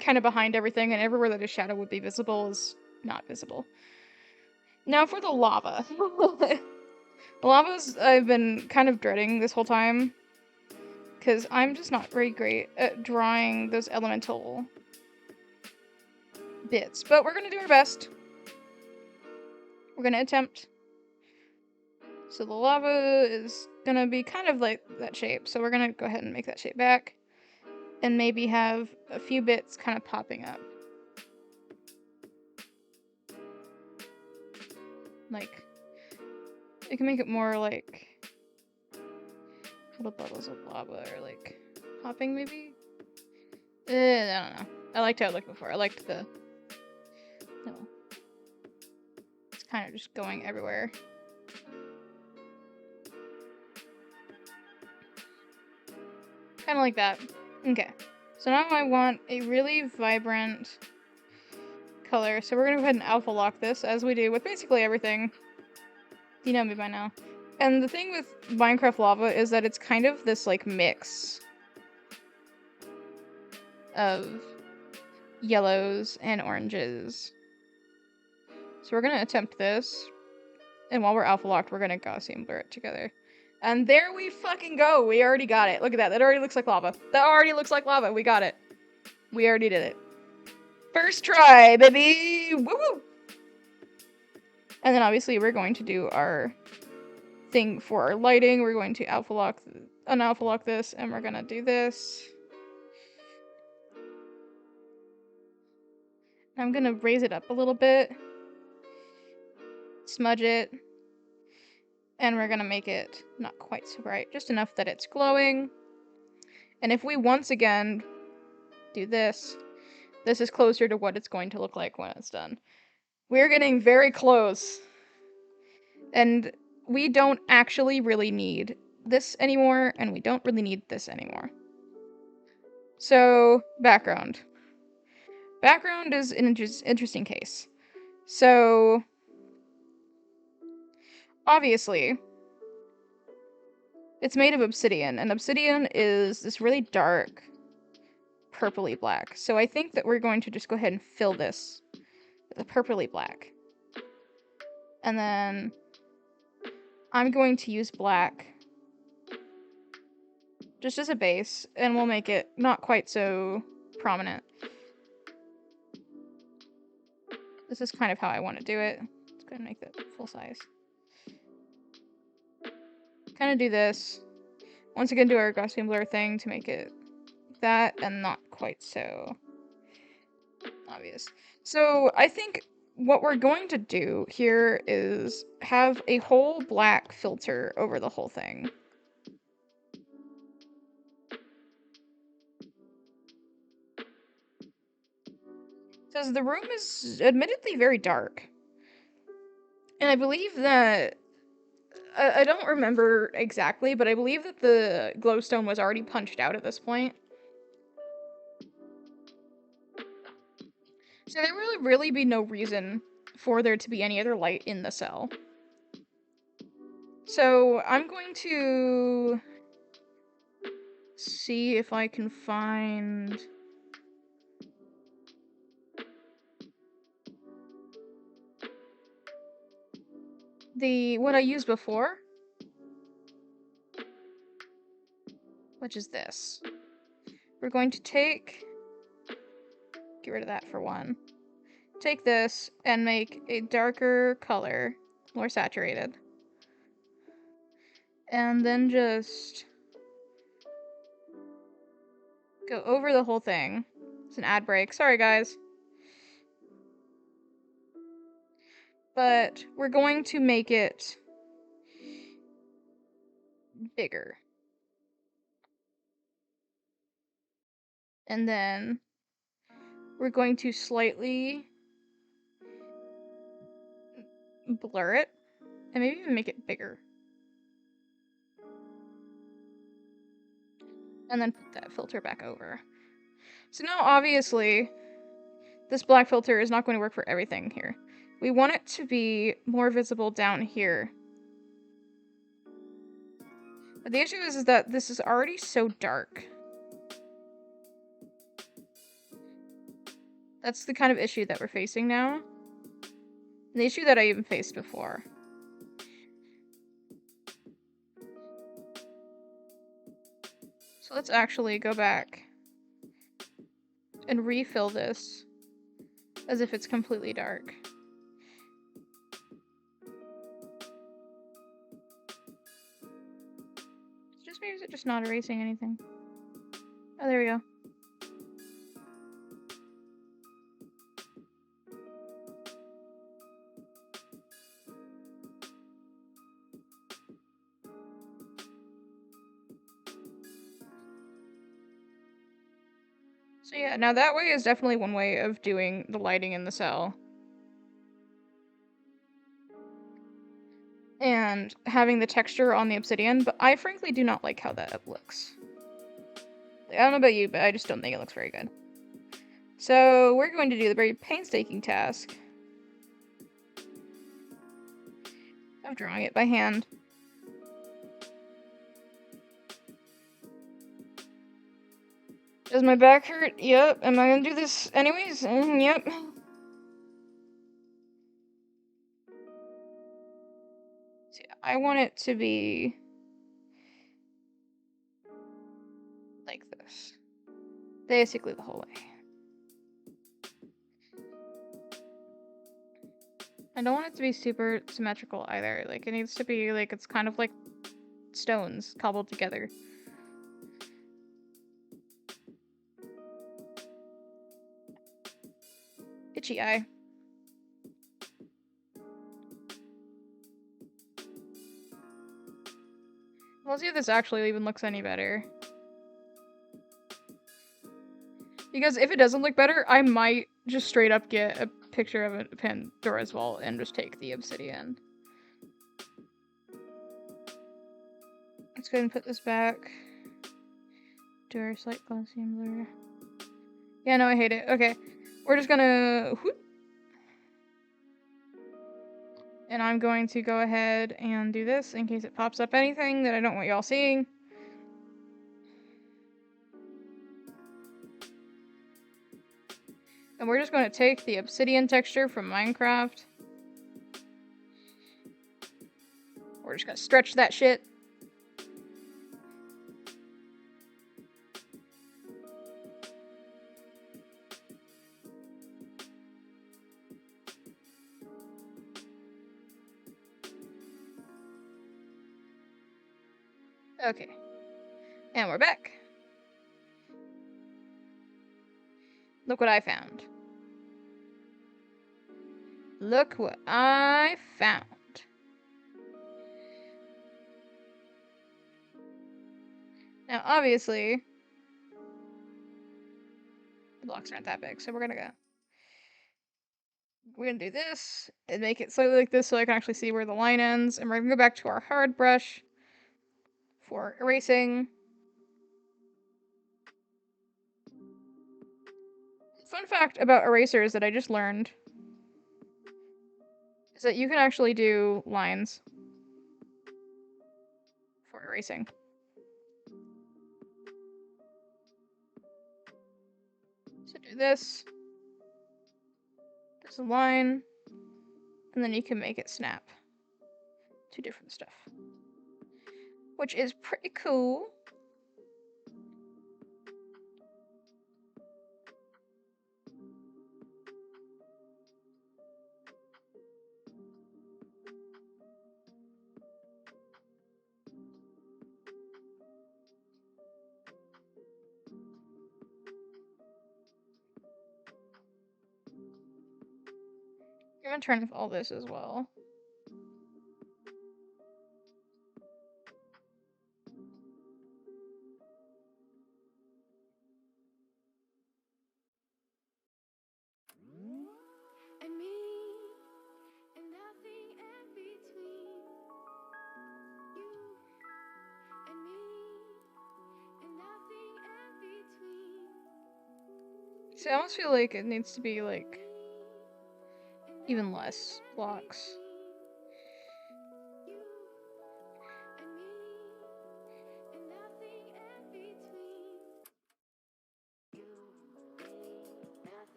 A: kind of behind everything, and everywhere that his shadow would be visible is not visible. Now for the lava. The lavas I've been kind of dreading this whole time, because I'm just not very great at drawing those elemental bits. But we're gonna do our best. We're gonna attempt. So the lava is gonna be kind of like that shape, so we're gonna go ahead and make that shape back. And maybe have a few bits kind of popping up. Like, you can make it more like little bubbles of lava, or like popping maybe? I don't know. I liked how it looked before. I liked the... No. It's kind of just going everywhere. Kind of like that. Okay. So now I want a really vibrant color. So we're going to go ahead and alpha lock this, as we do with basically everything. You know me by now. And the thing with Minecraft Lava is that it's kind of this, like, mix of yellows and oranges. So we're going to attempt this. And while we're alpha locked, we're going to Gaussian blur it together. And there we fucking go! We already got it. Look at that. That already looks like lava. That already looks like lava. We got it. We already did it. First try, baby! Woo-woo! And then obviously we're going to do our thing for our lighting. We're going to alpha lock, unalpha lock this, and we're going to do this. I'm going to raise it up a little bit. Smudge it. And we're going to make it not quite so bright. Just enough that it's glowing. And if we once again do this, this is closer to what it's going to look like when it's done. We're getting very close. And we don't actually really need this anymore, and we don't really need this anymore. So, background. Background is an interesting case. So, obviously, it's made of obsidian, and obsidian is this really dark purpley black. So I think that we're going to just go ahead and fill this with a purpley black. And then I'm going to use black just as a base, and we'll make it not quite so prominent. This is kind of how I want to do it. Let's go ahead and make that full size. Kind of do this. Once again, do our Gaussian blur thing to make it that and not quite so obvious. So I think what we're going to do here is have a whole black filter over the whole thing. Says the room is admittedly very dark. And I believe that... I don't remember exactly, but I believe that the glowstone was already punched out at this point. So there will really be no reason for there to be any other light in the cell. So I'm going to see if I can find... what I used before, which is this. We're going to get rid of that for one. Take this and make a darker color, more saturated. And then just go over the whole thing. It's an ad break. Sorry, guys. But we're going to make it bigger. And then we're going to slightly blur it and maybe even make it bigger. And then put that filter back over. So now obviously this black filter is not going to work for everything here. We want it to be more visible down here. But the issue is that this is already so dark. That's the kind of issue that we're facing now. The issue that I even faced before. So let's actually go back and refill this as if it's completely dark. Maybe is it just not erasing anything? Oh, there we go. So yeah, now that way is definitely one way of doing the lighting in the cell. And having the texture on the obsidian, but I frankly do not like how that looks. I don't know about you, but I just don't think it looks very good. So we're going to do the very painstaking task of drawing it by hand. Does my back hurt? Yep. Am I gonna do this anyways? Yep. See, I want it to be like this. Basically the whole way. I don't want it to be super symmetrical either. Like, it needs to be, like, it's kind of like stones cobbled together. Itchy eye. We'll see if this actually even looks any better. Because if it doesn't look better, I might just straight up get a picture of a Pandora's Vault and just take the obsidian. Let's go ahead and put this back. Do our slight glossy and blur. Yeah, no, I hate it. Okay. We're just gonna... whoop. And I'm going to go ahead and do this in case it pops up anything that I don't want y'all seeing. And we're just going to take the obsidian texture from Minecraft. We're just going to stretch that shit. Okay. And we're back. Look what I found. Look what I found. Now, obviously, the blocks aren't that big, so we're gonna do this and make it slightly like this so I can actually see where the line ends. And we're gonna go back to our hard brush for erasing. Fun fact about erasers that I just learned is that you can actually do lines for erasing. So do this. There's a line. And then you can make it snap to different stuff. Which is pretty cool. I'm gonna turn off all this as well. See, I almost feel like it needs to be, like, even less blocks.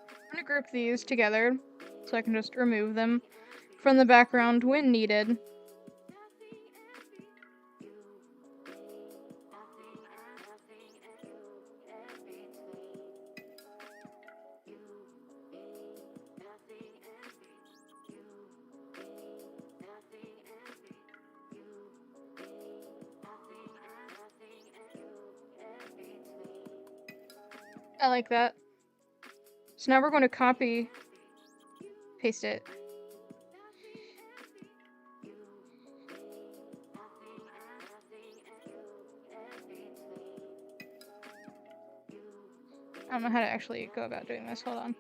A: I'm gonna group these together so I can just remove them from the background when needed. I like that. So now we're going to copy, paste it. I don't know how to actually go about doing this. Hold on.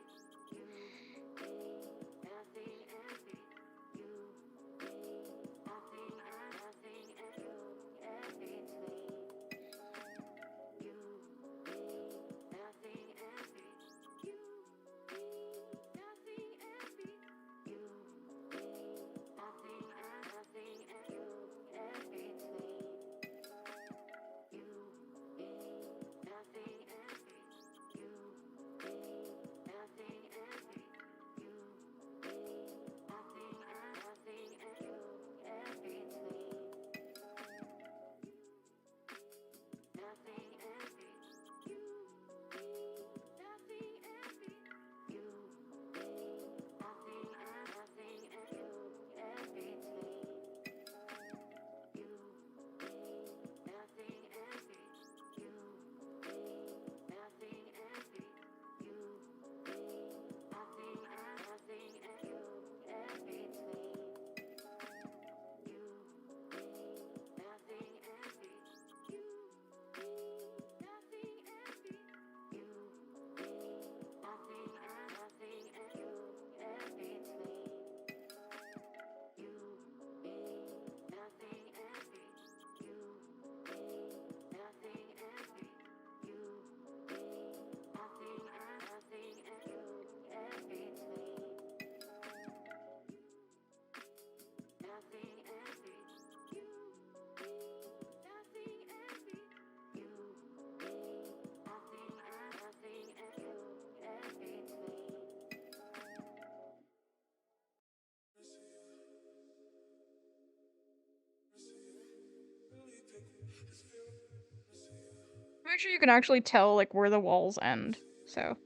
A: Make sure you can actually tell, like, where the walls end, so.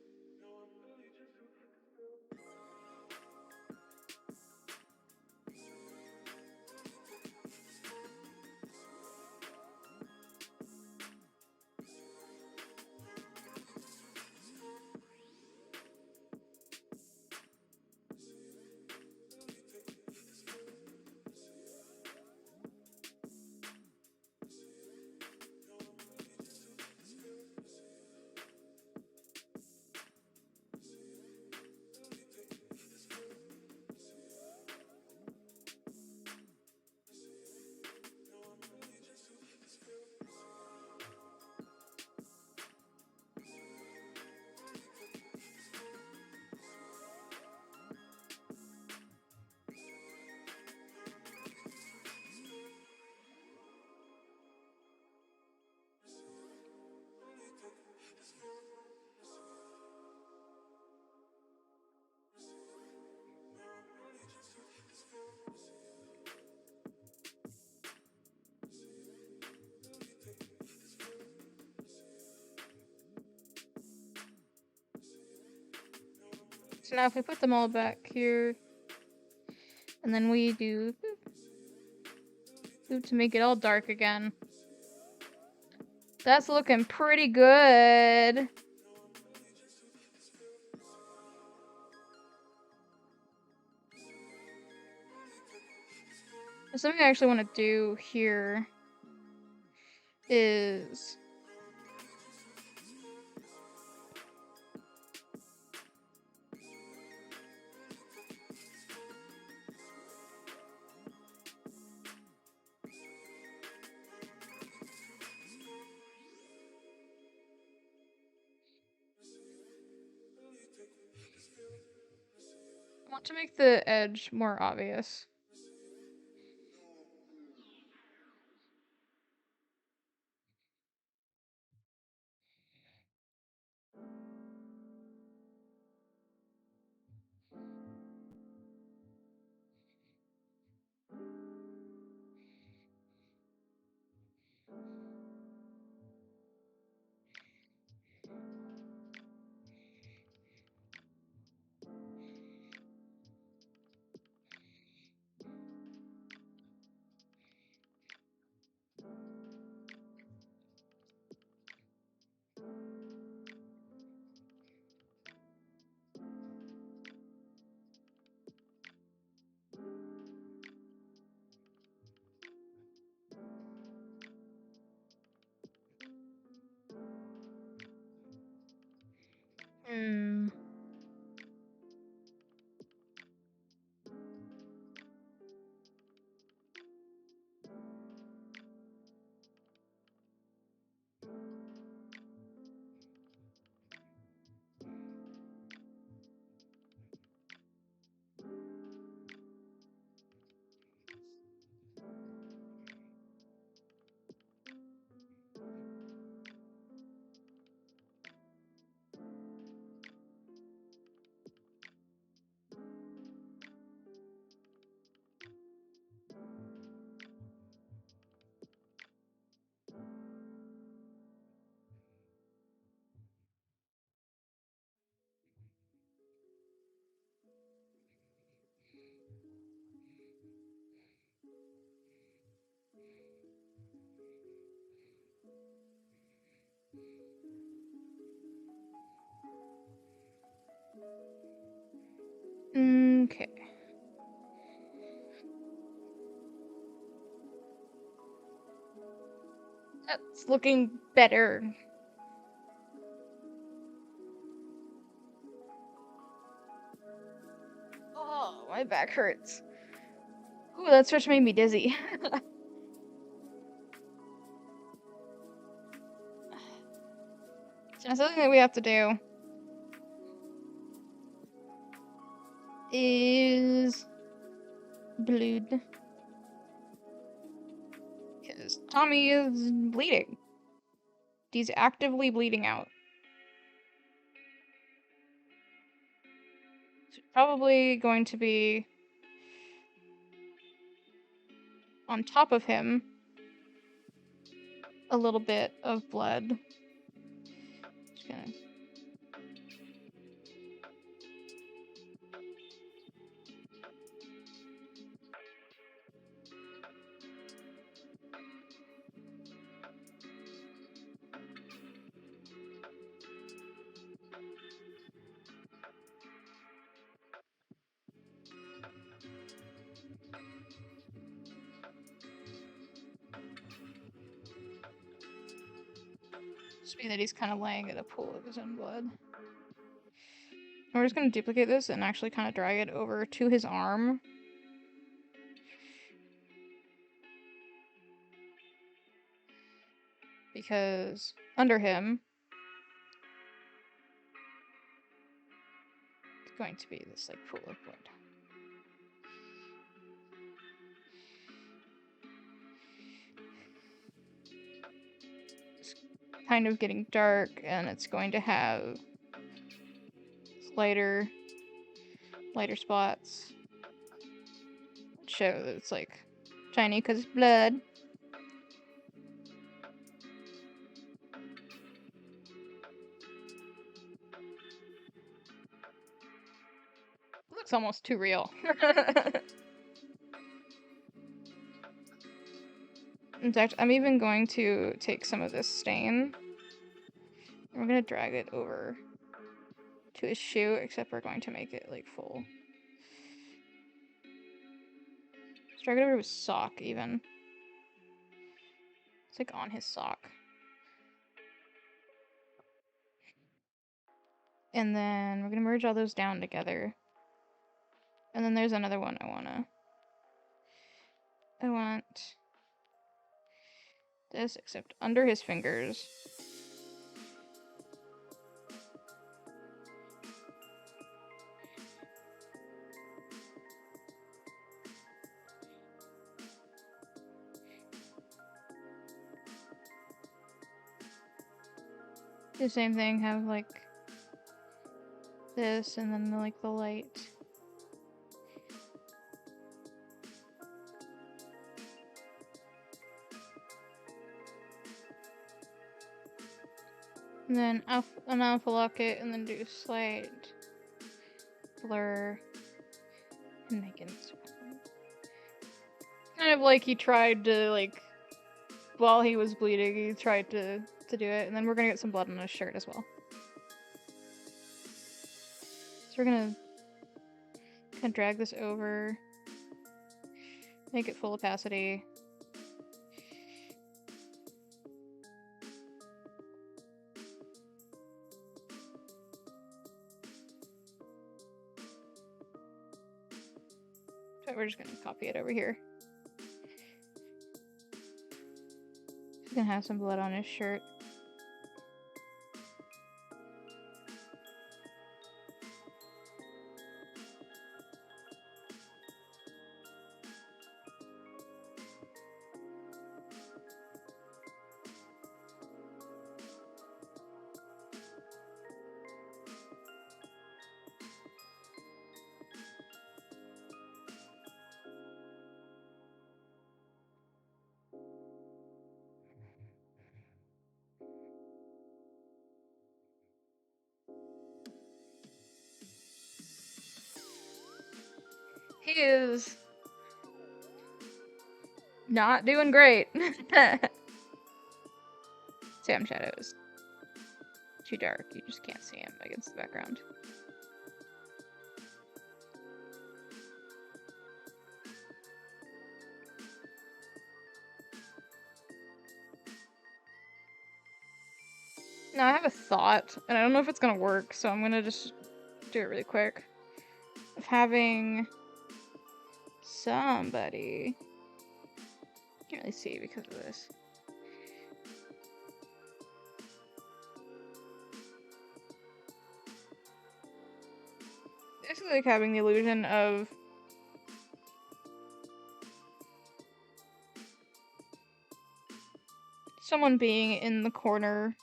A: So now if we put them all back here, and then we do boop to make it all dark again. That's looking pretty good. Something I actually want to do here is I want to make the edge more obvious. Hmm. Okay. That's looking better. Oh, my back hurts. Ooh, that stretch made me dizzy. So something that we have to do is blood. Because Tommy is bleeding. He's actively bleeding out. So probably going to be on top of him a little bit of blood. Just gonna... Just mean that he's kind of laying in a pool of his own blood. And we're just going to duplicate this and actually kind of drag it over to his arm. Because under him it's going to be this like pool of blood. It's kind of getting dark and it's going to have lighter spots. Show that it's like shiny because it's blood. It looks almost too real. In fact, I'm even going to take some of this stain. And we're going to drag it over to his shoe, except we're going to make it like full. Let's drag it over to his sock even. It's like on his sock. And then we're going to merge all those down together. And then there's another one I want this, except under his fingers. The same thing, have like this and then like the light. And then an alpha lock it and then do slight blur and make it kind of like he tried to like while he was bleeding, he tried to do it, and then we're gonna get some blood on his shirt as well. So we're gonna kind of drag this over, make it full opacity. So we're just gonna copy it over here. He's gonna have some blood on his shirt. He is not doing great. Sam shadows. Too dark, you just can't see him against the background. Now I have a thought, and I don't know if it's gonna work, so I'm gonna just do it really quick. Of having somebody... Can't really see because of this. Basically like having the illusion of someone being in the corner.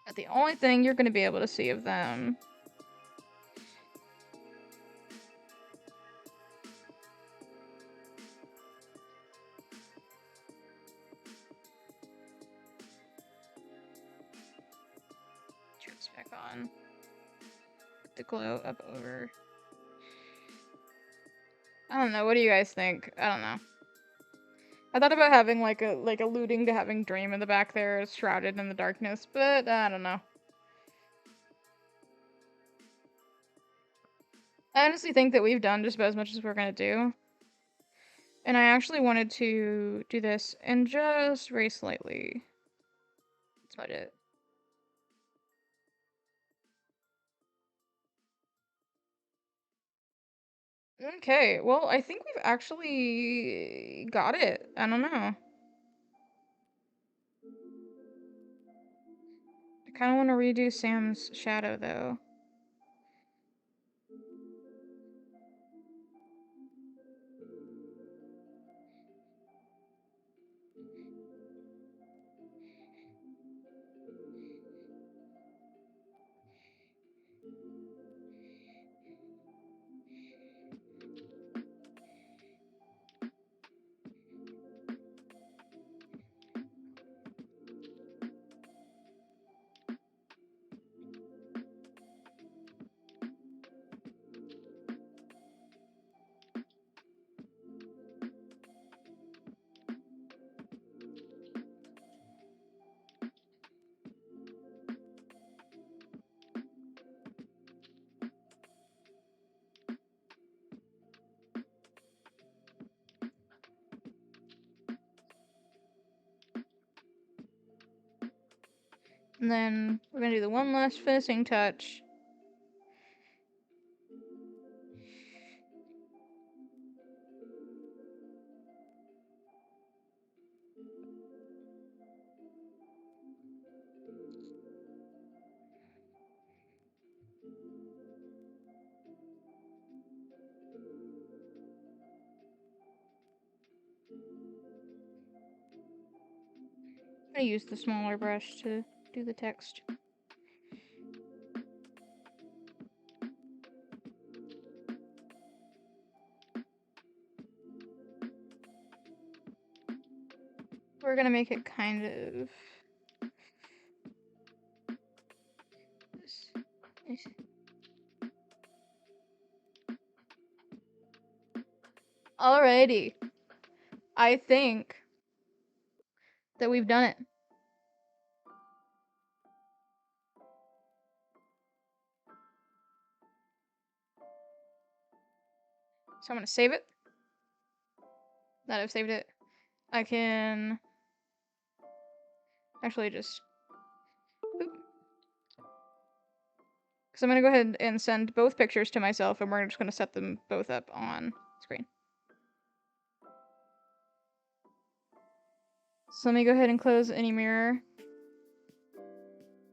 A: But the only thing you're going to be able to see of them turn this back on. Put the glow up over. I don't know, what do you guys think? I don't know. I thought about having like alluding to having Dream in the back there, shrouded in the darkness, but I don't know. I honestly think that we've done just about as much as we're gonna do. And I actually wanted to do this and just very slightly smudge it. Okay, well, I think we've actually got it. I don't know. I kind of want to redo Sam's shadow, though. And then we're gonna do the one last finishing touch. I'm gonna use the smaller brush to do the text. We're gonna make it kind of... Alrighty. I think that we've done it. So I'm gonna save it. Now that I've saved it, I can actually just... Because I'm gonna go ahead and send both pictures to myself, and we're just gonna set them both up on screen. So let me go ahead and close AnyMirror.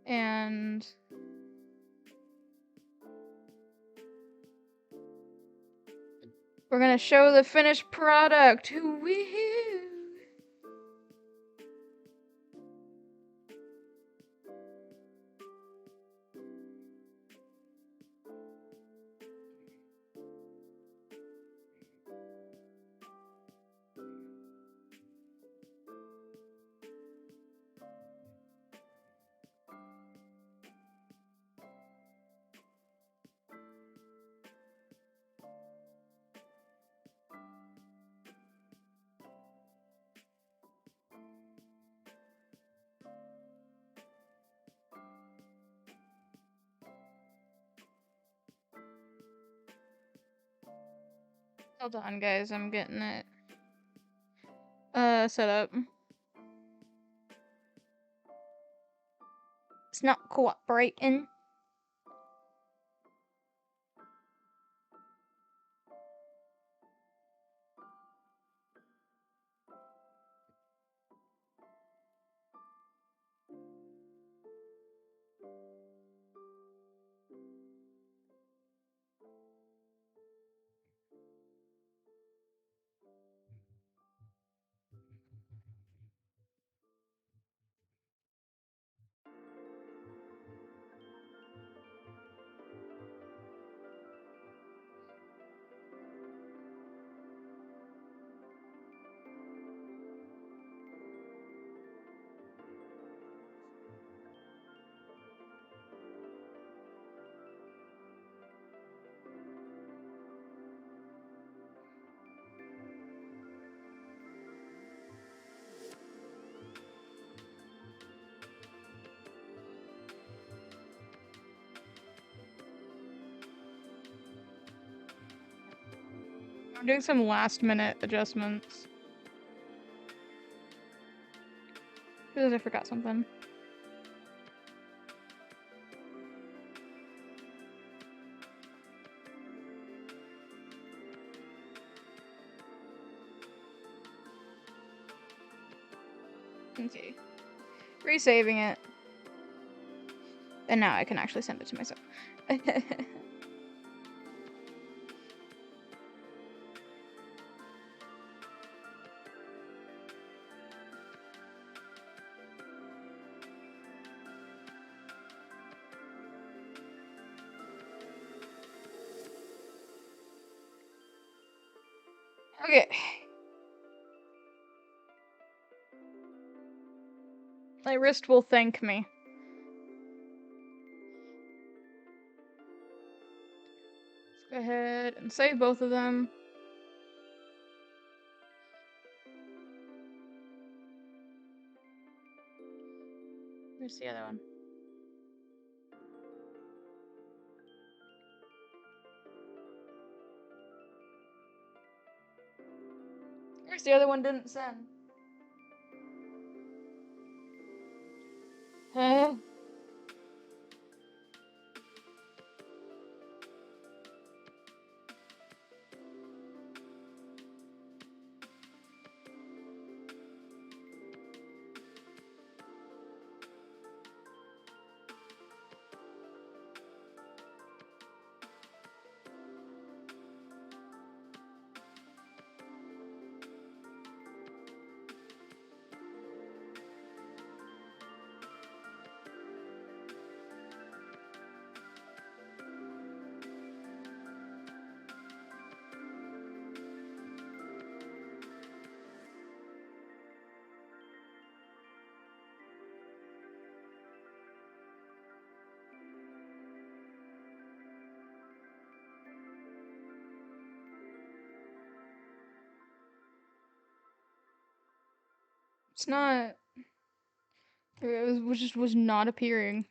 A: And we're gonna show the finished product. Woohoo! Hold on, guys. I'm getting it set up. It's not cooperating. I'm doing some last minute adjustments. Because I forgot something. Okay. Resaving it. And now I can actually send it to myself. Okay. My wrist will thank me. Let's go ahead and save both of them. Where's the other one? Where's the other one didn't send? Huh? It's not. It just was not appearing.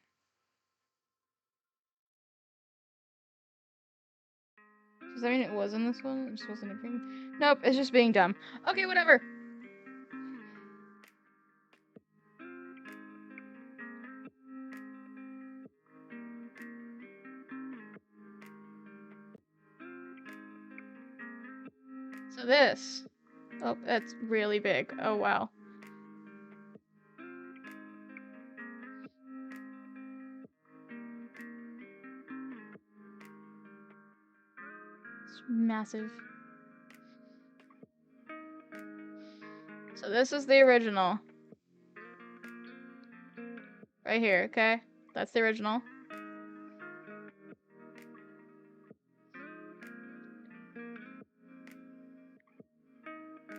A: Does that mean it was in this one? It just wasn't appearing? Nope, it's just being dumb. Okay, whatever. So this. Oh, that's really big. Oh, wow. It's massive. So this is the original. Right here, okay? That's the original.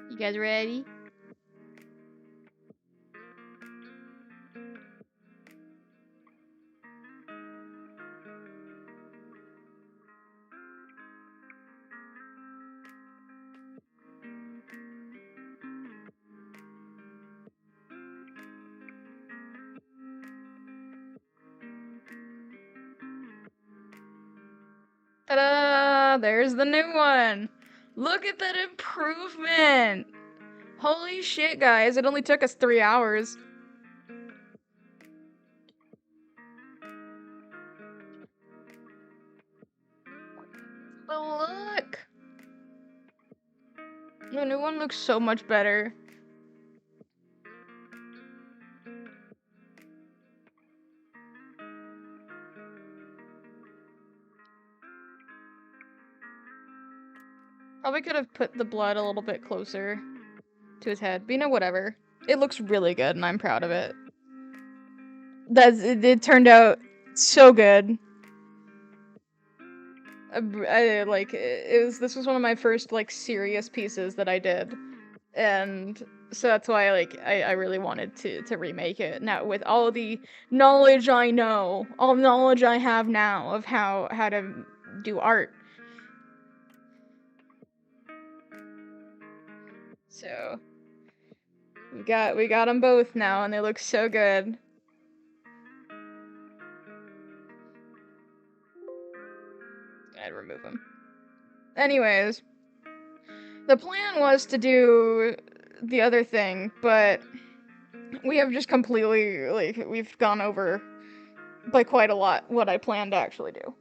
A: You guys ready? Ta-da! There's the new one! Look at that improvement! Holy shit, guys, it only took us 3 hours. But look! The new one looks so much better. Probably could have put the blood a little bit closer to his head, but you know, whatever. It looks really good, and I'm proud of it. It turned out so good. This was one of my first, like, serious pieces that I did. And so that's why, like, I really wanted to remake it. Now, with all the knowledge I know, all the knowledge I have now of how to do art. So, we got them both now, and they look so good. I'd remove them. Anyways, the plan was to do the other thing, but we have just completely, like, we've gone over by quite a lot what I planned to actually do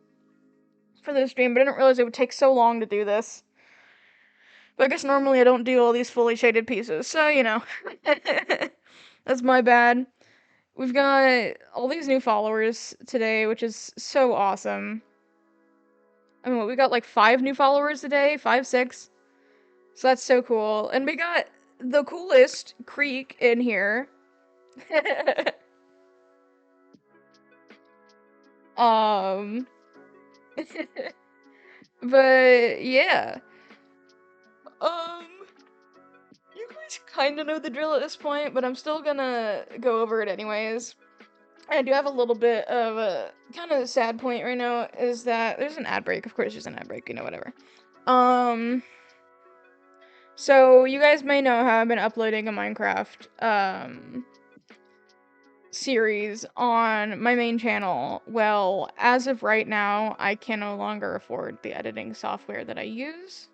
A: for this stream, but I didn't realize it would take so long to do this. But I guess normally I don't do all these fully shaded pieces, so, you know. That's my bad. We've got all these new followers today, which is so awesome. I mean, we got like 5 new followers today? 5, 6? So that's so cool. And we got the coolest Creek in here. um... But, yeah. You guys kind of know the drill at this point, but I'm still gonna go over it anyways. I do have a little bit of a kind of sad point right now, is that there's an ad break. Of course there's an ad break, you know, whatever. So you guys may know how I've been uploading a Minecraft, series on my main channel. Well, as of right now, I can no longer afford the editing software that I use.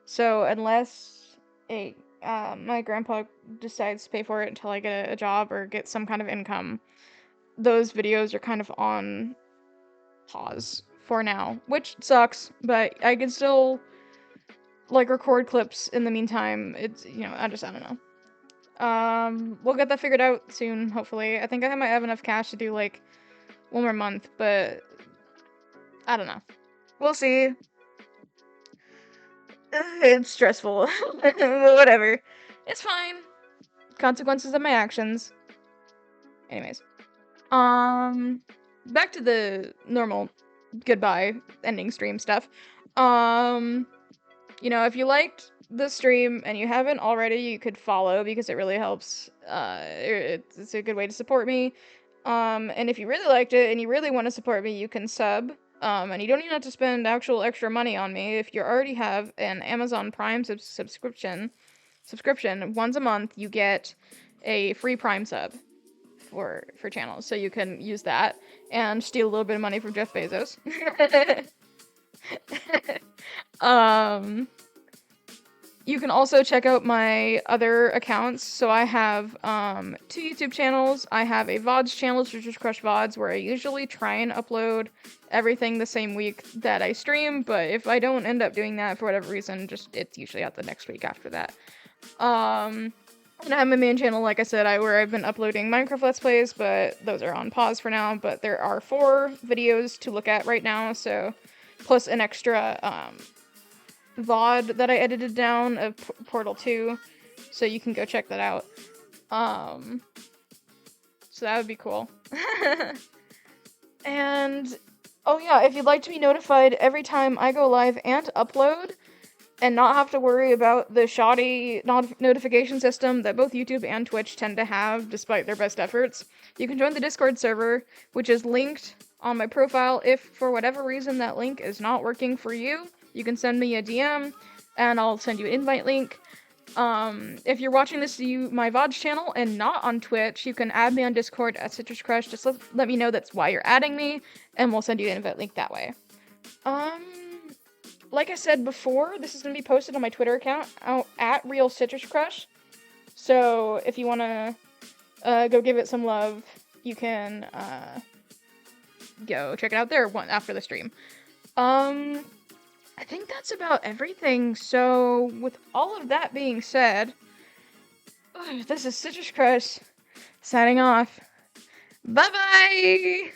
A: So unless my grandpa decides to pay for it until I get a job or get some kind of income, those videos are kind of on pause for now, which sucks, but I can still, like, record clips in the meantime. It's, you know, I don't know. We'll get that figured out soon, hopefully. I think I might have enough cash to do, like, 1 more month, but I don't know. We'll see. It's stressful. Whatever. It's fine. Consequences of my actions. Anyways. Back to the normal goodbye ending stream stuff. You know, if you liked the stream and you haven't already, you could follow because it really helps. It's a good way to support me. And if you really liked it and you really want to support me, you can sub. And you don't even have to spend actual extra money on me. If you already have an Amazon Prime subscription, once a month you get a free Prime sub for channels, so you can use that and steal a little bit of money from Jeff Bezos. You can also check out my other accounts. So I have 2 YouTube channels. I have a VODs channel, Citrus Crush VODs, where I usually try and upload everything the same week that I stream, but if I don't end up doing that for whatever reason, it's usually out the next week after that. And I have my main channel, like I said, where I've been uploading Minecraft Let's Plays, but those are on pause for now. But there are 4 videos to look at right now, so plus an extra VOD that I edited down of Portal 2, so you can go check that out. So that would be cool. And, oh yeah, if you'd like to be notified every time I go live and upload, and not have to worry about the shoddy notification system that both YouTube and Twitch tend to have, despite their best efforts, you can join the Discord server, which is linked on my profile. If, for whatever reason, that link is not working for you, you can send me a DM, and I'll send you an invite link. If you're watching this to my VODs channel and not on Twitch, you can add me on Discord at Citrus Crush. Just let me know that's why you're adding me, and we'll send you an invite link that way. Like I said before, this is going to be posted on my Twitter account, at Real Citrus Crush. So if you want to go give it some love, you can go check it out there after the stream. I think that's about everything. So with all of that being said, this is Citrus Crush signing off. Bye-bye!